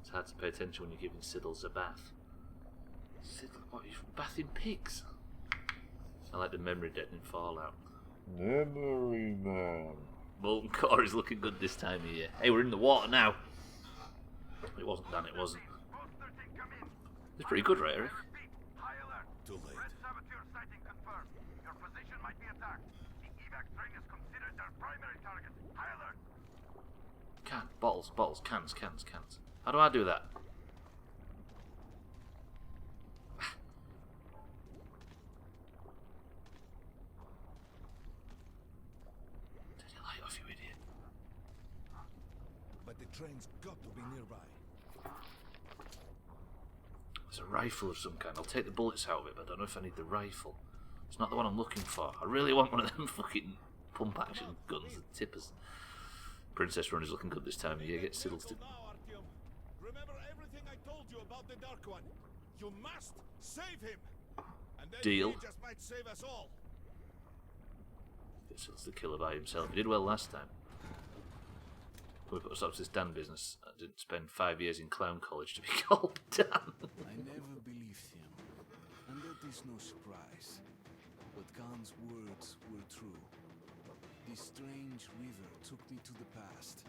B: It's hard to pay attention when you're giving Siddles a bath. Siddle, what, you're bathing pigs? I like the memory dead in Fallout.
A: Memory man.
B: Molten core is looking good this time of year. Hey, we're in the water now. It wasn't Dan, it wasn't. It's pretty good, right, Eric?
F: Too late.
B: Bottles, cans. How do I do that? Turn your light off, you idiot.
F: But the train's got to be nearby.
B: There's a rifle of some kind. I'll take the bullets out of it, but I don't know if I need the rifle. It's not the one I'm looking for. I really want one of them fucking pump action guns, the tippers. Princess Run is looking good this time of year. Get Siddles to...
F: Remember everything I told you about the Dark One. You must save him. And then
B: Deal.
F: he just might save us all.
B: Get Siddles the killer by himself. He did well last time. Can we put a stop to this Dan business? I didn't spend 5 years in clown college to be called Dan.
C: I never believed him, and that is no surprise. But Khan's words were true. This strange river took me to the past.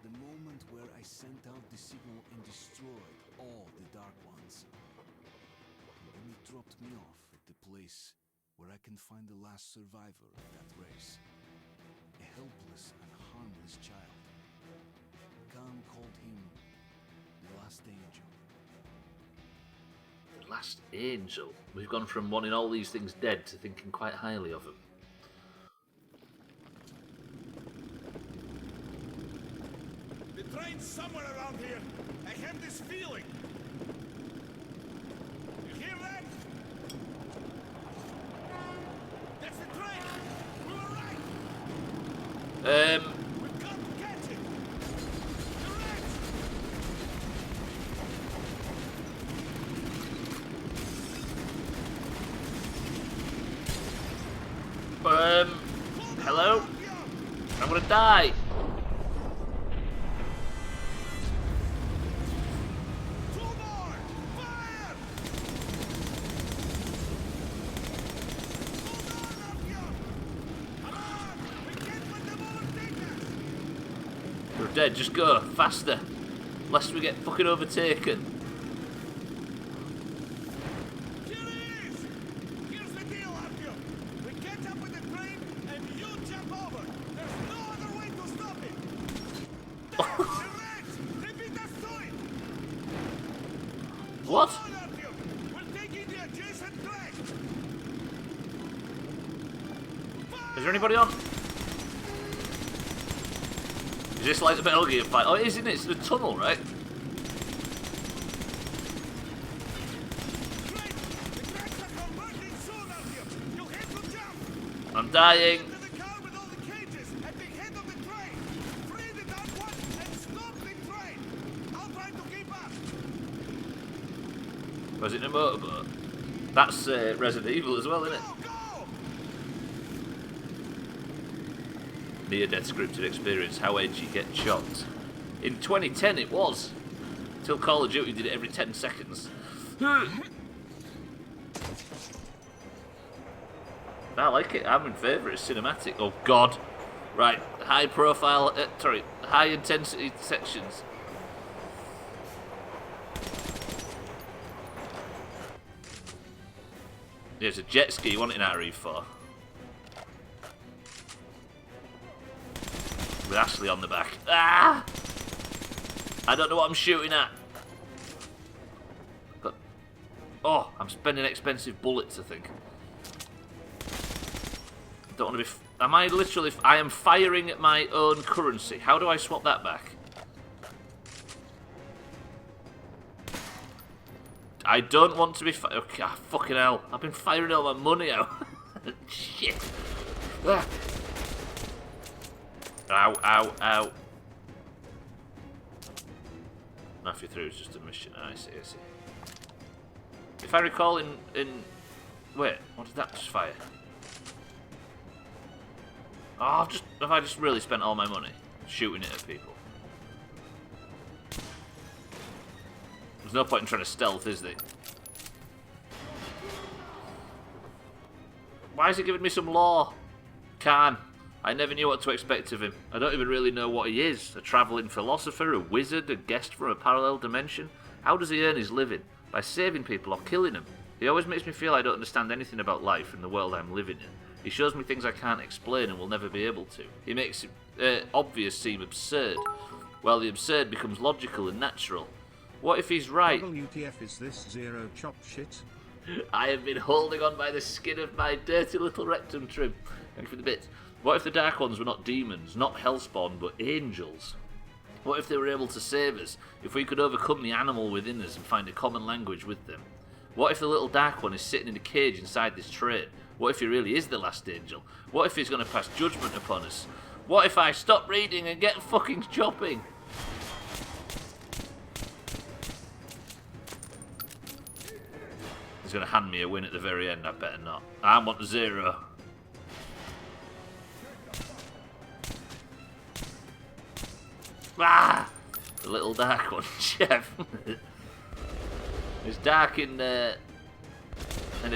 C: The moment where I sent out the signal and destroyed all the Dark Ones. And then it dropped me off at the place where I can find the last survivor of that race. A helpless and harmless child. Khan called him the Last Angel.
B: The Last Angel. We've gone from wanting all these things dead to thinking quite highly of them.
F: The train's somewhere around here. I have this feeling. You hear that? That's the train. We were right. We've got to catch it.
B: Hello? I'm gonna die. You're dead, just go, faster. Lest we get fucking overtaken.
F: Here it is! Here's the deal, Artyom. We catch up with the train and you jump over. There's no other way to stop it. The reds! They beat us to it!
B: What?
F: Hold on, Artyom. We're taking the adjacent track.
B: Is there anybody on? Is this like the Metal Gear fight? Oh, it is, isn't it? It's the tunnel, right? I'm dying.
F: To the car with all the cages at the head of the train. Free the Dark One and
B: Was it in a motorboat? That's Resident Evil as well, isn't it? Near-death scripted experience, how edgy get shot. In 2010 it was. Till Call of Duty did it every 10 seconds. I like it, I'm in favour, it's cinematic. Oh god. Right, high profile, high intensity sections. There's a jet ski, you want it in RE4. With Ashley on the back. Ah! I don't know what I'm shooting at. But, oh, I'm spending expensive bullets, I think. Don't want to be... Am I literally... I am firing at my own currency. How do I swap that back? I don't want to be... Okay, fucking hell. I've been firing all my money out. Shit. Ah. Ow, ow, ow. Matthew through is just a mission. I see, I see. If I recall in... Wait, what did that just fire? Oh, have I just really spent all my money shooting it at people? There's no point in trying to stealth, is there? Why is he giving me some lore? Khan. I never knew what to expect of him. I don't even really know what he is. A travelling philosopher, a wizard, a guest from a parallel dimension? How does he earn his living? By saving people or killing them? He always makes me feel I don't understand anything about life and the world I'm living in. He shows me things I can't explain and will never be able to. He makes obvious seem absurd, while the absurd becomes logical and natural. What if he's right?
A: WTF is this zero chop shit?
B: I have been holding on by the skin of my dirty little rectum trim. Thank you for the bits. What if the Dark Ones were not demons, not hellspawn, but angels? What if they were able to save us? If we could overcome the animal within us and find a common language with them? What if the little Dark One is sitting in a cage inside this train? What if he really is the last angel? What if he's going to pass judgment upon us? What if I stop reading and get fucking chopping? He's going to hand me a win at the very end, I better not. I want 0. Ah! The little Dark One, Jeff. It's dark in a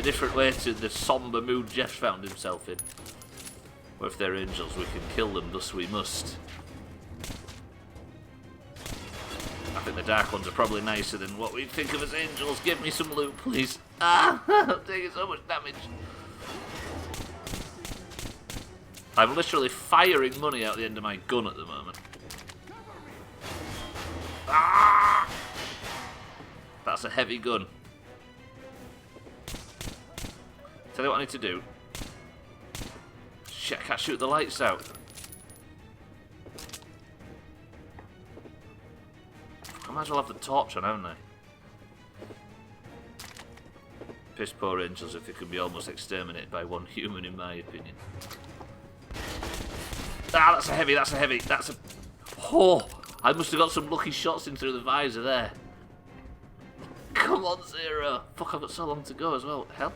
B: different way to the somber mood Jeff found himself in. What if they're angels? We can kill them, thus we must. I think the Dark Ones are probably nicer than what we think of as angels. Give me some loot, please. Ah! I'm taking so much damage. I'm literally firing money out the end of my gun at the moment. Ah! That's a heavy gun. Tell you what I need to do. Shit, I can't shoot the lights out. I might as well have the torch on, haven't I? Piss poor angels if they can be almost exterminated by one human, in my opinion. Ah, that's a heavy, that's a heavy, that's a... Oh! I must have got some lucky shots in through the visor there. Come on, 0. Fuck, I've got so long to go as well. Hell.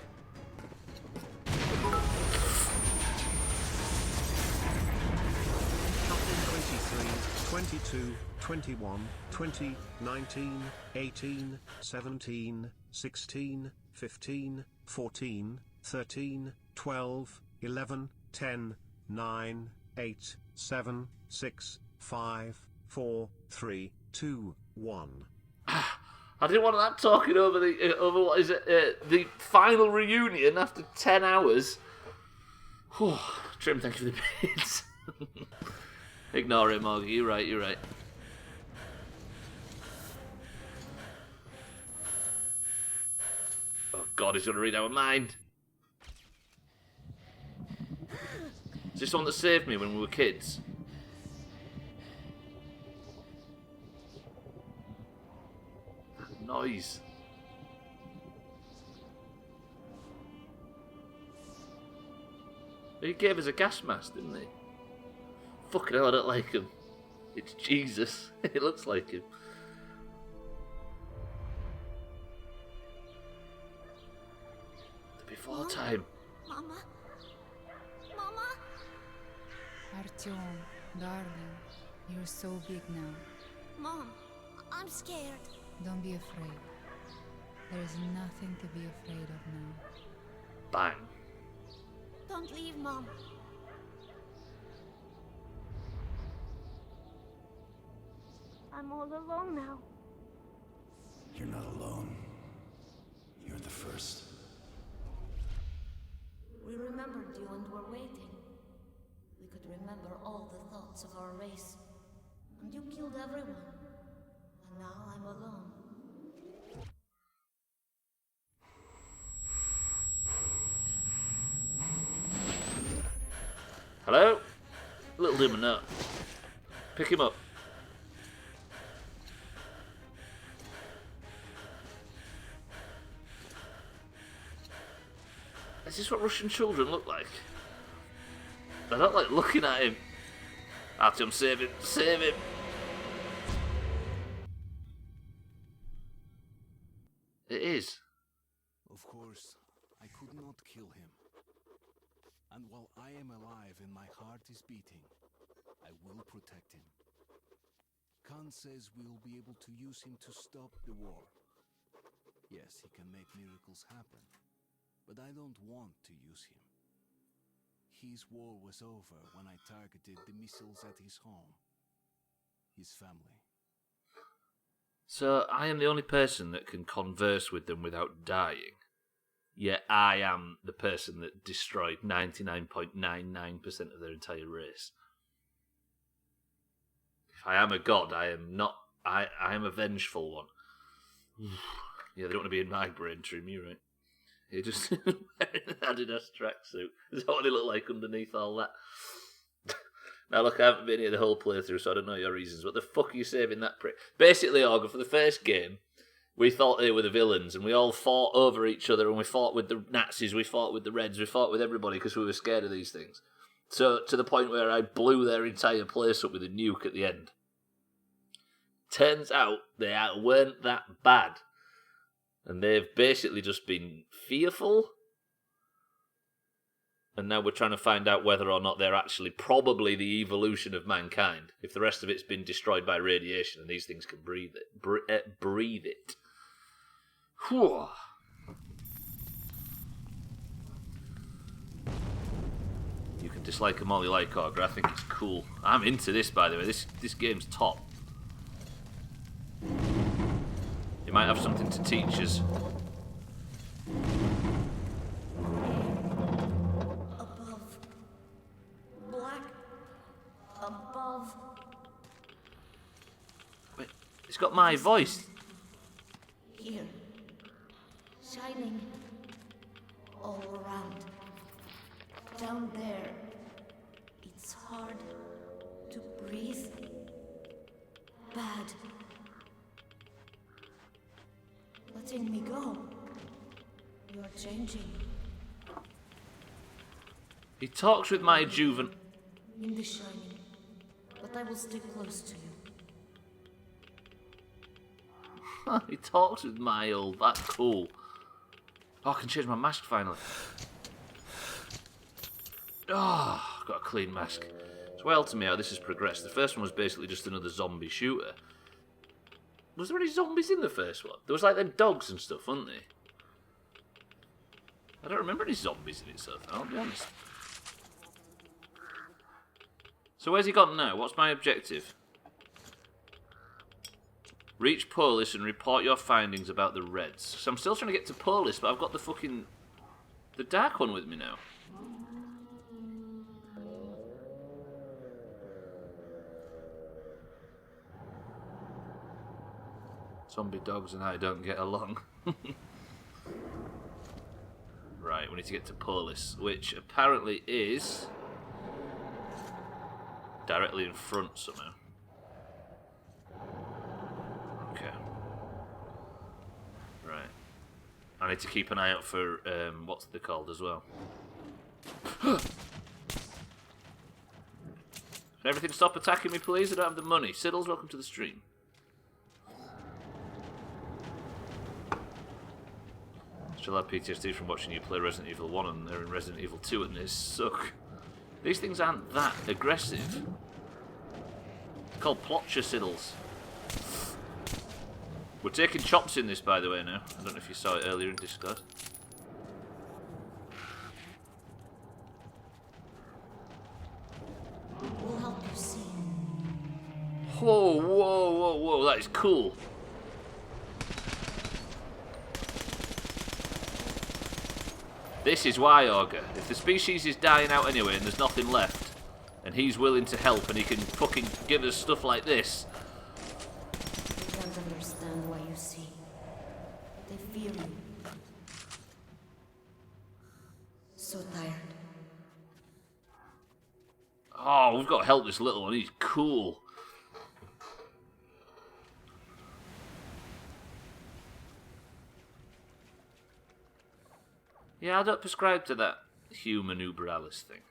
A: 22, 21, 20, 19, 18, 17, 16, 15, 14, 13, 12, 11, 10, 9, 8, 7, 6, 5, 4, 3, 2, 1.
B: I didn't want that talking over the over what is it the final reunion after 10 hours. Trim, thank you for the bits. Ignore it, Morgie. You're right. You're right. Oh God, he's gonna read our mind. Is this one that saved me when we were kids? That noise. He gave us a gas mask, didn't he? Fucking hell, I don't like him. It's Jesus. It looks like him.
D: Artyom, darling, you're so big now.
O: Mom, I'm scared.
D: Don't be afraid. There is nothing to be afraid of now.
B: Bang.
O: Don't leave, Mom. I'm all alone now.
C: You're not alone. You're the first.
O: We remembered you and were waiting. We could remember all the thoughts of our race. And you killed everyone. And now I'm alone.
B: Hello? Little dim nut. Pick him up. Is this what Russian children look like? I don't like looking at him. Artyom, save him. Save him. It is.
C: Of course, I could not kill him. And while I am alive and my heart is beating, I will protect him. Khan says we'll be able to use him to stop the war. Yes, he can make miracles happen, but I don't want to use him. His war was over when I targeted the missiles at his home. His family.
B: So I am the only person that can converse with them without dying. Yet I am the person that destroyed 99.99% of their entire race. If I am a god, I am not. I am a vengeful one. Yeah, they don't want to be in my brain, Trim, you're right. You're just wearing an Adidas tracksuit. Is that what they look like underneath all that? Now look, I haven't been here the whole playthrough, so I don't know your reasons. What the fuck are you saving that prick? Basically, Augur, for the first game, we thought they were the villains, and we all fought over each other, and we fought with the Nazis, we fought with the Reds, we fought with everybody because we were scared of these things. So, to the point where I blew their entire place up with a nuke at the end. Turns out, they weren't that bad. And they've basically just been fearful. And now we're trying to find out whether or not they're actually probably the evolution of mankind. If the rest of it's been destroyed by radiation and these things can breathe it. Breathe it. Whew. You can dislike them all you like, Augur. I think it's cool. I'm into this, by the way. This game's top. You might have something to teach us.
O: Above. Black. Above.
B: Wait, it's got my voice.
O: Here. Shining. All around. Down there. It's hard to breathe. Bad. Letting me go. You're changing.
B: He talks with my juven.
O: In the shining. But I will stay close to you.
B: He talks with my old. That's cool. Oh, I can change my mask finally. Oh, I've got a clean mask. It's well to me how this has progressed. The first one was basically just another zombie shooter. Was there any zombies in the first one? There was like them dogs and stuff, weren't they? I don't remember any zombies in it so far, I'll be honest. So where's he gone now? What's my objective? Reach Polis and report your findings about the Reds. So I'm still trying to get to Polis, but I've got the Dark One with me now. Zombie dogs and I don't get along. Right, we need to get to Polis, which apparently is directly in front somehow. Okay. Right. I need to keep an eye out for, what's they called as well. Can everything stop attacking me, please? I don't have the money. Siddles, welcome to the stream. Still have PTSD from watching you play Resident Evil 1 and they're in Resident Evil 2 and they suck. These things aren't that aggressive. They're called plotchacidals. We're taking chops in this, by the way, now. I don't know if you saw it earlier in Discord.
O: We'll help you see.
B: Whoa, whoa, whoa, whoa, that is cool. This is why, Augur. If the species is dying out anyway and there's nothing left, and he's willing to help and he can fucking give us stuff like this.
O: They can't understand why you see. They fear you. So tired.
B: Oh, we've got to help this little one. He's cool. Yeah, I don't prescribe to that human uber Alice thing.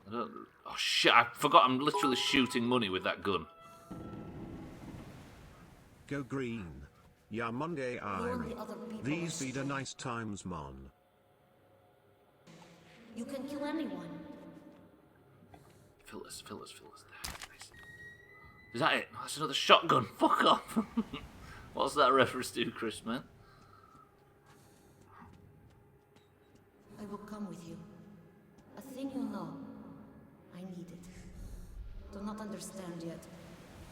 B: I don't... Oh shit, I forgot I'm literally shooting money with that gun.
A: Go green. Ya Monday Irie. These be the nice times, mon.
O: You can kill anyone.
B: Fill us. Nice. Is that it? That's another shotgun. Fuck off. What's that reference to, Chris, man?
O: I will come with you. A thing you know. I need it. Do not understand yet.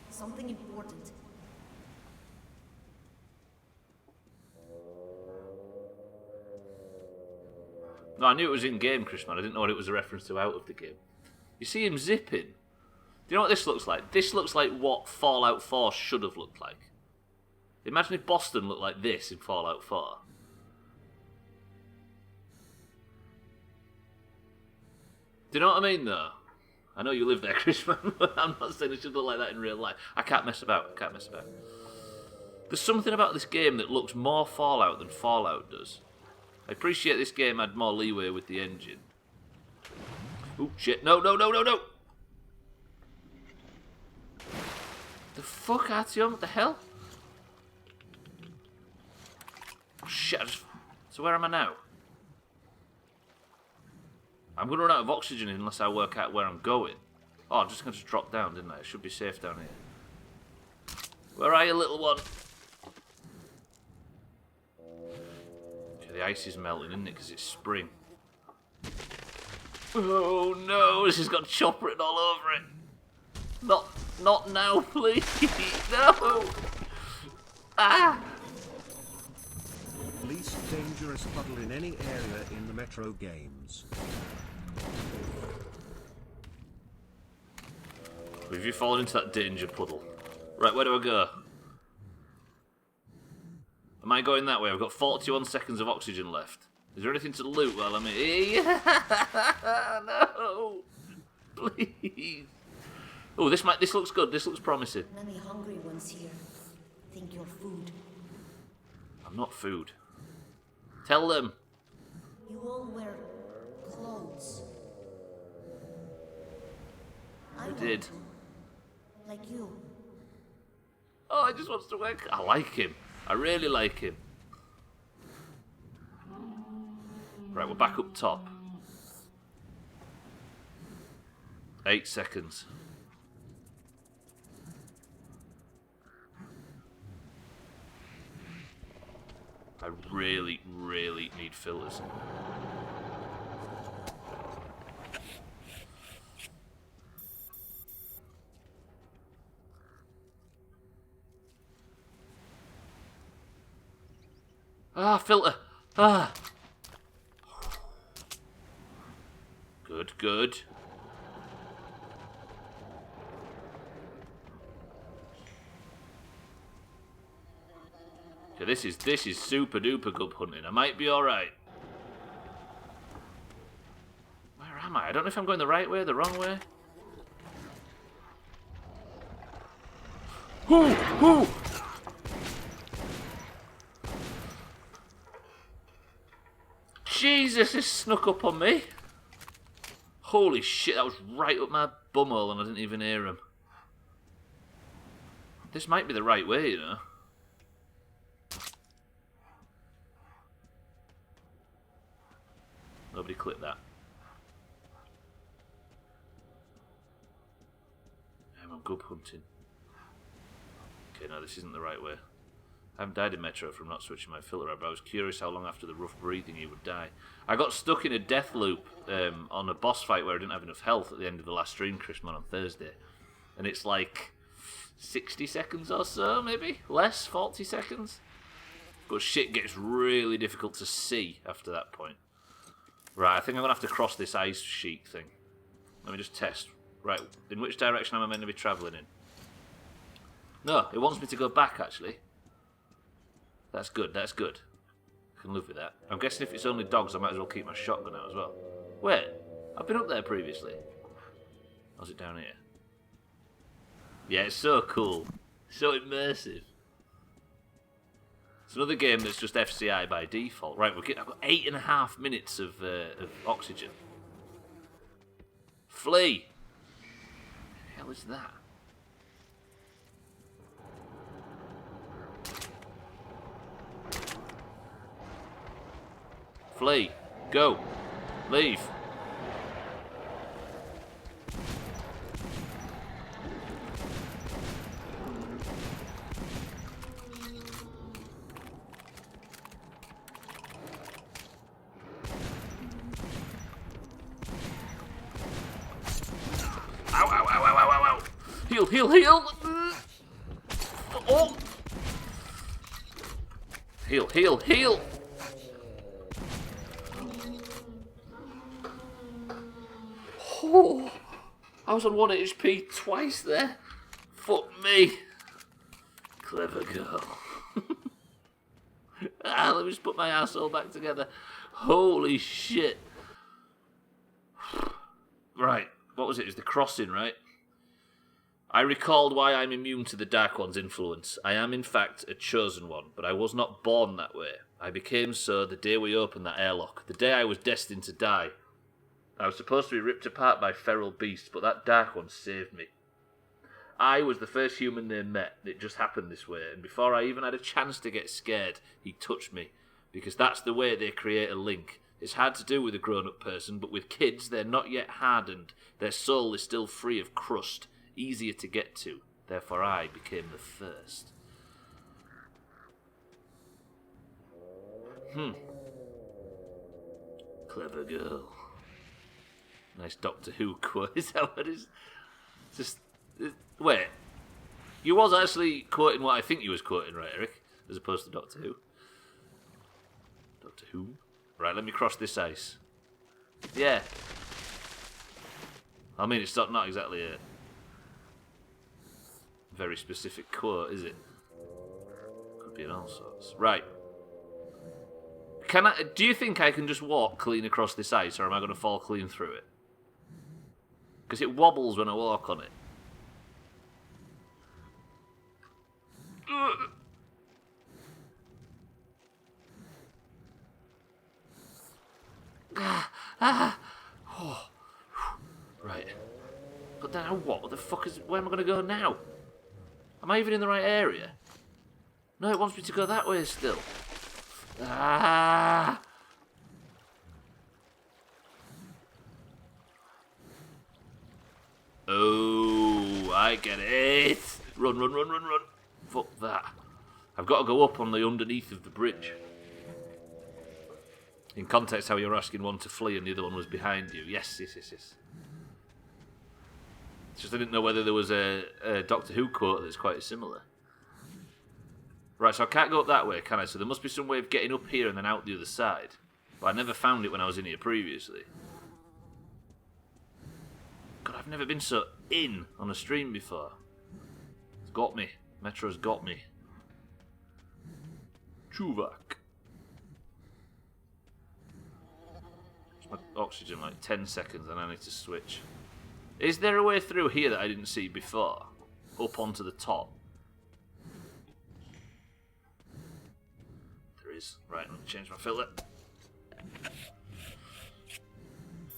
O: Something important.
B: No, I knew it was in-game, Chris, man. I didn't know what it was a reference to out of the game. You see him zipping? Do you know what this looks like? This looks like what Fallout 4 should have looked like. Imagine if Boston looked like this in Fallout 4. Do you know what I mean, though? I know you live there, Chris, man, but I'm not saying it should look like that in real life. I can't mess about. There's something about this game that looks more Fallout than Fallout does. I appreciate this game had more leeway with the engine. Oh, shit. No. The fuck, Artyom? What the hell? Oh, shit. So where am I now? I'm going to run out of oxygen unless I work out where I'm going. Oh, I'm just going to drop down, didn't I? I should be safe down here. Where are you, little one? Okay, the ice is melting, isn't it? Because it's spring. Oh, no. This has got chop written all over it. Not now, please. No. Ah.
A: Least dangerous puddle in any area in the Metro games.
B: Have you fallen into that danger puddle? Right, where do I go? Am I going that way? I've got 41 seconds of oxygen left. Is there anything to loot while I'm here? No! Please! Oh, this looks good. This looks promising.
O: Many hungry ones here. Think you're food.
B: I'm not food. Tell them.
O: You all wear clothes. I
B: did.
O: want to. Like you.
B: Oh, he just wants to work. I like him. I really like him. Right, we're back up top. 8 seconds. I really, really need filters. Ah, filter. Ah. Good. Okay, this is super duper good hunting. I might be alright. Where am I? I don't know if I'm going the right way or the wrong way. Whoo! Jesus, this snuck up on me. Holy shit, that was right up my bumhole and I didn't even hear him. This might be the right way, you know. clip that. I'm on gub hunting. Okay, no, this isn't the right way. I haven't died in Metro from not switching my filter out, but I was curious how long after the rough breathing he would die. I got stuck in a death loop on a boss fight where I didn't have enough health at the end of the last stream, Chrisman, on Thursday. And it's like 60 seconds or so, maybe? Less? 40 seconds? But shit gets really difficult to see after that point. Right, I think I'm going to have to cross this ice sheet thing. Let me just test. Right, in which direction am I meant to be travelling in? No, it wants me to go back, actually. That's good, that's good. I can live with that. I'm guessing if it's only dogs, I might as well keep my shotgun out as well. Wait, I've been up there previously. Or is it down here? Yeah, it's so cool. So immersive. It's another game that's just FCI by default. Right, I've got 8.5 minutes of oxygen. Flee! What the hell is that? Flee. Go. Leave. Ow, ow, ow, ow, ow, ow, ow. Heal, heal, heal. Oh. Heal, heal, heal. Oh, I was on 1 HP twice there. Fuck me. Clever girl. Let me just put my asshole back together. Holy shit. Right, what was it? It was the crossing, right? I recalled why I'm immune to the Dark One's influence. I am, in fact, a chosen one, but I was not born that way. I became so the day we opened that airlock, the day I was destined to die. I was supposed to be ripped apart by feral beasts, but that Dark One saved me. I was the first human they met. It just happened this way, and before I even had a chance to get scared, he touched me. Because that's the way they create a link. It's hard to do with a grown-up person, but with kids, they're not yet hardened. Their soul is still free of crust, easier to get to. Therefore I became the first. Clever girl. Nice Doctor Who quote. Is that what it is? Just wait. You was actually quoting what I think you was quoting, right, Eric? As opposed to Doctor Who. Doctor Who? Right, let me cross this ice. Yeah. I mean, it's not exactly a very specific quote, is it? Could be in all sorts. Right. Do you think I can just walk clean across this ice, or am I going to fall clean through it? Because it wobbles when I walk on it. Oh. Right. But then what the fuck is... Where am I going to go now? Am I even in the right area? No, it wants me to go that way still. Ah! Oh, I get it. Run, run, run, run, run. Fuck that. I've got to go up on the underneath of the bridge. In context, how you're asking one to flee and the other one was behind you. Yes, yes, yes, yes. It's just I didn't know whether there was a Doctor Who quote that's quite similar. Right, so I can't go up that way, can I? So there must be some way of getting up here and then out the other side. But I never found it when I was in here previously. God, I've never been so in on a stream before. It's got me. Metro's got me. Chuvak. My oxygen like 10 seconds and I need to switch. Is there a way through here that I didn't see before? Up onto the top? There is. Right, let me change my filter.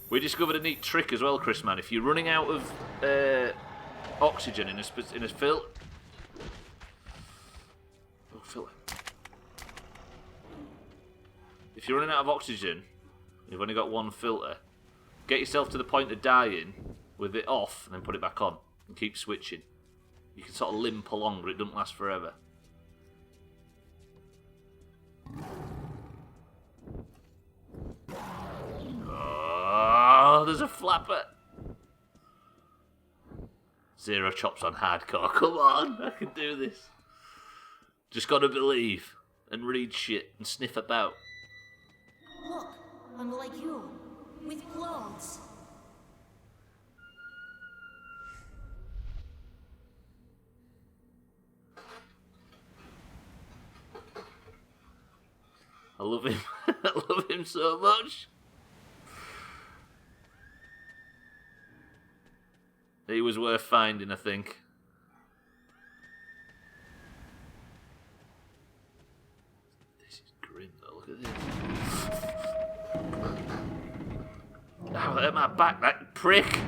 B: We discovered a neat trick as well, Chris, man. If you're running out of oxygen in a filter... Oh, filter. If you're running out of oxygen You've only got one filter. Get yourself to the point of dying with it off and then put it back on. And keep switching. You can sort of limp along, but it doesn't last forever. Oh, there's a flapper. Zero chops on hardcore. Come on, I can do this. Just gotta believe and read shit and sniff about.
O: Look, I'm like you, with clothes.
B: I love him. I love him so much. He was worth finding, I think. This is grim though, look at this. Ow, at my back, that prick!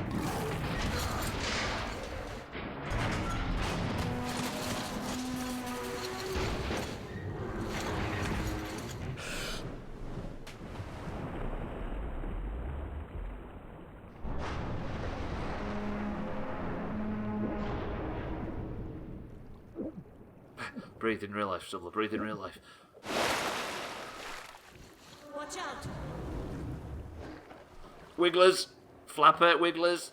B: Breathe in real life, Stubbler. Breathe in real life.
O: Watch out!
B: Wigglers! Flapper, wigglers!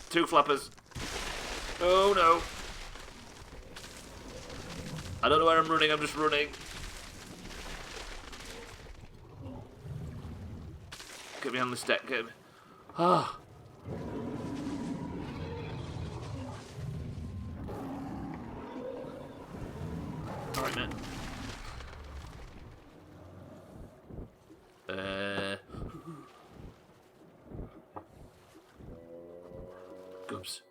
B: Two flappers. Oh no! I don't know where I'm running, I'm just running. Get me on the step, get me. Ah! Alright, man. Gubs.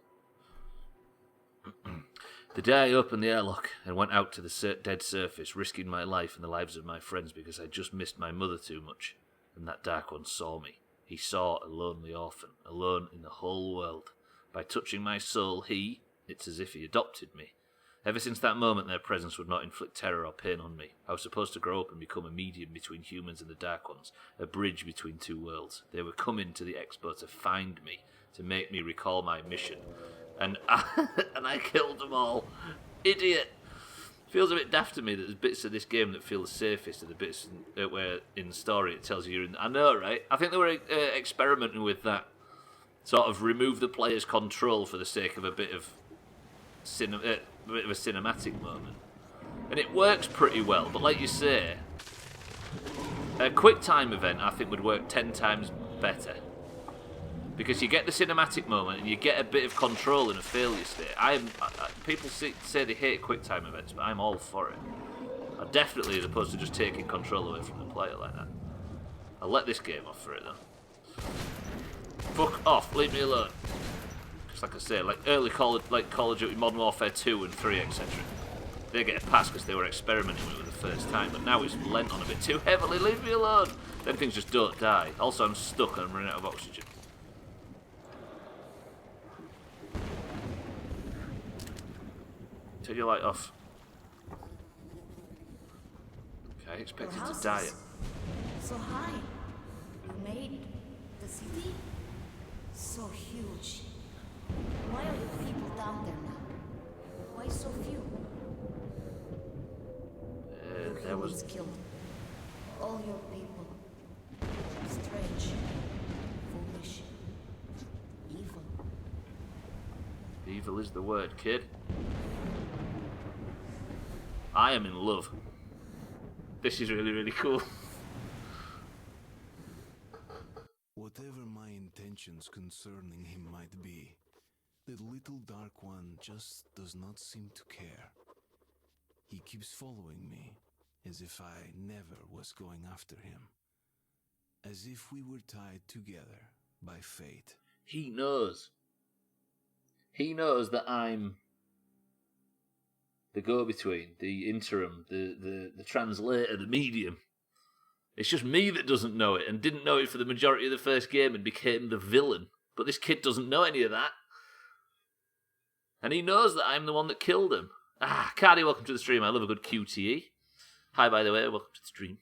B: The day I opened the airlock and went out to the dead surface, risking my life and the lives of my friends because I just missed my mother too much, and that Dark One saw me. He saw a lonely orphan, alone in the whole world. By touching my soul, it's as if he adopted me. Ever since that moment, their presence would not inflict terror or pain on me. I was supposed to grow up and become a medium between humans and the Dark Ones, a bridge between two worlds. They were coming to the expo to find me, to make me recall my mission. And I killed them all. Idiot! Feels a bit daft to me that there's bits of this game that feel the safest, and the bits where in the story it tells you you're in... I know, right? I think they were experimenting with that. Sort of remove the player's control for the sake of a bit of a bit of a cinematic moment. And it works pretty well, but like you say, a quick time event I think would work 10 times better. Because you get the cinematic moment and you get a bit of control in a failure state. People say they hate quick time events, but I'm all for it. Definitely as opposed to just taking control away from the player like that. I'll let this game off for it though. Fuck off, leave me alone. Like I say, like early Call of Duty Modern Warfare 2 and 3, etc. They get a pass because they were experimenting with it the first time, but now it's lent on a bit too heavily, leave me alone! Then things just don't die. Also, I'm stuck and I'm running out of oxygen. Turn your light off. Okay, I expected to die.
O: So high. You made the city so huge. Why are your people down there now? Why so few?
B: There was
O: killed. All your people. Strange. Foolish. Evil.
B: Evil is the word, kid. I am in love. This is really, really cool.
C: Whatever my intentions concerning him might be, the little Dark One just does not seem to care. He keeps following me, as if I never was going after him. As if we were tied together by fate.
B: He knows. He knows that I'm the go-between, the interim, the translator, the medium. It's just me that doesn't know it, and didn't know it for the majority of the first game and became the villain. But this kid doesn't know any of that. And he knows that I'm the one that killed him. Cardi, welcome to the stream. I love a good QTE. Hi, by the way, welcome to the stream.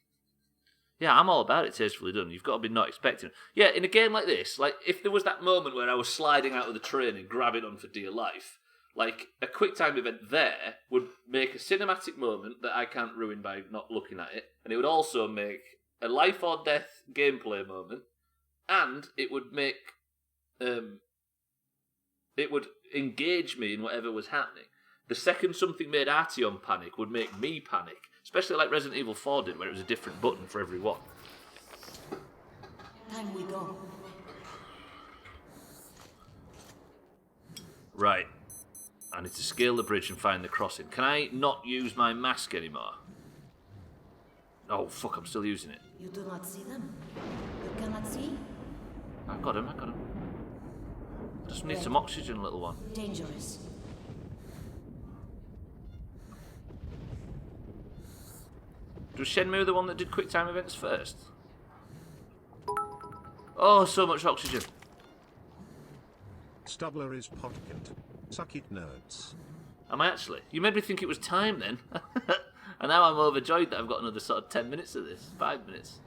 B: Yeah, I'm all about it, tastefully done. You've got to be not expecting it. Yeah, in a game like this, like, if there was that moment where I was sliding out of the train and grabbing on for dear life, like, a quick time event there would make a cinematic moment that I can't ruin by not looking at it, and it would also make a life or death gameplay moment, and it would make, it would engage me in whatever was happening. The second something made Artyom panic would make me panic, especially like Resident Evil 4 did, where it was a different button for every one.
O: Time we go.
B: Right. I need to scale the bridge and find the crossing. Can I not use my mask anymore? Oh, fuck, I'm still using it.
O: You do not see them? You cannot see?
B: I've got him. I just need some oxygen, little one.
O: Dangerous.
B: Was Shenmue the one that did quick time events first? Oh, so much oxygen.
A: Stubbler is podcast. Suck it, nerds.
B: Am I actually? You made me think it was time then. And now I'm overjoyed that I've got another sort of 10 minutes of this. 5 minutes.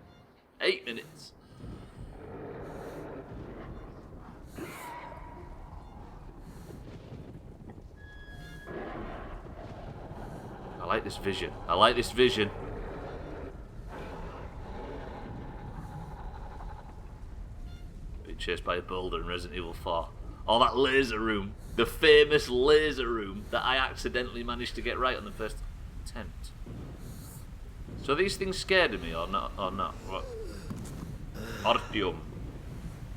B: 8 minutes. I like this vision. Being chased by a boulder in Resident Evil 4. Oh, that laser room. The famous laser room that I accidentally managed to get right on the first attempt. So these things scared of me or not? What? Artyom.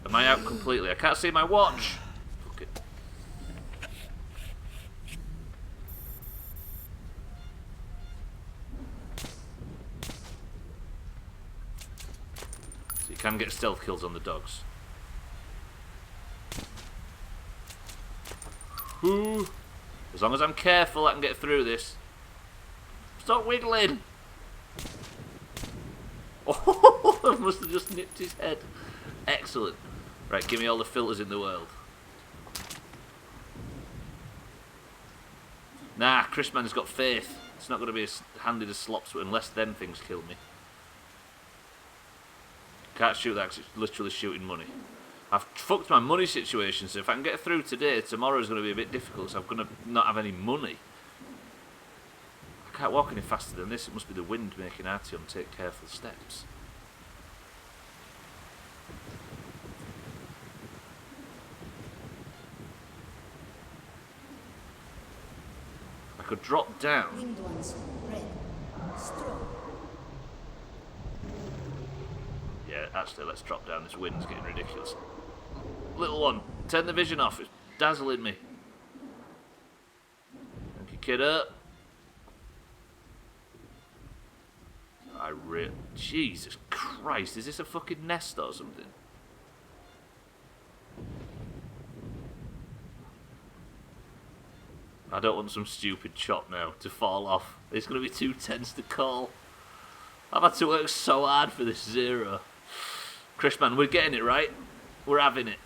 B: Am I out completely? I can't see my watch. Fuck it. So you can get stealth kills on the dogs. Ooh. As long as I'm careful, I can get through this. Stop wiggling! Oh, I must have just nipped his head. Excellent. Right, give me all the filters in the world. Nah, Chrisman's got faith. It's not going to be as handy as slops unless them things kill me. Can't shoot that because it's literally shooting money. I've fucked my money situation, so if I can get through today, tomorrow's going to be a bit difficult, so I'm going to not have any money. I can't walk any faster than this. It must be the wind making Artyom take careful steps. I could drop down.
O: Winged ones, red. Straw.
B: Yeah, actually, let's drop down. This wind's getting ridiculous. Little one, turn the vision off. It's dazzling me. Thank you, kiddo. Jesus Christ, is this a fucking nest or something? I don't want some stupid chop now to fall off. It's going to be too tense to call. I've had to work so hard for this zero. Chrisman, we're getting it right. We're having it.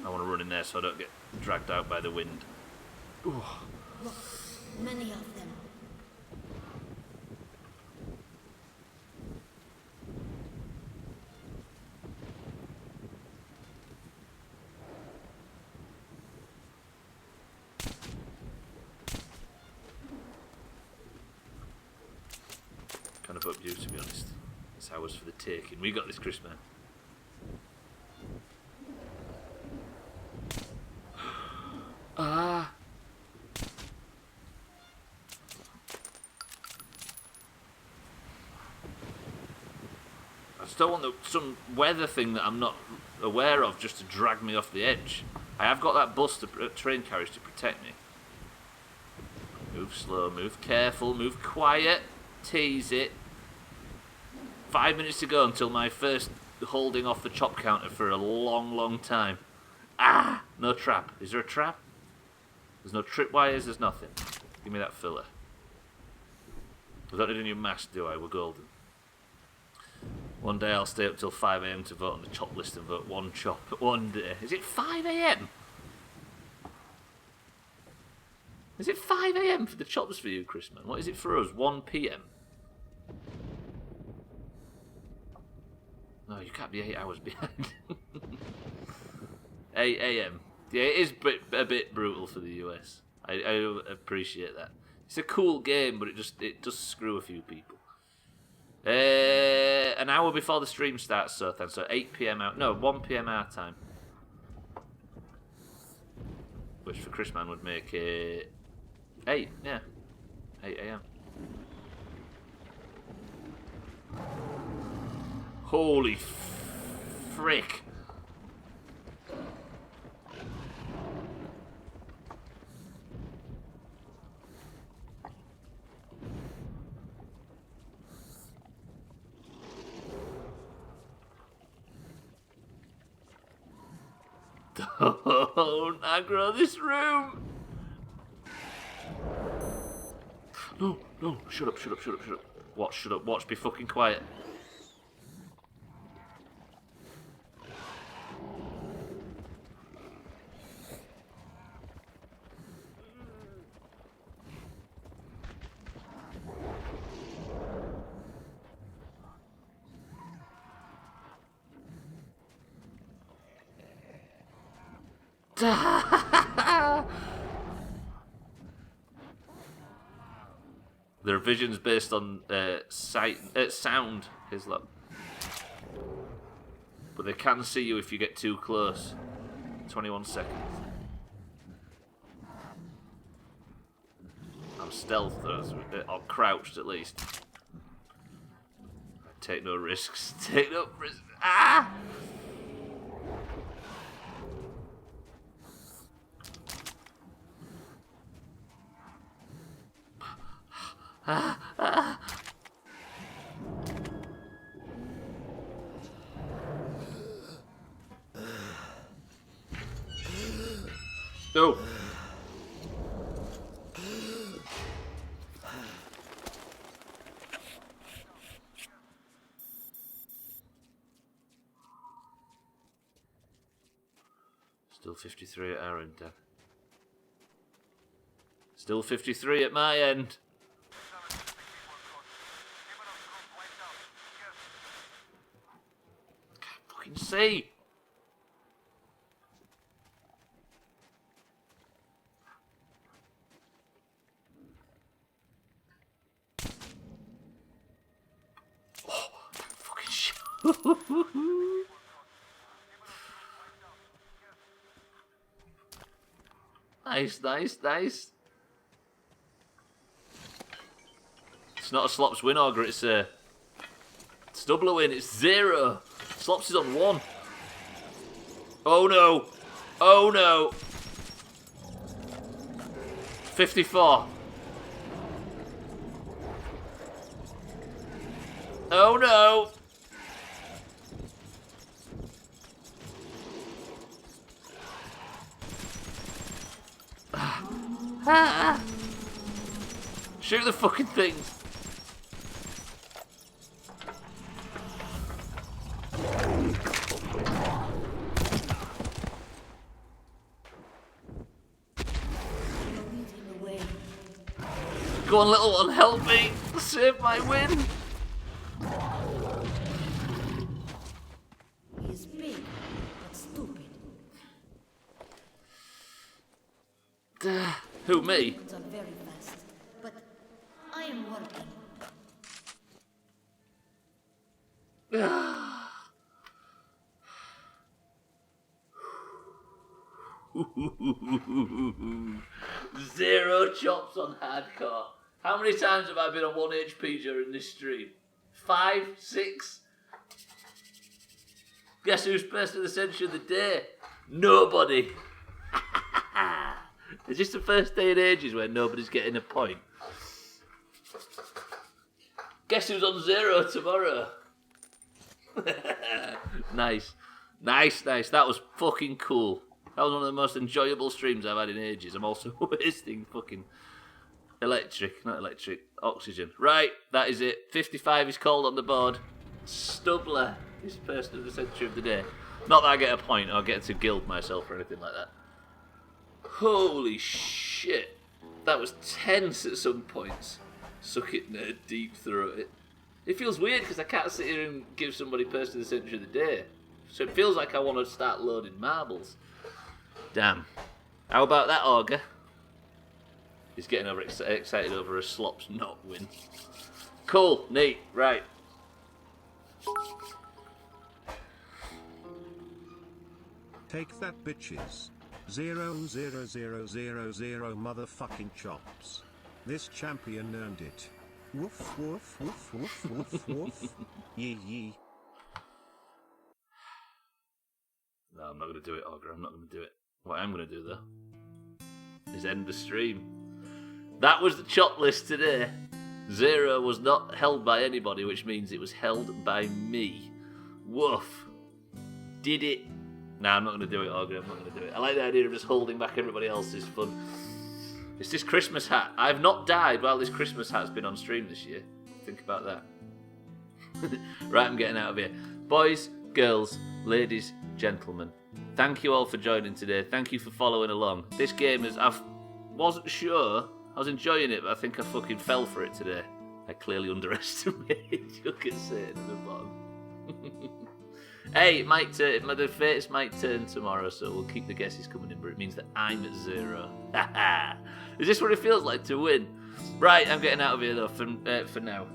B: I want to run in there so I don't get dragged out by the wind. Ooh.
O: Look, many of them.
B: Kind of up you, to be honest. It's ours for the taking. We got this, Chrisman. Ah. I just don't want some weather thing that I'm not aware of just to drag me off the edge. I have got that bus, train carriage to protect me. Move slow, move careful, move quiet. Tease it. 5 minutes to go until my first holding off the chop counter for a long, long time. Ah! No trap. Is there a trap? There's no tripwires, there's nothing. Give me that filler. I don't need a new mask, do I? We're golden. One day I'll stay up till 5 AM to vote on the chop list and vote one chop one day. Is it 5 AM? Is it 5 AM for the chops for you, Chrisman? What is it for us? 1 PM? No, you can't be 8 hours behind. 8 AM. Yeah, it is a bit brutal for the US. I appreciate that. It's a cool game, but it does screw a few people. An hour before the stream starts, so 8 PM out. No, 1 PM our time. Which for Chrisman would make it 8, yeah. 8 AM. Holy frick. Don't aggro this room. No, shut up. Watch, shut up, watch, be fucking quiet. Their vision's based on sound, Hislop. But they can see you if you get too close. 21 seconds. I'm stealth, or crouched at least. Take no risks. Take no risks. Ah! No. Still 53 at our end, Dan. Still 53 at my end. Can't fucking see. Nice. It's not a Slops win, Augur, it's a Stubbler win, it's 0. Slops is on 1. Oh no. 54. Oh no. Shoot the fucking things. Go on, little one, help me. Save my win.
O: He's big, but stupid.
B: Who, me?
O: It's on very fast, but I am working.
B: Zero chops on hardcore. How many times have I been on 1 HP during this stream? 5, 6? Guess who's person of the century of the day? Nobody. It's just the first day in ages where nobody's getting a point. Guess who's on 0 tomorrow? Nice. That was fucking cool. That was one of the most enjoyable streams I've had in ages. I'm also wasting fucking oxygen. Right, that is it. 55 is called on the board. Stubbler is person of the century of the day. Not that I get a point or get to gild myself or anything like that. Holy shit. That was tense at some points. Suck it, nerd, deep throat it. It feels weird because I can't sit here and give somebody person of the century of the day. So it feels like I want to start loading marbles. Damn. How about that, Auger? He's getting excited over a slops not win. Cool, neat, right.
A: Take that, bitches. 00000 motherfucking chops. This champion earned it. Woof woof woof woof woof woof. Yee yee.
B: No, I'm not going to do it, Auger. I'm not going to do it. What I'm going to do, though, is end the stream. That was the chop list today. 0 was not held by anybody, which means it was held by me. Woof. Did it. Nah, I'm not going to do it, Auger. I'm not going to do it. I like the idea of just holding back everybody else's fun. It's this Christmas hat. I've not died while this Christmas hat's been on stream this year. Think about that. Right, I'm getting out of here. Boys, girls, ladies, gentlemen, thank you all for joining today. Thank you for following along. This game is... I wasn't sure. I was enjoying it, but I think I fucking fell for it today. I clearly underestimated. Look at Satan at the bottom. Hey, it might turn, the fates might turn tomorrow, so we'll keep the guesses coming in, but it means that I'm at 0. Is this what it feels like to win? Right, I'm getting out of here though for now.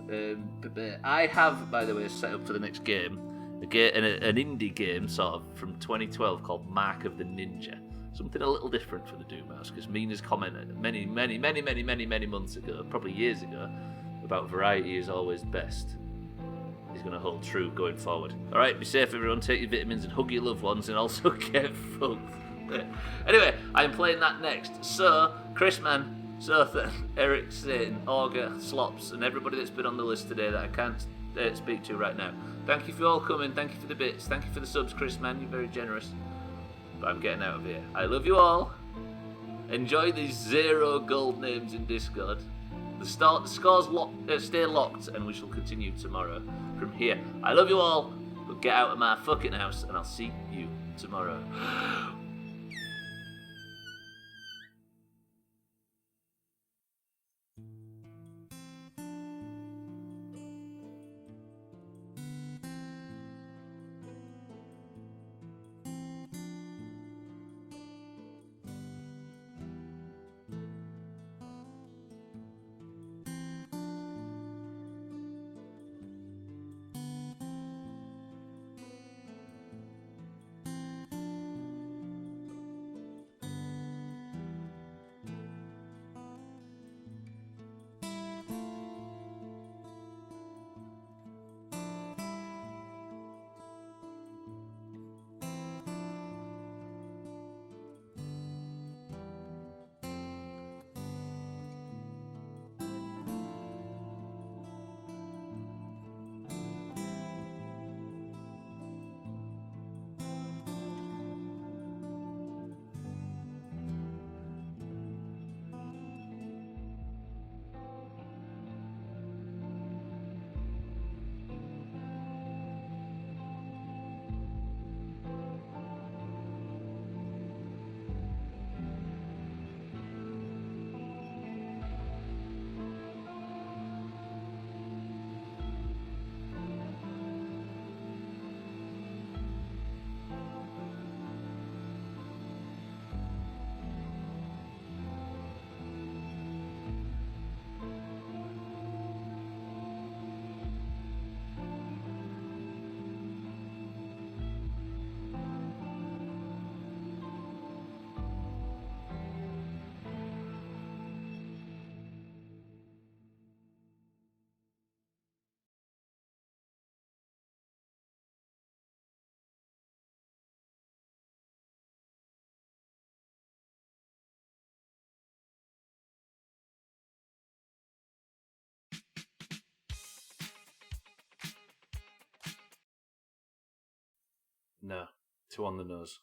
B: I have, by the way, set up for the next game, an indie game sort of from 2012 called Mark of the Ninja. Something a little different for the Doomhaus, because Mina's commented many months ago, probably years ago, about variety is always best. He's going to hold true going forward. Alright, be safe everyone, take your vitamins and hug your loved ones and also get fucked. Anyway, I'm playing that next. So, Chris Man, Sothan, Eric, Satan, Auger, Slops, and everybody that's been on the list today that I can't speak to right now. Thank you for all coming, thank you for the bits, thank you for the subs, Chris Man, you're very generous. But I'm getting out of here. I love you all. Enjoy these 0 gold names in Discord. The scores stay locked, and we shall continue tomorrow from here. I love you all, but get out of my fucking house, and I'll see you tomorrow. No, 2 on the nose.